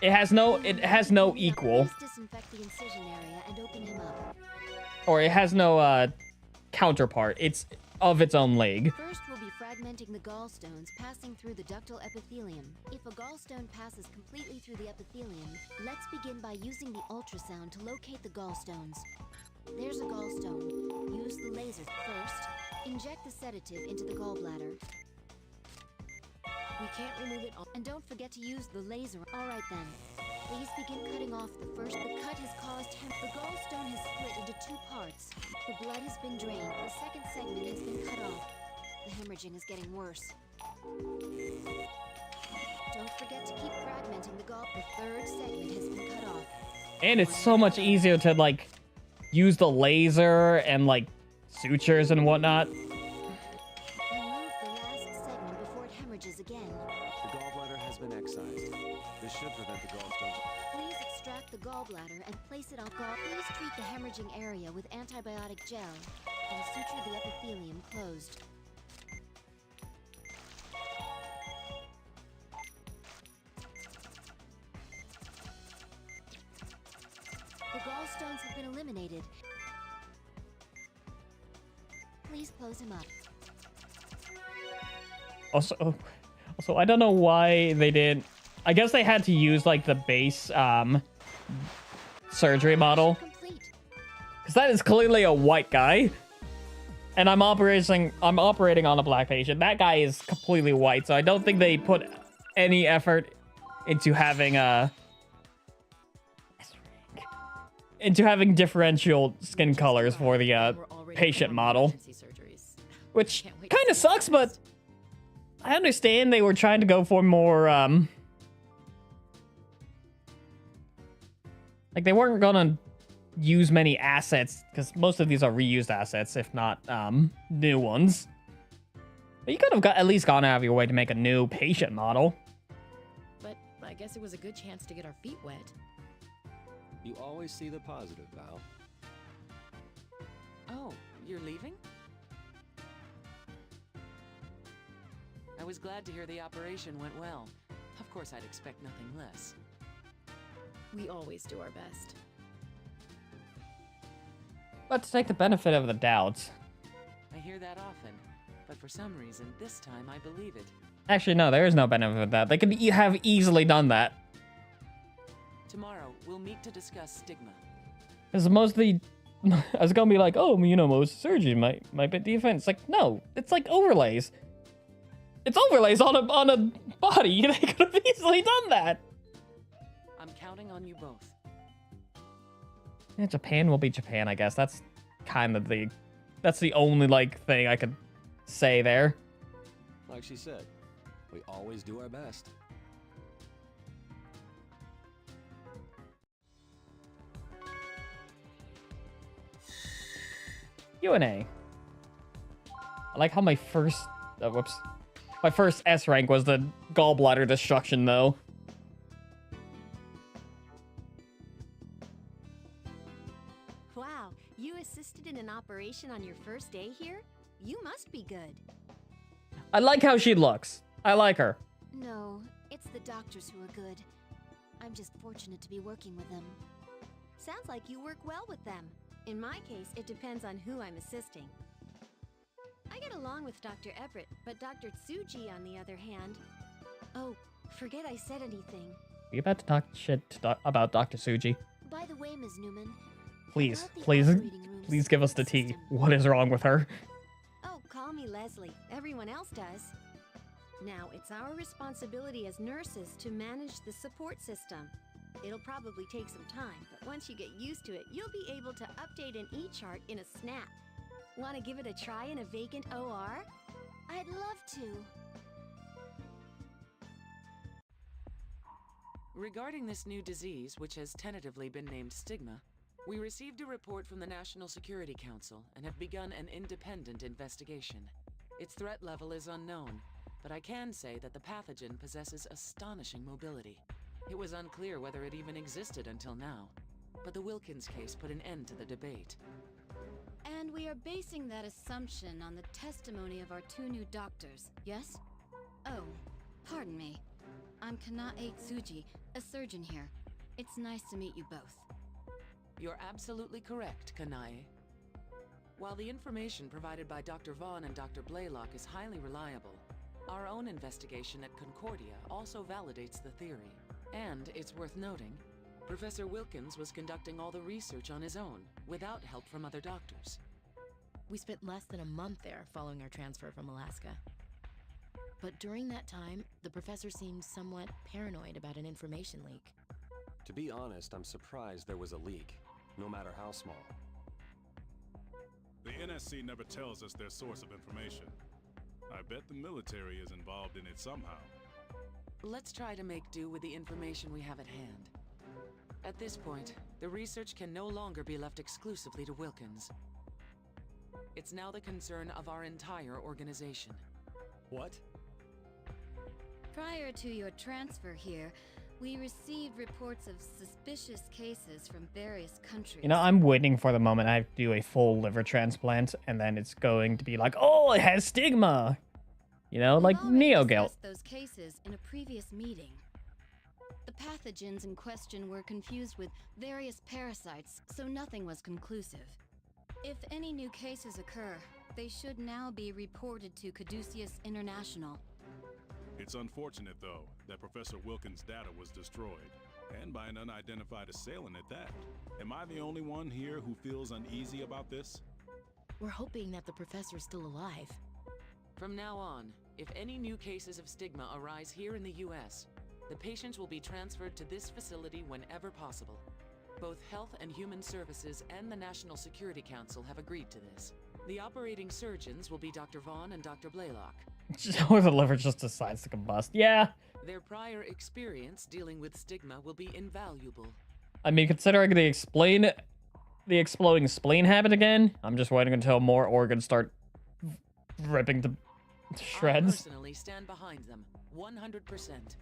It has no equal. Disinfect the incision area and open him up. Or it has no counterpart. It's of its own league. First, we'll be fragmenting the gallstones, passing through the ductal epithelium. If a gallstone passes completely through the epithelium, let's begin by using the ultrasound to locate the gallstones. There's a gallstone. Use the laser first. Inject the sedative into the gallbladder. We can't remove it all. And don't forget to use the laser. Alright then. Please begin cutting off the first. The cut has caused the gallstone has split into 2 parts. The blood has been drained. The second segment has been cut off. The hemorrhaging is getting worse. Don't forget to keep fragmenting the gall. The third segment has been cut off. And it's so much easier to, like, use the laser and, like, sutures and whatnot. Remove the last segment before it hemorrhages again. The gallbladder has been excised. This should prevent the gallstones. Please extract the gallbladder and place it on Please treat the hemorrhaging area with antibiotic gel and suture the epithelium closed. The gallstones have been eliminated. Please close him up. Also, I don't know why they didn't. I guess they had to use, like, the base surgery model, because that is clearly a white guy, and I'm operating on a black patient. That guy is completely white, so I don't think they put any effort into having differential skin colors for the patient model, which kind of sucks, but I understand they were trying to go for more, like, they weren't gonna use many assets, because most of these are reused assets, if not, new ones. But you could have at least gone out of your way to make a new patient model. But I guess it was a good chance to get our feet wet. You always see the positive, Val. Oh, you're leaving? I was glad to hear the operation went well. Of course, I'd expect nothing less. We always do our best. Let's take the benefit of the doubt. I hear that often, but for some reason, this time I believe it. Actually, no, there is no benefit of that. They could have easily done that. Tomorrow, we'll meet to discuss stigma. Because mostly, I was gonna be like, oh, you know, most surgery might be defense. Like, no, it's like overlays. It's overlays on a body. They could have easily done that. I'm counting on you both. Yeah, Japan will be Japan, I guess. That's kind of that's the only like thing I could say there. Like she said, we always do our best. UNA. I like how my first my first S rank was the gallbladder destruction though. Wow, you assisted in an operation on your first day here? You must be good. I like how she looks. I like her. No, it's the doctors who are good. I'm just fortunate to be working with them. Sounds like you work well with them. In my case, it depends on who I'm assisting. I get along with Dr. Everett, but Dr. Tsuji, on the other hand... Oh, forget I said anything. Are you about to talk shit about Dr. Tsuji? By the way, Ms. Newman... Please give us the tea. What is wrong with her? Oh, call me Leslie. Everyone else does. Now, it's our responsibility as nurses to manage the support system. It'll probably take some time, but once you get used to it, you'll be able to update an E-chart in a snap. Want to give it a try in a vacant OR? I'd love to. Regarding this new disease, which has tentatively been named stigma, we received a report from the National Security Council and have begun an independent investigation. Its threat level is unknown, but I can say that the pathogen possesses astonishing mobility. It was unclear whether it even existed until now, but the Wilkins case put an end to the debate. And we are basing that assumption on the testimony of our two new doctors, yes? Oh, pardon me. I'm Kanae Tsuji, a surgeon here. It's nice to meet you both. You're absolutely correct, Kanae. While the information provided by Dr. Vaughn and Dr. Blaylock is highly reliable, our own investigation at Concordia also validates the theory. And it's worth noting, Professor Wilkins was conducting all the research on his own, without help from other doctors. We spent less than a month there following our transfer from Alaska. But during that time, the professor seemed somewhat paranoid about an information leak. To be honest, I'm surprised there was a leak, no matter how small. The NSC never tells us their source of information. I bet the military is involved in it somehow. Let's try to make do with the information we have at hand. At this point, the research can no longer be left exclusively to Wilkins. It's now the concern of our entire organization. What? Prior to your transfer here, we received reports of suspicious cases from various countries. You know, I'm waiting for the moment I do a full liver transplant, and then it's going to be like, oh, it has stigma. You know, like NeoGuilt. Those cases in a previous meeting. The pathogens in question were confused with various parasites, so nothing was conclusive. If any new cases occur, they should now be reported to Caduceus International. It's unfortunate, though, that Professor Wilkins' data was destroyed, and by an unidentified assailant at that. Am I the only one here who feels uneasy about this? We're hoping that the professor's still alive. From now on, if any new cases of stigma arise here in the US, the patients will be transferred to this facility whenever possible. Both Health and Human Services and the National Security Council have agreed to this. The operating surgeons will be Dr. Vaughn and Dr. Blaylock. Or the liver just decides to combust. Yeah. Their prior experience dealing with stigma will be invaluable. I mean, considering the exploding spleen habit again, I'm just waiting until more organs start ripping to shreds. I personally stand behind them, 100%.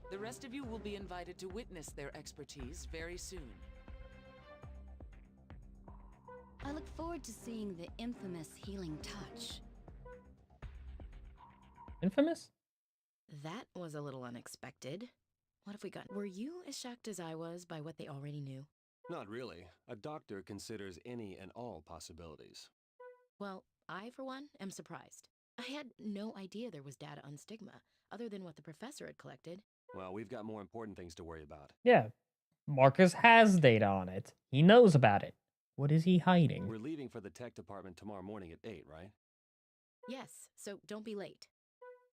The rest of you will be invited to witness their expertise very soon. I look forward to seeing the infamous healing touch. Infamous? That was a little unexpected. What have we got? Were you as shocked as I was by what they already knew? Not really. A doctor considers any and all possibilities. Well, I, for one, am surprised. I had no idea there was data on stigma, other than what the professor had collected. Well, we've got more important things to worry about. Yeah, Marcus has data on it. He knows about it. What is he hiding? We're leaving for the tech department tomorrow morning at 8, right? Yes, so don't be late.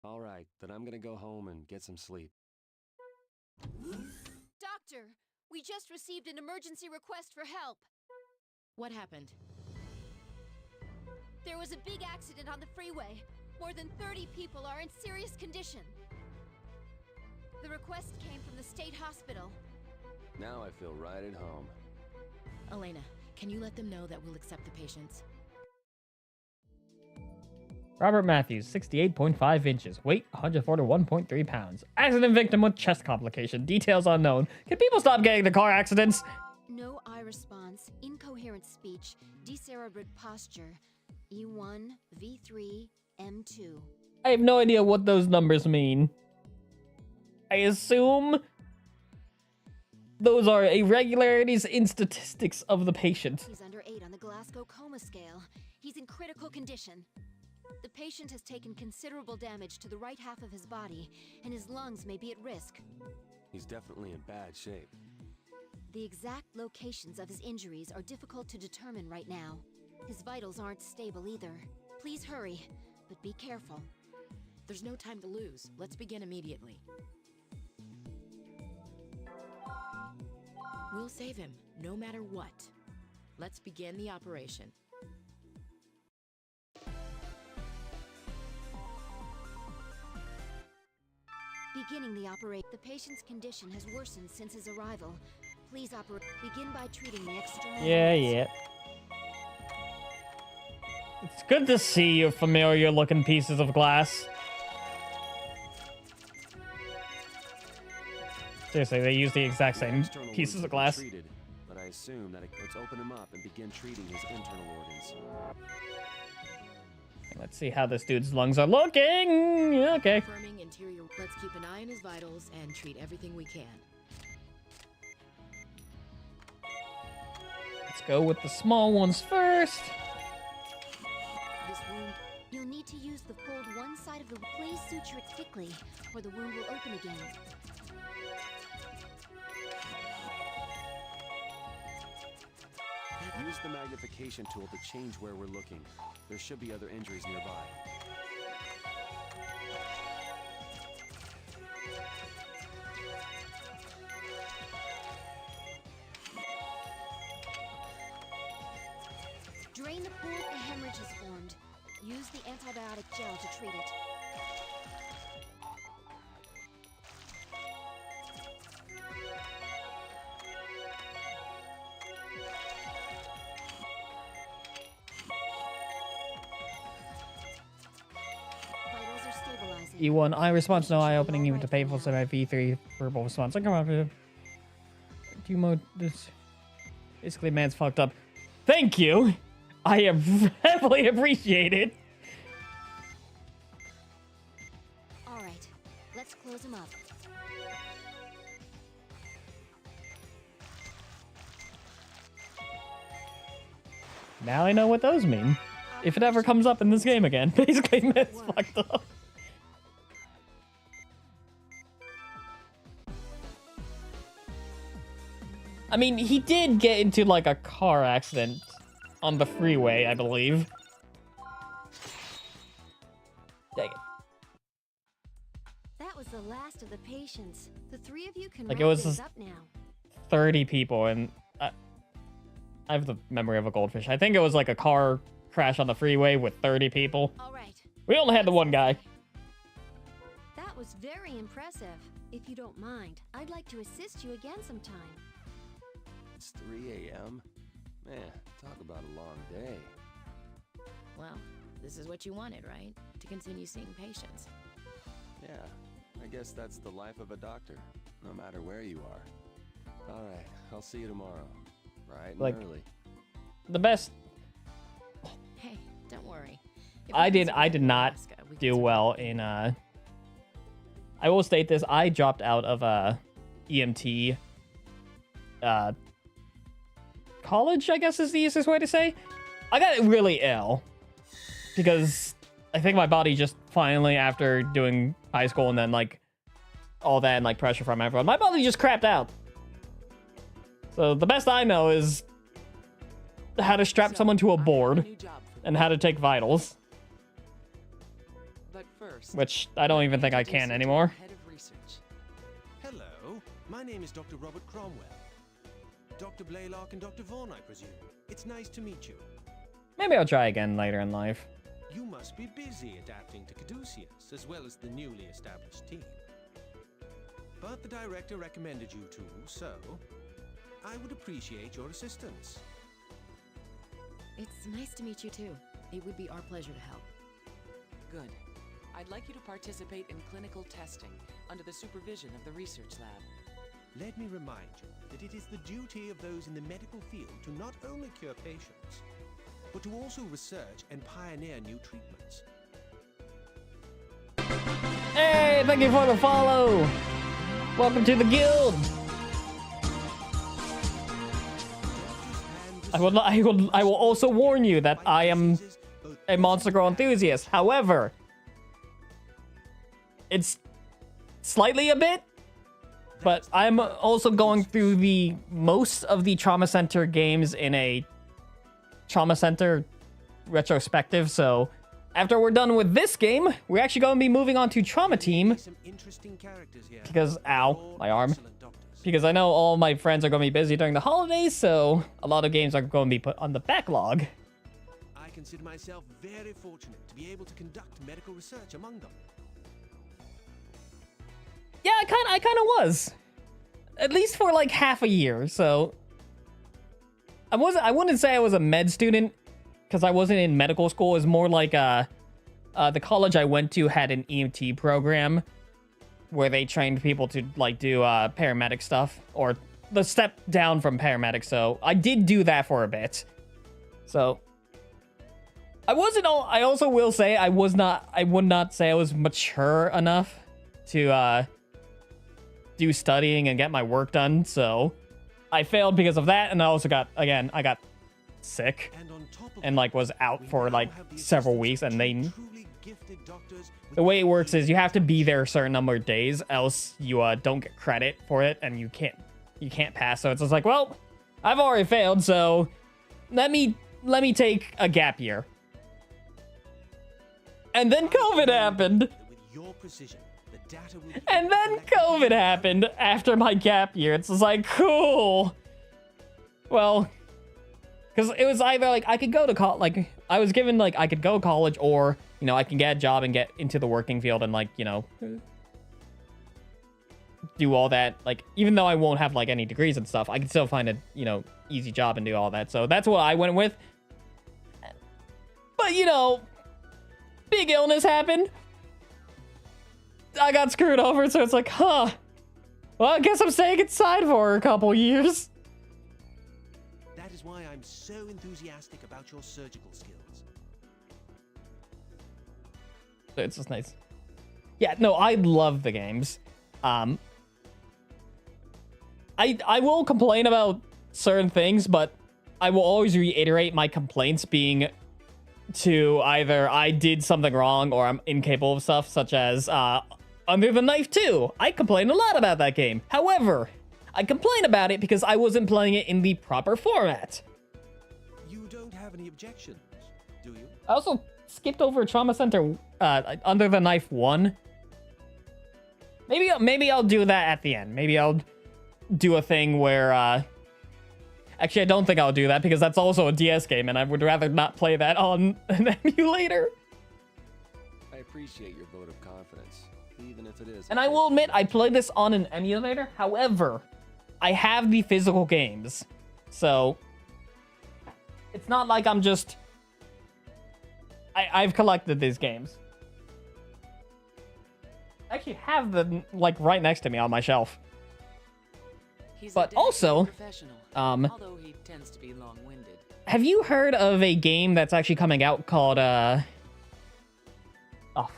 All right, then I'm gonna go home and get some sleep. Doctor, we just received an emergency request for help. What happened? There was a big accident on the freeway. More than 30 people are in serious condition. The request came from the state hospital. Now I feel right at home. Elena, can you let them know that we'll accept the patients? Robert Matthews, 68.5 inches, weight 141.3 pounds. Accident victim with chest complication. Details unknown. Can people stop getting the car accidents? No eye response, incoherent speech, decerebrate posture. E1, V3, M2. I have no idea what those numbers mean. I assume those are irregularities in statistics of the patient. He's under 8 on the Glasgow coma scale. He's in critical condition. The patient has taken considerable damage to the right half of his body, and his lungs may be at risk. He's definitely in bad shape. The exact locations of his injuries are difficult to determine right now. His vitals aren't stable either. Please hurry, but be careful. There's no time to lose. Let's begin immediately. We'll save him, no matter what. Let's begin the operation. Beginning the operation. The patient's condition has worsened since his arrival. Please begin by treating the external. Yeah. It's good to see your familiar looking pieces of glass. Seriously, they use the exact same pieces of glass. Treated, but I assume that let's open him up and begin treating his internal organs. Let's see how this dude's lungs are looking. Yeah, okay. Confirming interior. Let's keep an eye on his vitals and treat everything we can. Let's go with the small ones first. This wound, you'll need to use the fold one side of the. Please suture it thickly, or the wound will open again. Use the magnification tool to change where we're looking. There should be other injuries nearby. Drain the pool. A hemorrhage has formed. Use the antibiotic gel to treat it. E1 eye response, no eye opening, even to painful semi V3 verbal response. Come on, mode this. Basically, man's fucked up. Thank you. I heavily appreciate it. All right, let's close him up. Now I know what those mean. If it ever comes up in this game again, basically, man's fucked up. I mean, he did get into, like, a car accident on the freeway, I believe. Dang it. That was the last of the patients. The three of you can Like, wrap it was things up now. 30 people, and I have the memory of a goldfish. I think it was, like, a car crash on the freeway with 30 people. All right. We only had the one guy. That was very impressive. If you don't mind, I'd like to assist you again sometime. It's 3 a.m. Man, talk about a long day. Well, this is what you wanted, right? To continue seeing patients. Yeah, I guess that's the life of a doctor, no matter where you are. All right, I'll see you tomorrow. Bright and Like, early. The best. Hey, don't worry. I did not do well in I will state this, I dropped out of EMT college, I guess is the easiest way to say. I got really ill because I think my body just finally, after doing high school and then like all that and like pressure from everyone, my body just crapped out. So the best I know is how to strap someone to a board and how to take vitals. But first, which I don't even think I can anymore. Hello, my name is Dr. Robert Cromwell. Dr. Blaylock and Dr. Vaughn, I presume. It's nice to meet you. Maybe I'll try again later in life. You must be busy adapting to Caduceus, as well as the newly established team. But the director recommended you to, so I would appreciate your assistance. It's nice to meet you too. It would be our pleasure to help. Good. I'd like you to participate in clinical testing under the supervision of the research lab. Let me remind you that it is the duty of those in the medical field to not only cure patients, but to also research and pioneer new treatments. Hey, thank you for the follow. Welcome to the guild. I will also warn you that I am a Monster Girl enthusiast. However, it's slightly a bit, but I'm also going through the most of the Trauma Center games in a Trauma Center retrospective. So after we're done with this game, we're actually going to be moving on to Trauma Team because, ow, my arm. Because I know all my friends are going to be busy during the holidays, so a lot of games are going to be put on the backlog. I consider myself very fortunate to be able to conduct medical research among them. Yeah, I kind of was. At least for like half a year, so I wouldn't say I was a med student because I wasn't in medical school. It was more like the college I went to had an EMT program where they trained people to like do paramedic stuff, or the step down from paramedic. So I did do that for a bit. So I also will say I would not say I was mature enough to do studying and get my work done. So I failed because of that, and I also got sick and like was out for like several weeks, and the way it works is you have to be there a certain number of days, else you don't get credit for it, and you can't pass. So it's just like, well, I've already failed, so let me take a gap year. And then COVID happened. And then COVID happened after my gap year. It's just like, cool. Well, because it was either like I could go to college, like I was given like I could go to college, or you know I can get a job and get into the working field and like you know do all that. Like even though I won't have like any degrees and stuff, I can still find a easy job and do all that. So that's what I went with. But you know, big illness happened. I got screwed over, so it's like, huh. Well, I guess I'm staying inside for a couple years. That is why I'm so enthusiastic about your surgical skills. It's just nice. Yeah, no, I love the games. I will complain about certain things, but I will always reiterate my complaints being to either I did something wrong or I'm incapable of stuff, such as Under the Knife 2. I complain a lot about that game. However, I complain about it because I wasn't playing it in the proper format. You don't have any objections, do you? I also skipped over Trauma Center Under the Knife 1. Maybe I'll do that at the end. Maybe I'll do a thing where actually I don't think I'll do that because that's also a DS game and I would rather not play that on an emulator. I appreciate your vote of confidence, even if it is. And I will admit I played this on an emulator. However, I have the physical games. So it's not like I'm just I've collected these games. I actually have them like right next to me on my shelf. But also, although he tends to be long-winded. Have you heard of a game that's actually coming out called oh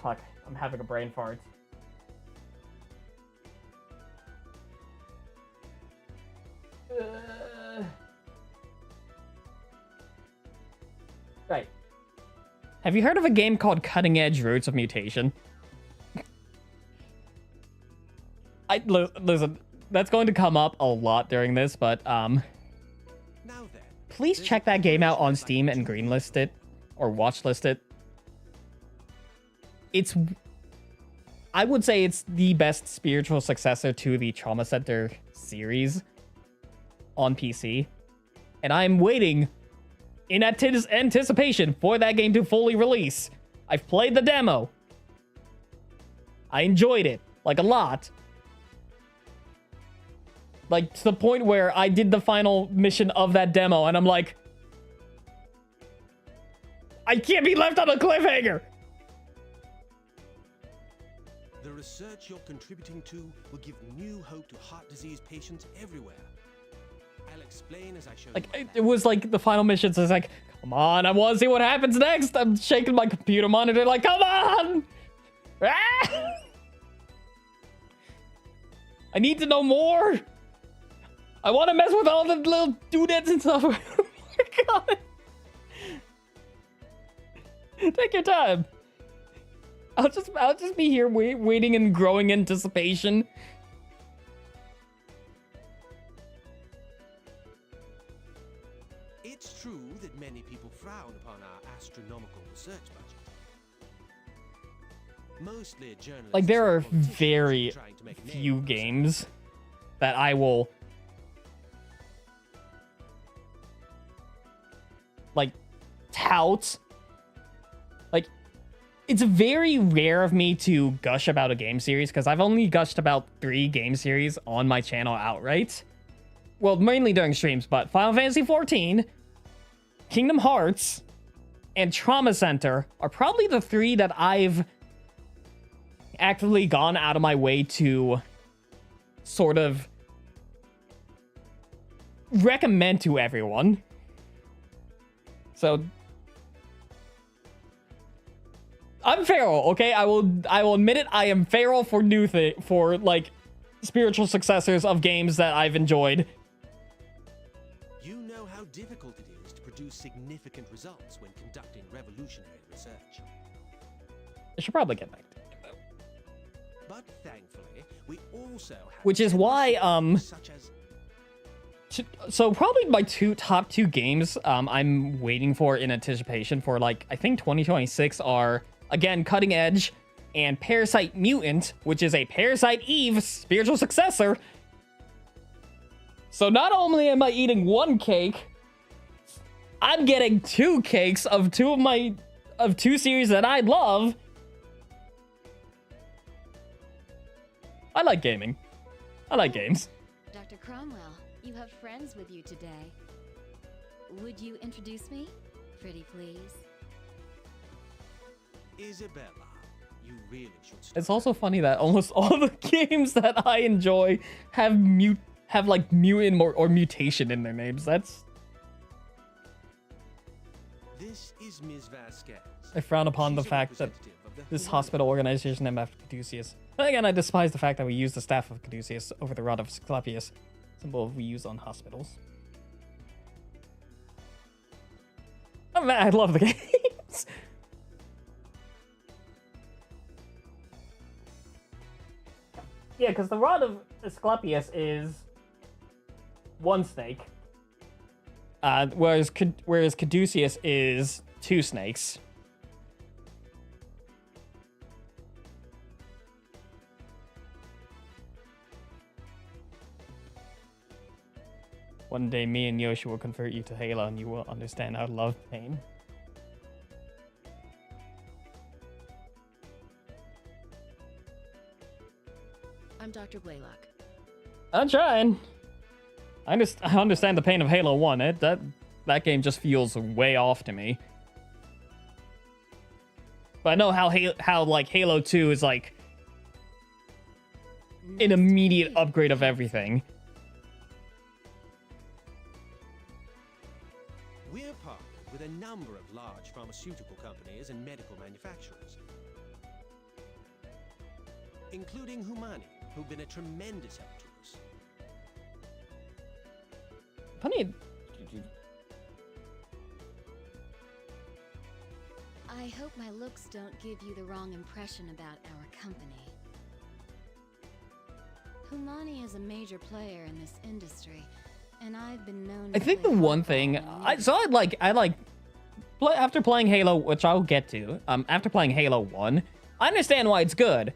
fuck, I'm having a brain fart. Right. Have you heard of a game called Cutting Edge Roots of Mutation? Listen, that's going to come up a lot during this, but please check that game out on Steam and greenlist it or watchlist it. I would say it's the best spiritual successor to the Trauma Center series on PC, and I'm waiting in anticipation for that game to fully release. I've played the demo. I enjoyed it, like, a lot. Like, to the point where I did the final mission of that demo, and I'm like, I can't be left on a cliffhanger! The research you're contributing to will give new hope to heart disease patients everywhere. I'll explain as I show Like, you. it was like the final mission, so it's like, come on, I want to see what happens next! I'm shaking my computer monitor like, come on! Ah! I need to know more! I want to mess with all the little doodads and stuff. Oh my god. Take your time. I'll just be here waiting in growing anticipation. It's true that many people frown upon our astronomical research budget. Mostly journalists. Like, there are very few games that I will like tout. Like, it's very rare of me to gush about a game series because I've only gushed about 3 game series on my channel outright. Well, mainly during streams, but Final Fantasy XIV, Kingdom Hearts, and Trauma Center are probably the 3 that I've actively gone out of my way to sort of recommend to everyone. So I'm feral, okay? I will admit it. I am feral for for like spiritual successors of games that I've enjoyed. You know how difficult it is to produce significant results when conducting revolutionary research. I should probably get back to it, though. But thankfully, we also have Which is why such as so probably my top two games I'm waiting for in anticipation for, like, I think 2026 are, again, Cutting Edge and Parasite Mutant, which is a Parasite Eve spiritual successor. So not only am I eating one cake, I'm getting 2 cakes of two series that I love. I like gaming. I like games. Dr. Cromwell, you have friends with you today. Would you introduce me? Pretty please. Isabella, you really should stop. It's also funny that almost all the games that I enjoy have like mutant or mutation in their names. This is Ms. Vasquez. I frown upon the fact that this hospital organization named after Caduceus. And again, I despise the fact that we use the staff of Caduceus over the rod of Asclepius, symbol we use on hospitals. Oh man, I love the games. Yeah, because the rod of Asclepius is one snake, whereas Caduceus is 2 snakes. One day, me and Yoshi will convert you to Halo, and you will understand our love pain. I'm Dr. Blaylock. I'm trying. I understand the pain of Halo 1. That game just feels way off to me. But I know how like Halo 2 is like an immediate upgrade of everything. We're partnered with a number of large pharmaceutical companies and medical manufacturers, including Humani, who've been a tremendous help to us. Funny. I hope my looks don't give you the wrong impression about our company. Humani is a major player in this industry, and I've been known to I think the one thing after playing Halo, which I'll get to, after playing Halo 1, I understand why it's good.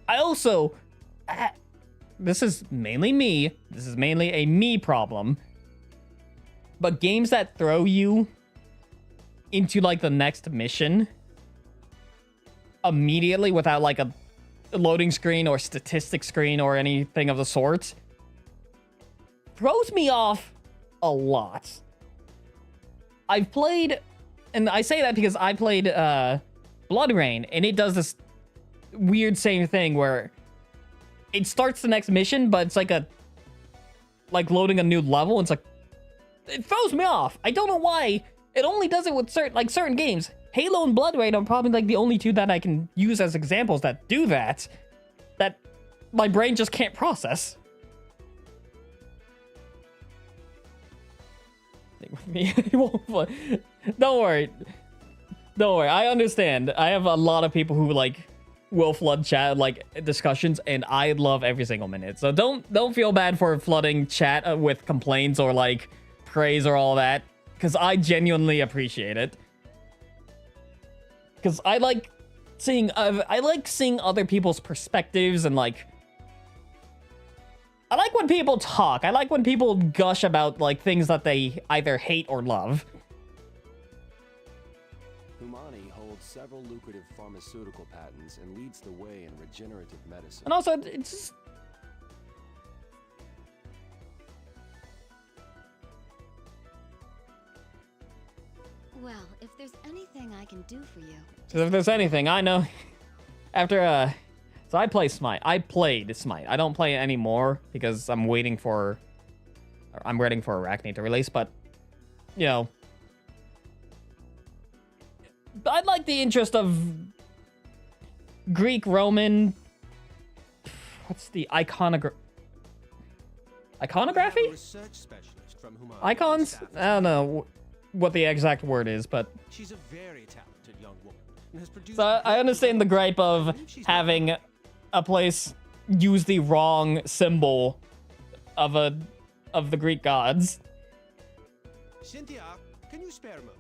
I also, this is mainly me. This is mainly a me problem. But games that throw you into like the next mission immediately without like a loading screen or statistic screen or anything of the sort throws me off a lot. I've played, and I say that because I played Blood Rain, and it does this weird same thing where it starts the next mission, but it's like loading a new level. It's like, it throws me off. I don't know why. It only does it with certain games. Halo and Blood Rain are probably like the only two that I can use as examples that do that my brain just can't process. Don't worry. I understand. I have a lot of people who like will flood chat like discussions, and I love every single minute. So don't feel bad for flooding chat with complaints or like praise or all that, because I genuinely appreciate it. Because I like seeing other people's perspectives, and like I like when people talk. I like when people gush about like things that they either hate or love. Humani holds several lucrative pharmaceutical patents and leads the way in regenerative medicine. And also, it's just... Well, if there's anything I can do for you... So if there's anything, I know... After, So I play Smite. I played Smite. I don't play it anymore because I'm waiting for Arachne to release, but, you know... I'd like the interest of Greek, Roman... What's the iconography? Icons? I don't know what the exact word is, but... She's a very talented young woman and has produced... So I understand the gripe of having a place use the wrong symbol of the Greek gods. Cynthia, can you spare a moment?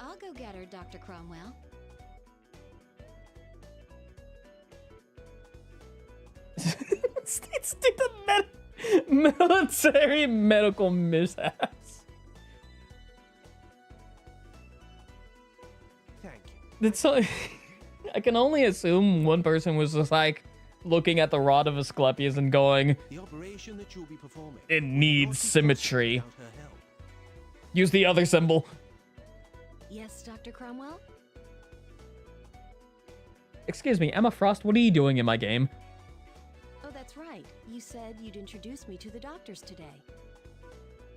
I'll go get her, Dr. Cromwell. It's the military medical mishaps. Thank you. It's so, I can only assume one person was just like looking at the rod of Asclepius and going, The operation that you'll be performing. It needs symmetry. Use the other symbol. Yes, Dr. Cromwell? Excuse me, Emma Frost, what are you doing in my game? Oh, that's right. You said you'd introduce me to the doctors today.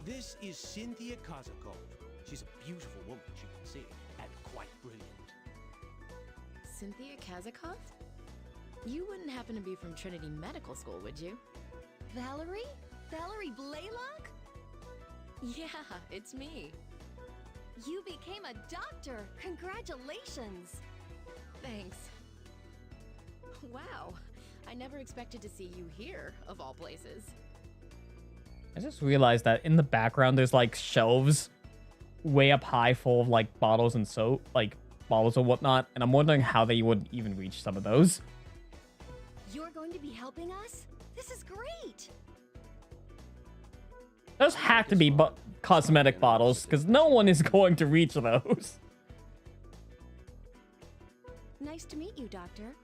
This is Cynthia Kozakov. She's a beautiful woman, as you can see, and quite brilliant. Cynthia Kazakov? You wouldn't happen to be from Trinity Medical School, would you? Valerie? Valerie Blaylock? Yeah, it's me. You became a doctor! Congratulations! Thanks. Wow, I never expected to see you here, of all places. I just realized that in the background there's like shelves way up high full of like bottles and soap, like bottles and whatnot, and I'm wondering how they would even reach some of those. You're going to be helping us? This is great! Those have to be cosmetic bottles, because no one is going to reach those. Nice to meet you, Doctor.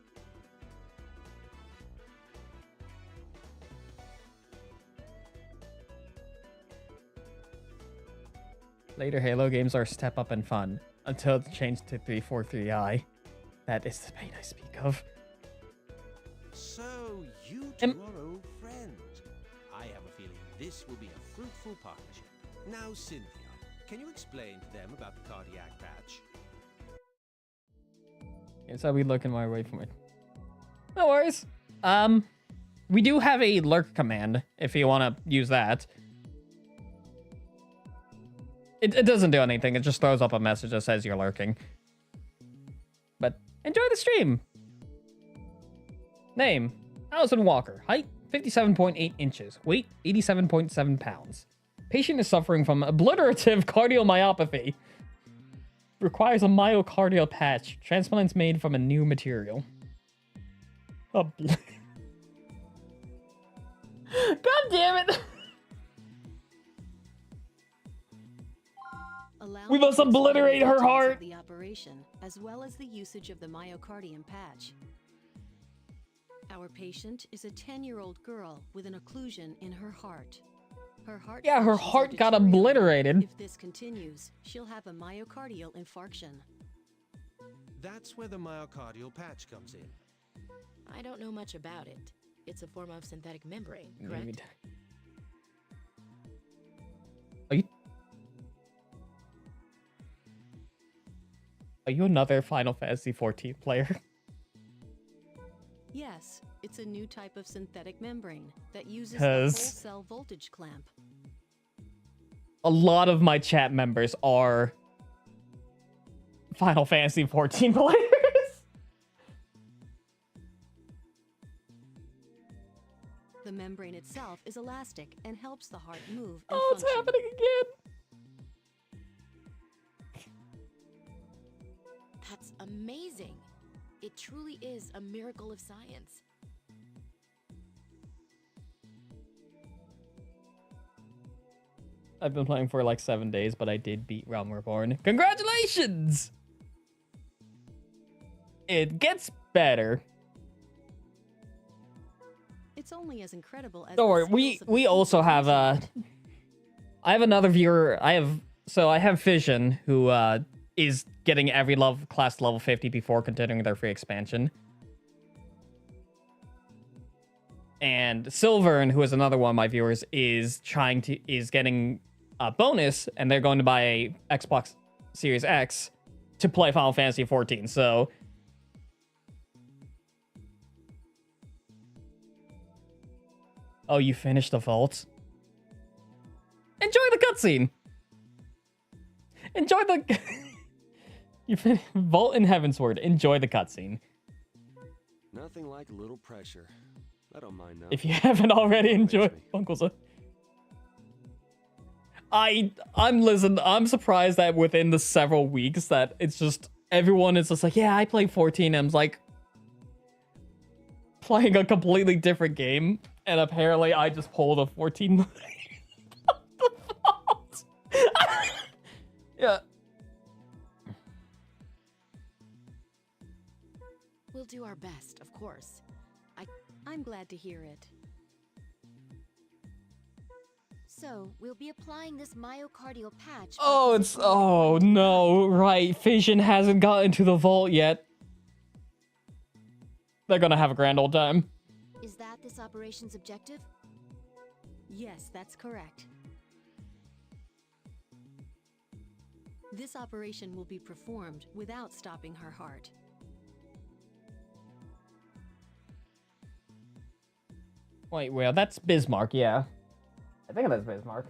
Later Halo games are step up and fun, until it's changed to 343i. That is the pain I speak of. So, you two are old friends. I have a feeling this will be a fruitful partnership. Now, Cynthia, can you explain to them about the cardiac patch? Yes, I'll be looking my way from it. No worries. We do have a lurk command, if you want to use that. It doesn't do anything, it just throws up a message that says you're lurking. but enjoy the stream. Name, Allison Walker. Height, 57.8 inches. Weight, 87.7 pounds. Patient is suffering from obliterative cardiomyopathy. Requires a myocardial patch. Transplants made from a new material. God damn it! We must obliterate her heart! The operation, as well as the usage of the myocardium patch. Our patient is a 10-year-old girl with an occlusion in her heart. Her heart got obliterated. If this continues, she'll have a myocardial infarction. That's where the myocardial patch comes in. I don't know much about it. It's a form of synthetic membrane, correct? Are you another Final Fantasy XIV player? Yes, it's a new type of synthetic membrane that uses the whole cell voltage clamp. A lot of my chat members are Final Fantasy XIV players. The membrane itself is elastic and helps the heart move. Oh, it's happening again. That's amazing. It truly is a miracle of science. I've been playing for like 7 days, but I did beat Realm Reborn. Congratulations! It gets better. It's only as incredible as Don't worry, we also have I have another viewer. I have Fission, who is getting every class level 50 before continuing their free expansion. And Silvern, who is another one of my viewers, is getting a bonus, and they're going to buy a Xbox Series X to play Final Fantasy XIV. So oh, you finished the vault? Enjoy the cutscene. Enjoy the you finished Vault in Heavensward. Enjoy the cutscene. Nothing like a little pressure. I don't mind now. If you haven't already enjoyed Uncle's. I'm surprised that within the several weeks that it's just everyone is just like, yeah, I play 14. I'm like playing a completely different game, and apparently I just pulled a 14. Yeah. We'll do our best, of course. I'm glad to hear it. So, we'll be applying this myocardial patch. Oh no, right. Fission hasn't gotten to the vault yet. They're gonna have a grand old time. Is that this operation's objective? Yes, that's correct. This operation will be performed without stopping her heart. Wait, well, that's Bismarck, yeah. I think that's Bismarck.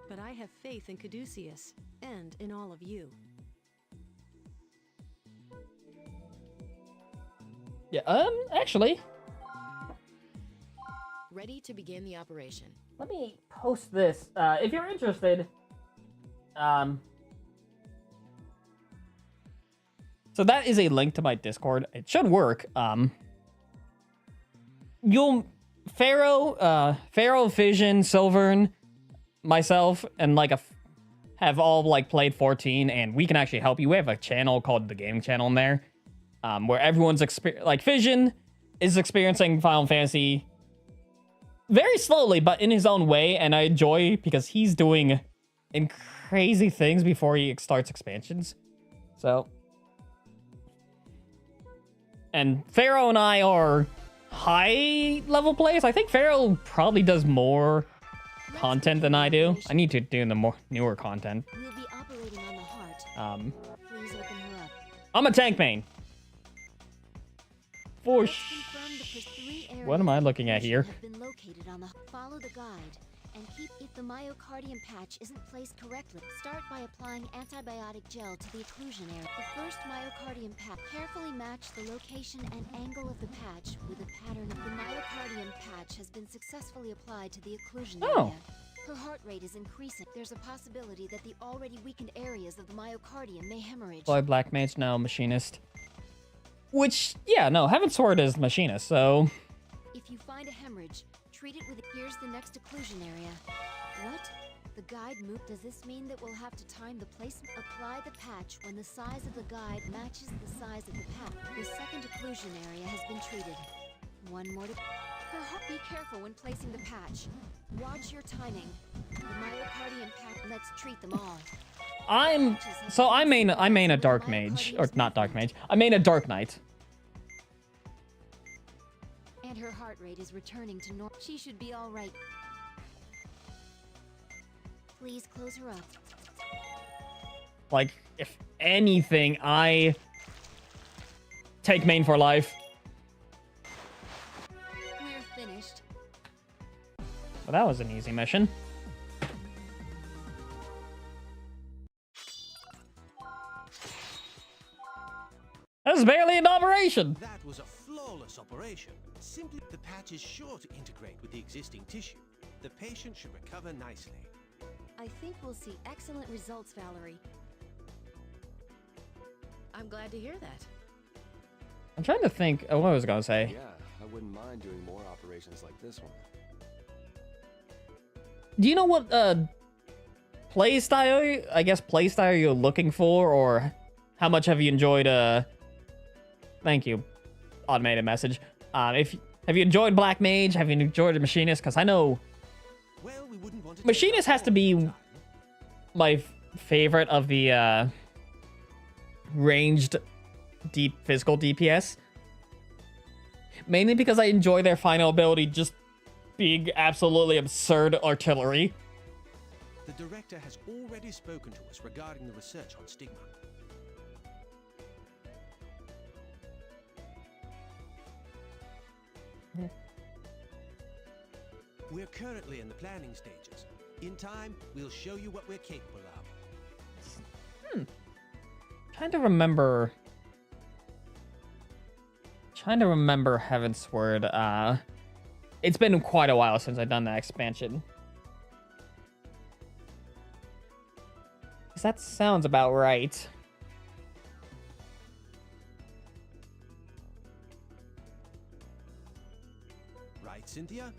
But I have faith in Caduceus, and in all of you. Yeah, actually. Ready to begin the operation. Let me post this. If you're interested, so that is a link to my Discord. It should work. Pharaoh, Fission, Silvern, myself, and have all played 14, and we can actually help you. We have a channel called the Gaming Channel in there, where everyone's Fission is experiencing Final Fantasy very slowly, but in his own way, and I enjoy because he's doing crazy things before he starts expansions. So. And Pharaoh and I are high-level players. I think Pharaoh probably does more content than I do. I need to do the more newer content. We'll be operating on the heart. Please open her up. I'm a tank main. For Confirm the 3 areas What am I looking at here? Have been located on the follow the guide and keep if the myocardium patch isn't placed correctly. Start by applying antibiotic gel to the occlusion area. The first myocardium patch. Carefully match the location and angle of the patch with a pattern. The myocardium patch has been successfully applied to the occlusion area. Her heart rate is increasing. There's a possibility that the already weakened areas of the myocardium may hemorrhage. Boy, Black Mage, no, Machinist. Which, yeah, no, Heaven Sword is Machinist, so... If you find a hemorrhage, treat it with... Here's the next occlusion area. What? The guide move. Does this mean that we'll have to time the placement? Apply the patch when the size of the guide matches the size of the patch. The second occlusion area has been treated. One more to... Be careful when placing the patch. Watch your timing. The myocardium patch. Let's treat them all. I main a Dark Mage, or not Dark Mage. I main a Dark Knight. And her heart rate is returning to normal. She should be all right. Please close her up. Like, if anything, I take main for life. We're finished. Well, that was an easy mission. That was barely an operation. That was a flawless operation. Simply, the patch is sure to integrate with the existing tissue. The patient should recover nicely. I think we'll see excellent results, Valerie. I'm glad to hear that. I'm trying to think of what I was going to say. Yeah, I wouldn't mind doing more operations like this one. Do you know what play style you're looking for, or how much have you enjoyed thank you, automated message. Have you enjoyed Black Mage? Have you enjoyed the Machinist? Because I know Machinist has to be my favorite of the ranged deep physical DPS. Mainly because I enjoy their final ability just being absolutely absurd artillery. The director has already spoken to us regarding the research on stigma. We're currently in the planning stages. In time, we'll show you what we're capable of. Trying to remember Heaven's Word. It's been quite a while since I've done that expansion. That sounds about right. Right, Cynthia?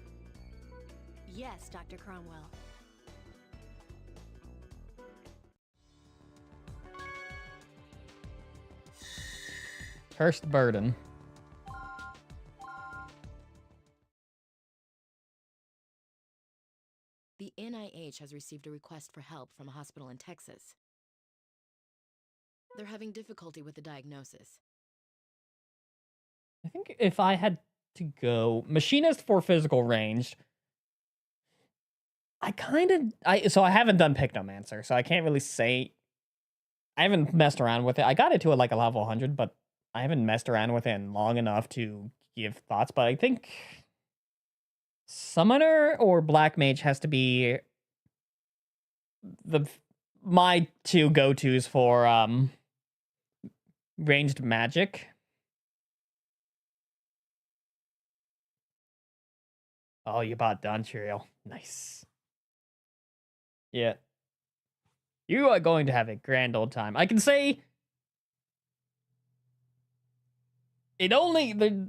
Yes, Dr. Cromwell. Cursed Burden. The NIH has received a request for help from a hospital in Texas. They're having difficulty with the diagnosis. I think if I had to go Machinist for physical ranged, I haven't done Pictomancer, so I can't really say. I haven't messed around with it. I got it to like a level 100, but I haven't messed around with it long enough to give thoughts. But I think Summoner or Black Mage has to be my two go-tos for ranged magic. Oh, you bought Dontriel. Nice. Yeah. You are going to have a grand old time. I can say it only the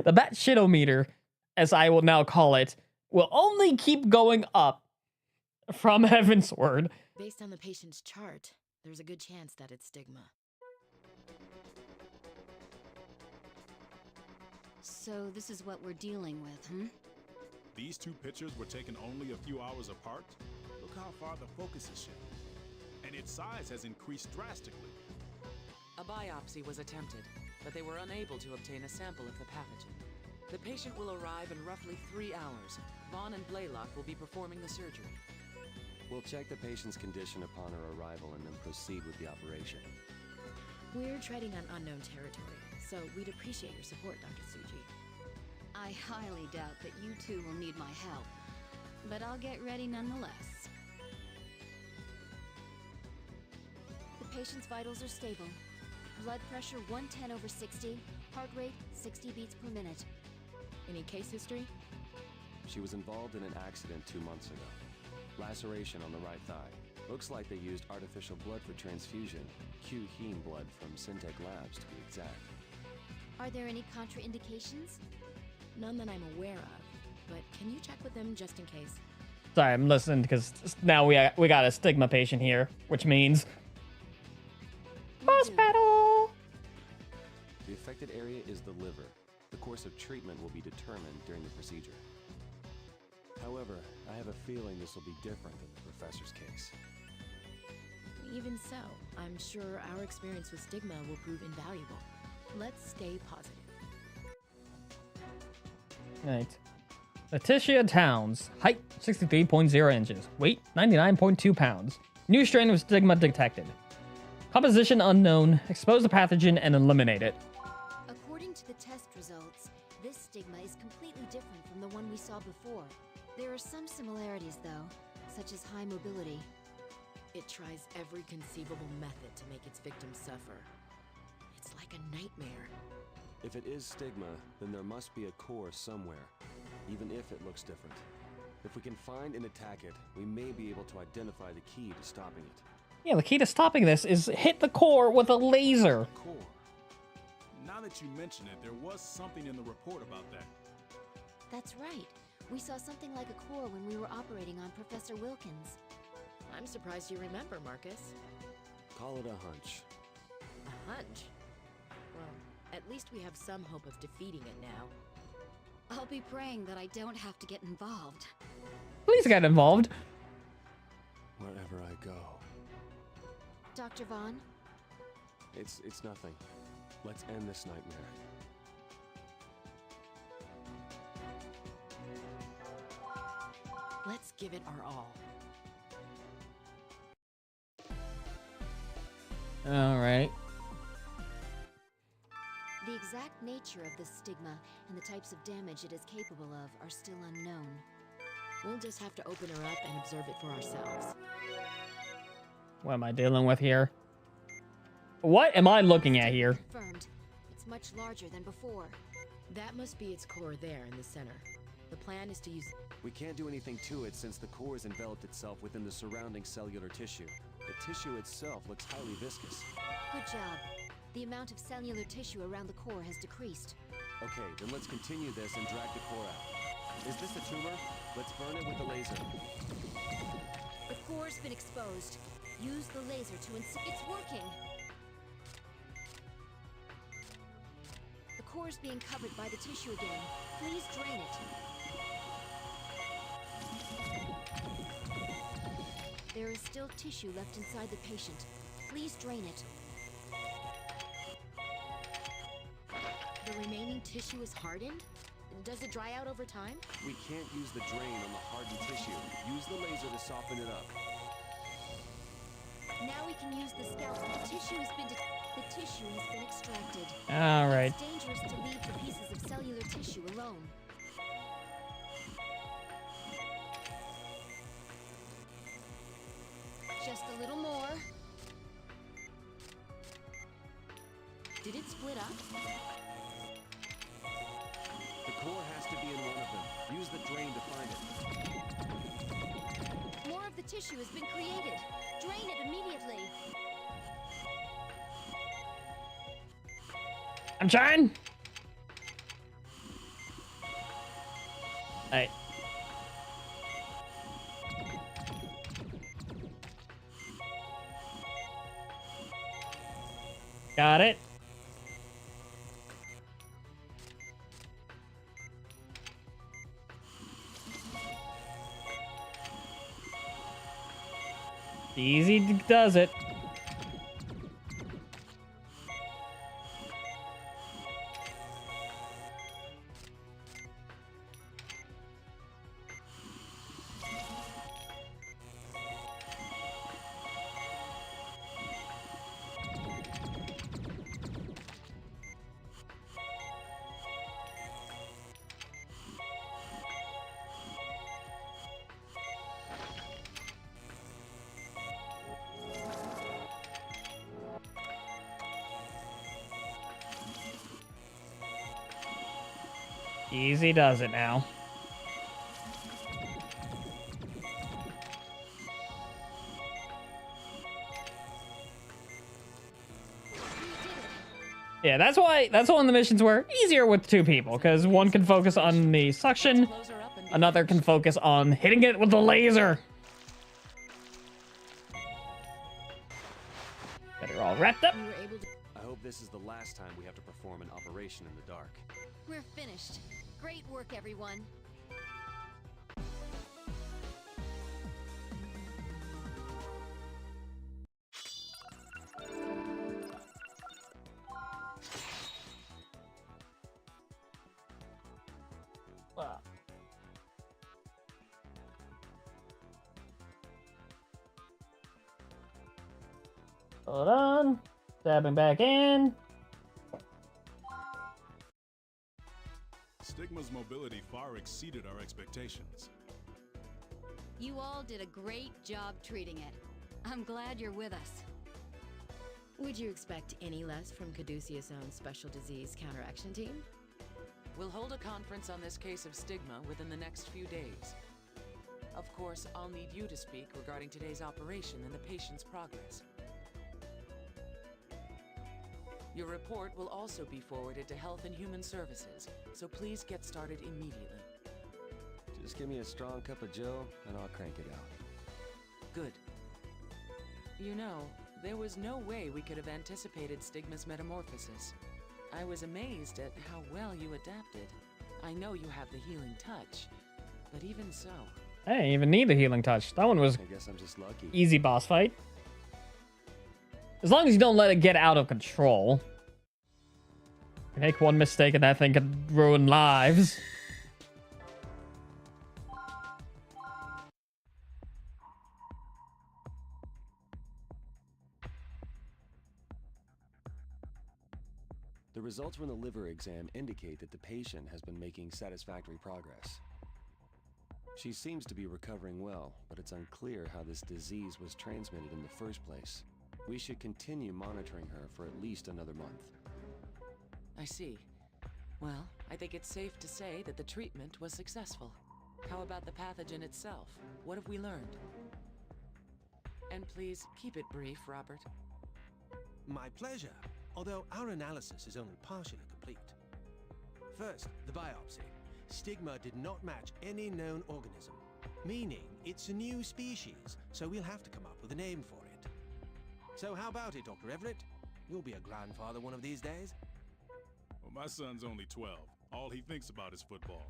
bat shitometer, as I will now call it, will only keep going up from Heaven's Word. Based on the patient's chart, there's a good chance that it's stigma. So this is what we're dealing with, hmm? These two pictures were taken only a few hours apart. Look how far the focus is shifted. And its size has increased drastically. A biopsy was attempted, but they were unable to obtain a sample of the pathogen. The patient will arrive in roughly 3 hours. Vaughn and Blaylock will be performing the surgery. We'll check the patient's condition upon her arrival and then proceed with the operation. We're treading on unknown territory, So we'd appreciate your support, Dr. Tsuji. I highly doubt that you two will need my help, but I'll get ready nonetheless. The patient's vitals are stable. Blood pressure 110/60, heart rate 60 beats per minute. Any case history? She was involved in an accident 2 months ago. Laceration on the right thigh. Looks like they used artificial blood for transfusion. Q-heme blood from Syntec Labs, to be exact. Are there any contraindications? None that I'm aware of, but can you check with them just in case? Sorry, I'm listening because now we got a stigma patient here, which means boss battle. The affected area is the liver. The course of treatment will be determined during the procedure. However, I have a feeling this will be different than the professor's case. Even so, I'm sure our experience with stigma will prove invaluable. Let's stay positive. Right. Letitia Towns. Height 63.0 inches. Weight 99.2 pounds. New strain of stigma detected. Composition unknown. Expose the pathogen and eliminate it. According to the test results, this stigma is completely different from the one we saw before. There are some similarities, though, such as high mobility. It tries every conceivable method to make its victims suffer. It's like a nightmare. If it is stigma, then there must be a core somewhere, even if it looks different. If we can find and attack it, we may be able to identify the key to stopping it. Yeah, the key to stopping this is hit the core with a laser. Core. Now that you mention it, there was something in the report about that. That's right. We saw something like a core when we were operating on Professor Wilkins. I'm surprised you remember, Marcus. Call it a hunch. A hunch? Well, at least we have some hope of defeating it now. I'll be praying that I don't have to get involved. Please get involved. Wherever I go. Dr. Vaughn? It's nothing. Let's end this nightmare. Let's give it our all. All right. The exact nature of this stigma and the types of damage it is capable of are still unknown. We'll just have to open her up and observe it for ourselves. What am I dealing with here? What am I looking at here? Confirmed. It's much larger than before. That must be its core there in the center. The plan is to use... We can't do anything to it since the core has enveloped itself within the surrounding cellular tissue. The tissue itself looks highly viscous. Good job. The amount of cellular tissue around the core has decreased. Okay, then let's continue this and drag the core out. Is this a tumor? Let's burn it with the laser. The core's been exposed. Use the laser to It's working! The core's being covered by the tissue again. Please drain it. There is still tissue left inside the patient. Please drain it. The remaining tissue is hardened? Does it dry out over time? We can't use the drain on the hardened tissue. Use the laser to soften it up. Now we can use the scalpel. The tissue has been extracted. All right. It's dangerous to leave the pieces of cellular tissue alone. Just a little more. Did it split up? The core has to be in one of them. Use the drain to find it. More of the tissue has been created. Drain it immediately. I'm trying. Hey. Got it. Easy does it. Easy does it now. Yeah, that's why, that's one of the missions were easier with 2 people, because one can focus on the suction, another can focus on hitting it with the laser. Got it all wrapped up. I hope this is the last time we have to perform an operation in the dark. We're finished. Great work, everyone. Wow. Hold on. Dabbing back in. Stigma's mobility far exceeded our expectations. You all did a great job treating it. I'm glad you're with us. Would you expect any less from Caduceus' own special disease counteraction team? We'll hold a conference on this case of stigma within the next few days. Of course, I'll need you to speak regarding today's operation and the patient's progress. Your report will also be forwarded to Health and Human Services, so please get started immediately. Just give me a strong cup of joe, and I'll crank it out. Good. You know, there was no way we could have anticipated Stigma's metamorphosis. I was amazed at how well you adapted. I know you have the healing touch, but even so... I didn't even need the healing touch. That one was I guess I'm just lucky. Easy boss fight. As long as you don't let it get out of control. You make one mistake and that thing can ruin lives. The results from the liver exam indicate that the patient has been making satisfactory progress. She seems to be recovering well, but it's unclear how this disease was transmitted in the first place. We should continue monitoring her for at least another month. I see. Well, I think it's safe to say that the treatment was successful. How about the pathogen itself? What have we learned? And please, keep it brief, Robert. My pleasure, although our analysis is only partially complete. First, the biopsy. Stigma did not match any known organism, meaning it's a new species, so we'll have to come up with a name for it. So how about it, Dr. Everett? You'll be a grandfather one of these days. Well, my son's only 12. All he thinks about is football.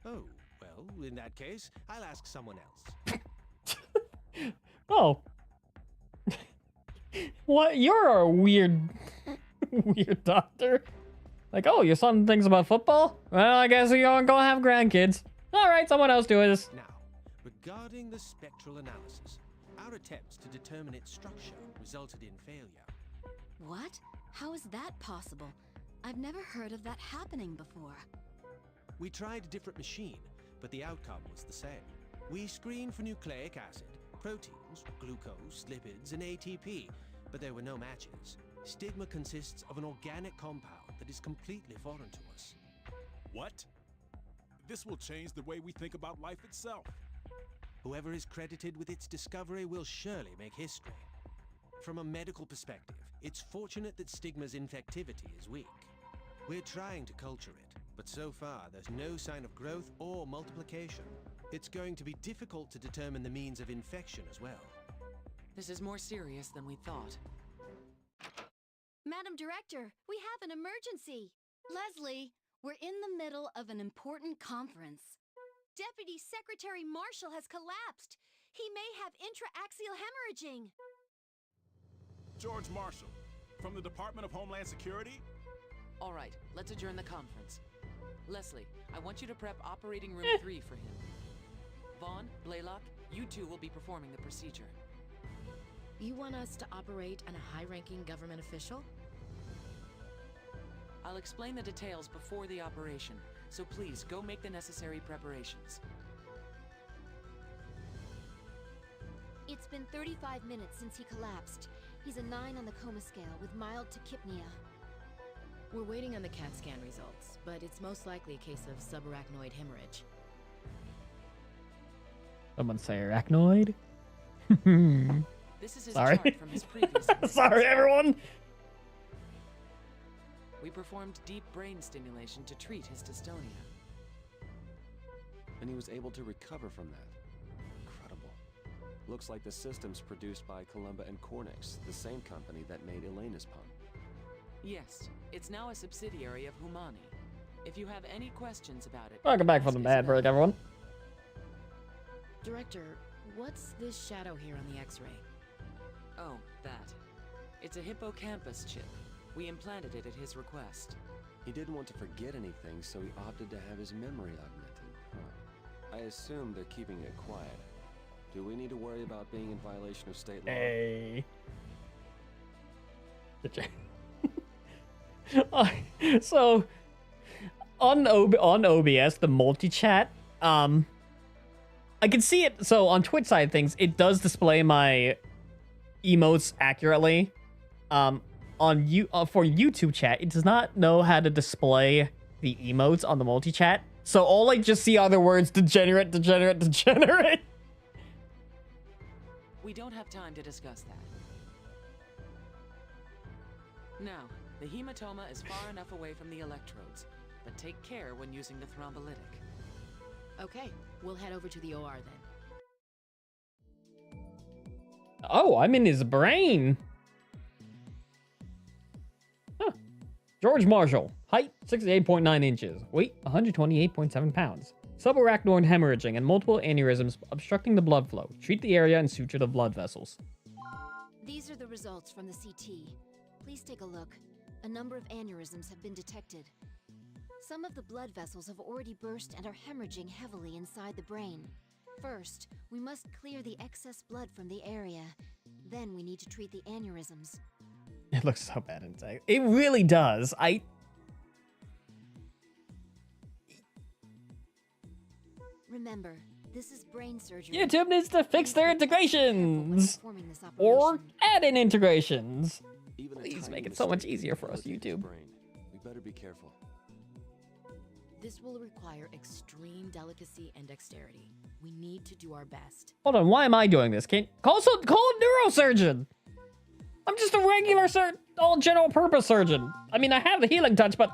Oh, well, in that case, I'll ask someone else. Oh. What? You're a weird, weird doctor. Like, oh, your son thinks about football? Well, I guess you're gonna have grandkids. All right, someone else do this. Now, regarding the spectral analysis, our attempts to determine its structure resulted in failure. What? How is that possible? I've never heard of that happening before. We tried a different machine, but the outcome was the same. We screened for nucleic acid, proteins, glucose, lipids, and ATP, but there were no matches. Stigma consists of an organic compound that is completely foreign to us. What? This will change the way we think about life itself. Whoever is credited with its discovery will surely make history. From a medical perspective, it's fortunate that Stigma's infectivity is weak. We're trying to culture it, but so far there's no sign of growth or multiplication. It's going to be difficult to determine the means of infection as well. This is more serious than we thought. Madam Director, we have an emergency. Leslie, we're in the middle of an important conference. Deputy Secretary Marshall has collapsed. He may have intraaxial hemorrhaging. George Marshall, from the Department of Homeland Security? All right, let's adjourn the conference. Leslie, I want you to prep operating room 3 for him. Vaughn, Blaylock, you two will be performing the procedure. You want us to operate on a high-ranking government official? I'll explain the details before the operation, so please go make the necessary preparations. It's been 35 minutes since he collapsed. He's a 9 on the coma scale with mild tachypnea. We're waiting on the CAT scan results, but it's most likely a case of subarachnoid hemorrhage. Someone say arachnoid? This is his Sorry. chart from his previous Sorry, everyone. We performed deep brain stimulation to treat his dystonia. And he was able to recover from that. Incredible. Looks like the system's produced by Columba and Cornix, the same company that made Elena's pump. Yes, it's now a subsidiary of Humani. If you have any questions about it... Welcome back from the bad break, everyone. Director, what's this shadow here on the X-ray? Oh, that. It's a hippocampus chip. We implanted it at his request. He didn't want to forget anything, so he opted to have his memory augmented. Huh. I assume they're keeping it quiet. Do we need to worry about being in violation of state law? Hey. So, on OBS, the multi-chat, I can see it. So, on Twitch side of things, it does display my emotes accurately. For YouTube chat, it does not know how to display the emotes on the multi-chat. So, all I just see are the words degenerate, degenerate, degenerate. We don't have time to discuss that. Now, the hematoma is far enough away from the electrodes, but take care when using the thrombolytic. Okay, we'll head over to the OR then. Oh, I'm in his brain. Huh. George Marshall. Height, 68.9 inches. Weight, 128.7 pounds. Subarachnoid hemorrhaging and multiple aneurysms obstructing the blood flow. Treat the area and suture the blood vessels. These are the results from the CT. Please take a look. A number of aneurysms have been detected. Some of the blood vessels have already burst and are hemorrhaging heavily inside the brain. First, we must clear the excess blood from the area. Then we need to treat the aneurysms. It looks so bad inside. It really does. Remember, this is brain surgery. YouTube needs to fix their integrations. Or add in integrations. Please make it so much easier for us, YouTube. We better be careful. This will require extreme delicacy and dexterity. We need to do our best. Hold on, why am I doing this? Call a neurosurgeon. I'm just a regular all general purpose surgeon. I mean, I have the healing touch, but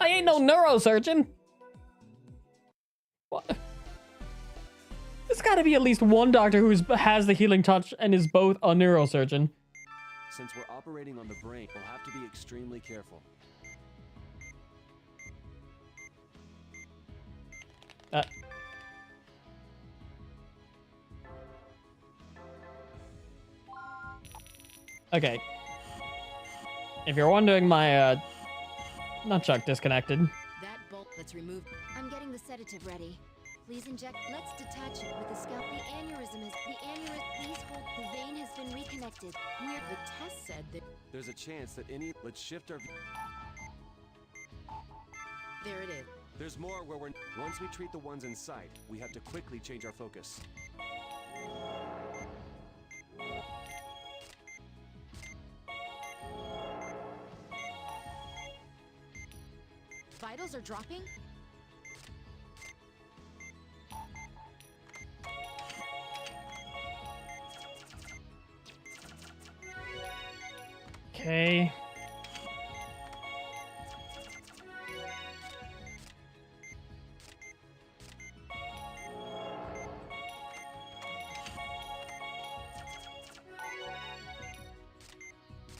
I ain't no neurosurgeon. What? There's got to be at least one doctor who has the healing touch and is both a neurosurgeon. Since we're operating on the brain, we'll have to be extremely careful. Okay. If you're wondering, my nunchuck disconnected. That bolt that's removed. I'm getting the sedative ready. Please inject. Let's detach it with the scalp. The aneurysm is Please hold. The vein has been reconnected. The test said that. There's a chance that let's shift our. There it is. There's more where once we treat the ones in sight, we have to quickly change our focus. Vitals are dropping? Okay.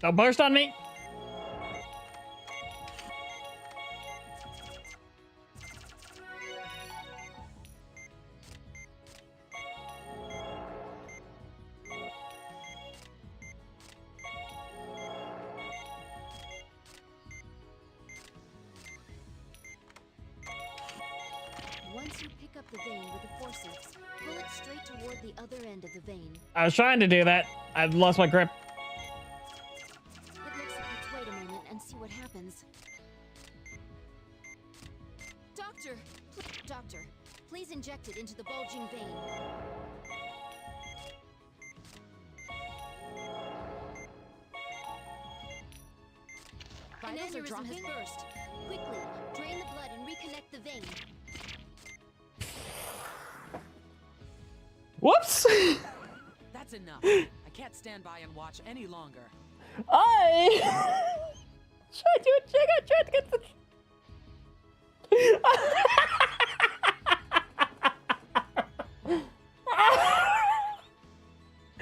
Don't burst on me. Once you pick up the vein with the forceps, pull it straight toward the other end of the vein. I was trying to do that. I've lost my grip. Let's wait a moment and see what happens. Doctor, please inject it into the bulging vein. An Vitals are aneurysm dropping? has burst. Quickly, drain the blood and reconnect the vein. Whoops! That's enough. I can't stand by and watch any longer. I tried to check. I tried to get the.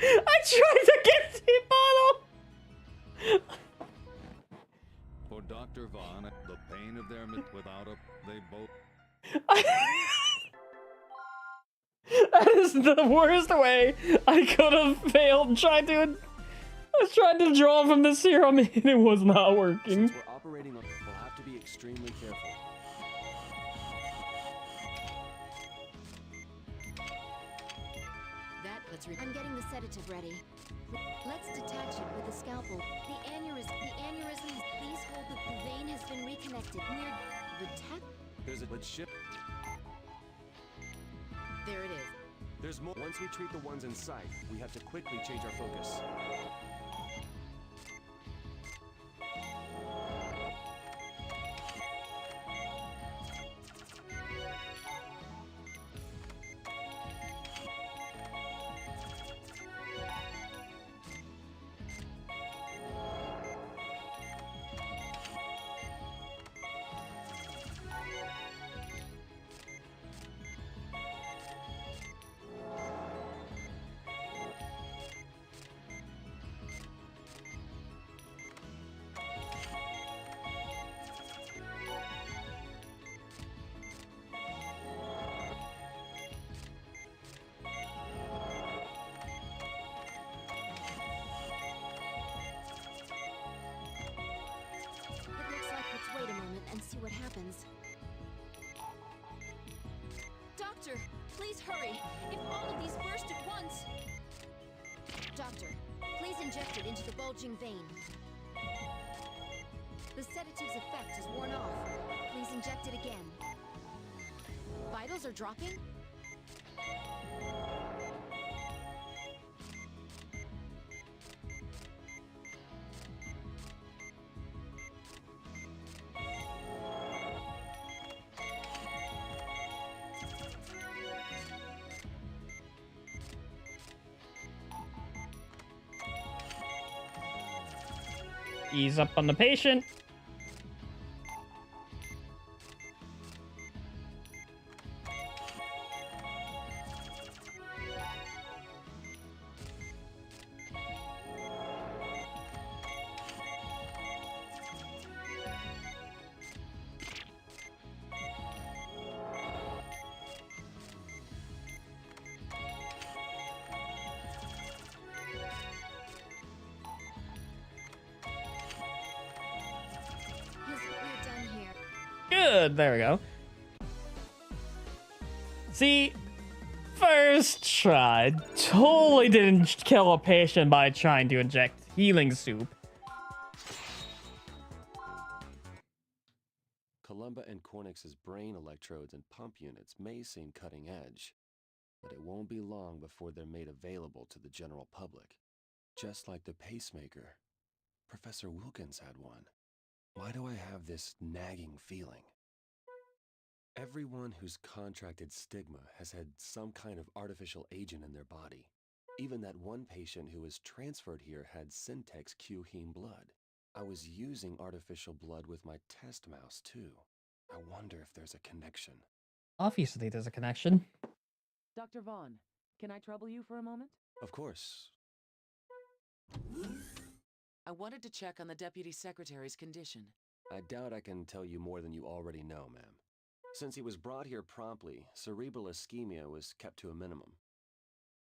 I tried to get the bottle. For Dr. Vaughn, the pain of their without a they both. That is the worst way I could have failed trying to. I was trying to draw from the serum and it was not working. Since we're operating on, we'll have to be extremely careful. I'm getting the sedative ready. Let's detach it with a scalpel. The aneurysm. Please hold the vein has been reconnected. Near the tech. There's a ship. There it is. There's more. Once we treat the ones in sight, we have to quickly change our focus. Wait a moment and see what happens. Doctor, please hurry. If all of these burst at once... Doctor, please inject it into the bulging vein. The sedative's effect is worn off. Please inject it again. Vitals are dropping? Ease up on the patient. Good, there we go. See, first try, totally didn't kill a patient by trying to inject healing soup. Columba and Cornix's brain electrodes and pump units may seem cutting edge, but it won't be long before they're made available to the general public. Just like the pacemaker. Professor Wilkins had one. Why do I have this nagging feeling? Everyone who's contracted stigma has had some kind of artificial agent in their body. Even that one patient who was transferred here had Syntex Q heme blood. I was using artificial blood with my test mouse too. I wonder if there's a connection. Obviously there's a connection. Dr. Vaughn, can I trouble you for a moment? Of course. I wanted to check on the Deputy Secretary's condition. I doubt I can tell you more than you already know, ma'am. Since he was brought here promptly, cerebral ischemia was kept to a minimum.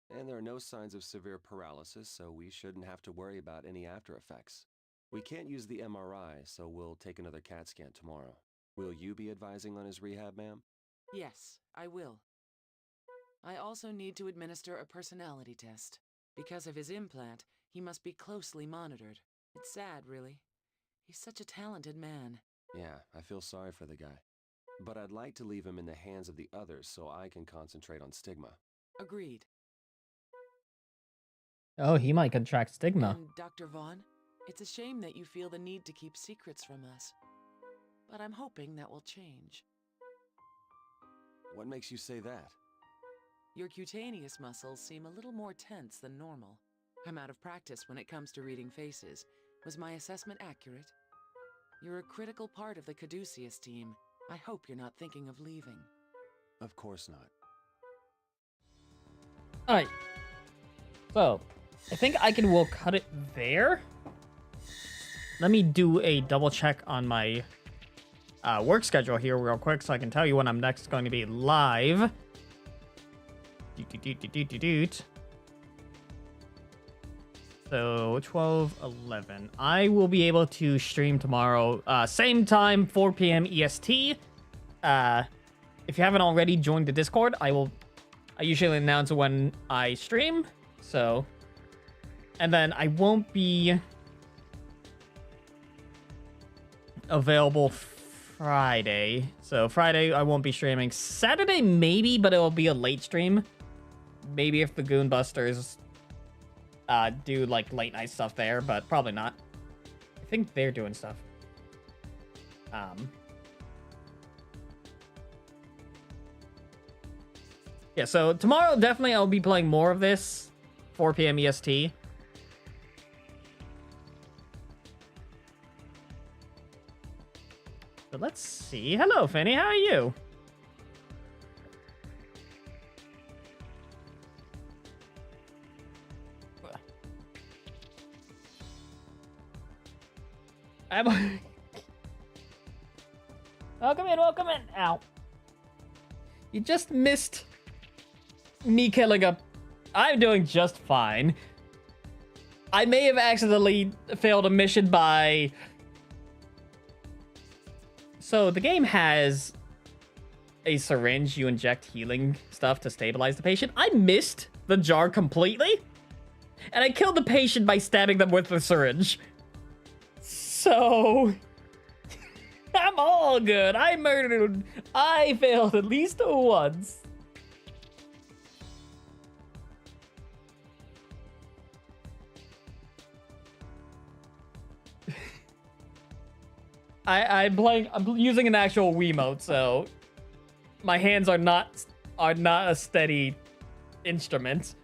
And there are no signs of severe paralysis, so we shouldn't have to worry about any after effects. We can't use the MRI, so we'll take another CAT scan tomorrow. Will you be advising on his rehab, ma'am? Yes, I will. I also need to administer a personality test. Because of his implant, he must be closely monitored. It's sad, really. He's such a talented man. Yeah, I feel sorry for the guy. But I'd like to leave him in the hands of the others so I can concentrate on stigma. Agreed. Oh, he might contract stigma. And Dr. Vaughn, It's a shame that you feel the need to keep secrets from us. But I'm hoping that will change. What makes you say that? Your cutaneous muscles seem a little more tense than normal. I'm out of practice when it comes to reading faces. Was my assessment accurate? You're a critical part of the Caduceus team. I hope you're not thinking of leaving. Of course not. Alright. So, I think we'll cut it there. Let me do a double check on my work schedule here real quick so I can tell you when I'm next going to be live. So 12, 11. I will be able to stream tomorrow, same time, 4 p.m. EST. If you haven't already joined the Discord, I usually announce when I stream. So, and then I won't be available Friday. So Friday I won't be streaming. Saturday maybe, but it will be a late stream. Maybe if the Goonbusters do like late night stuff there, but probably not. I think they're doing stuff. Yeah, so tomorrow definitely I'll be playing more of this, 4 p.m. EST. But let's see. Hello, Finny. How are you? Welcome in. Ow. You just missed me killing a... I'm doing just fine. I may have accidentally failed a mission by... So the game has a syringe you inject healing stuff to stabilize the patient. I missed the jar completely. And I killed the patient by stabbing them with the syringe. So... I'm all good. I failed at least once. I'm using an actual Wiimote, so my hands are not a steady instrument.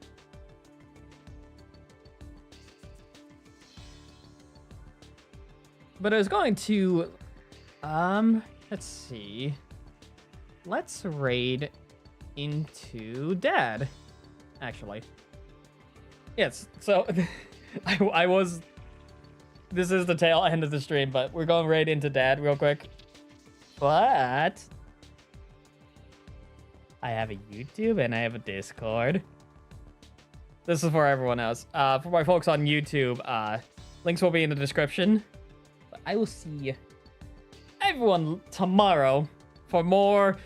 But I was going to let's see. Let's raid into Dad, actually. Yes, so I was... This is the tail end of the stream, but we're going right into Dad real quick. But I have a YouTube and I have a Discord. This is for everyone else. For my folks on YouTube, links will be in the description. But I will see everyone tomorrow for more,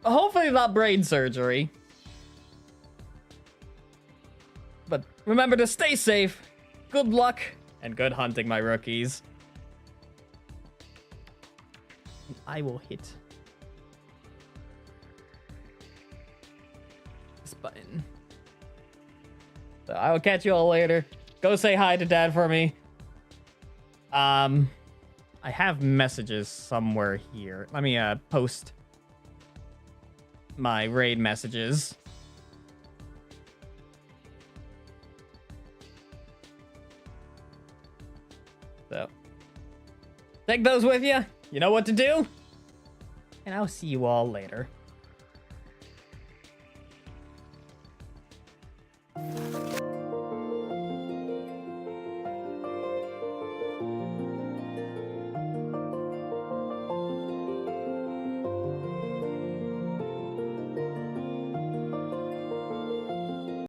hopefully not brain surgery. But remember to stay safe, good luck, and good hunting, my rookies. I will hit this button. So I will catch you all later. Go say hi to Dad for me. I have messages somewhere here. Let me post my raid messages. So, take those with you. You know what to do. And I'll see you all later.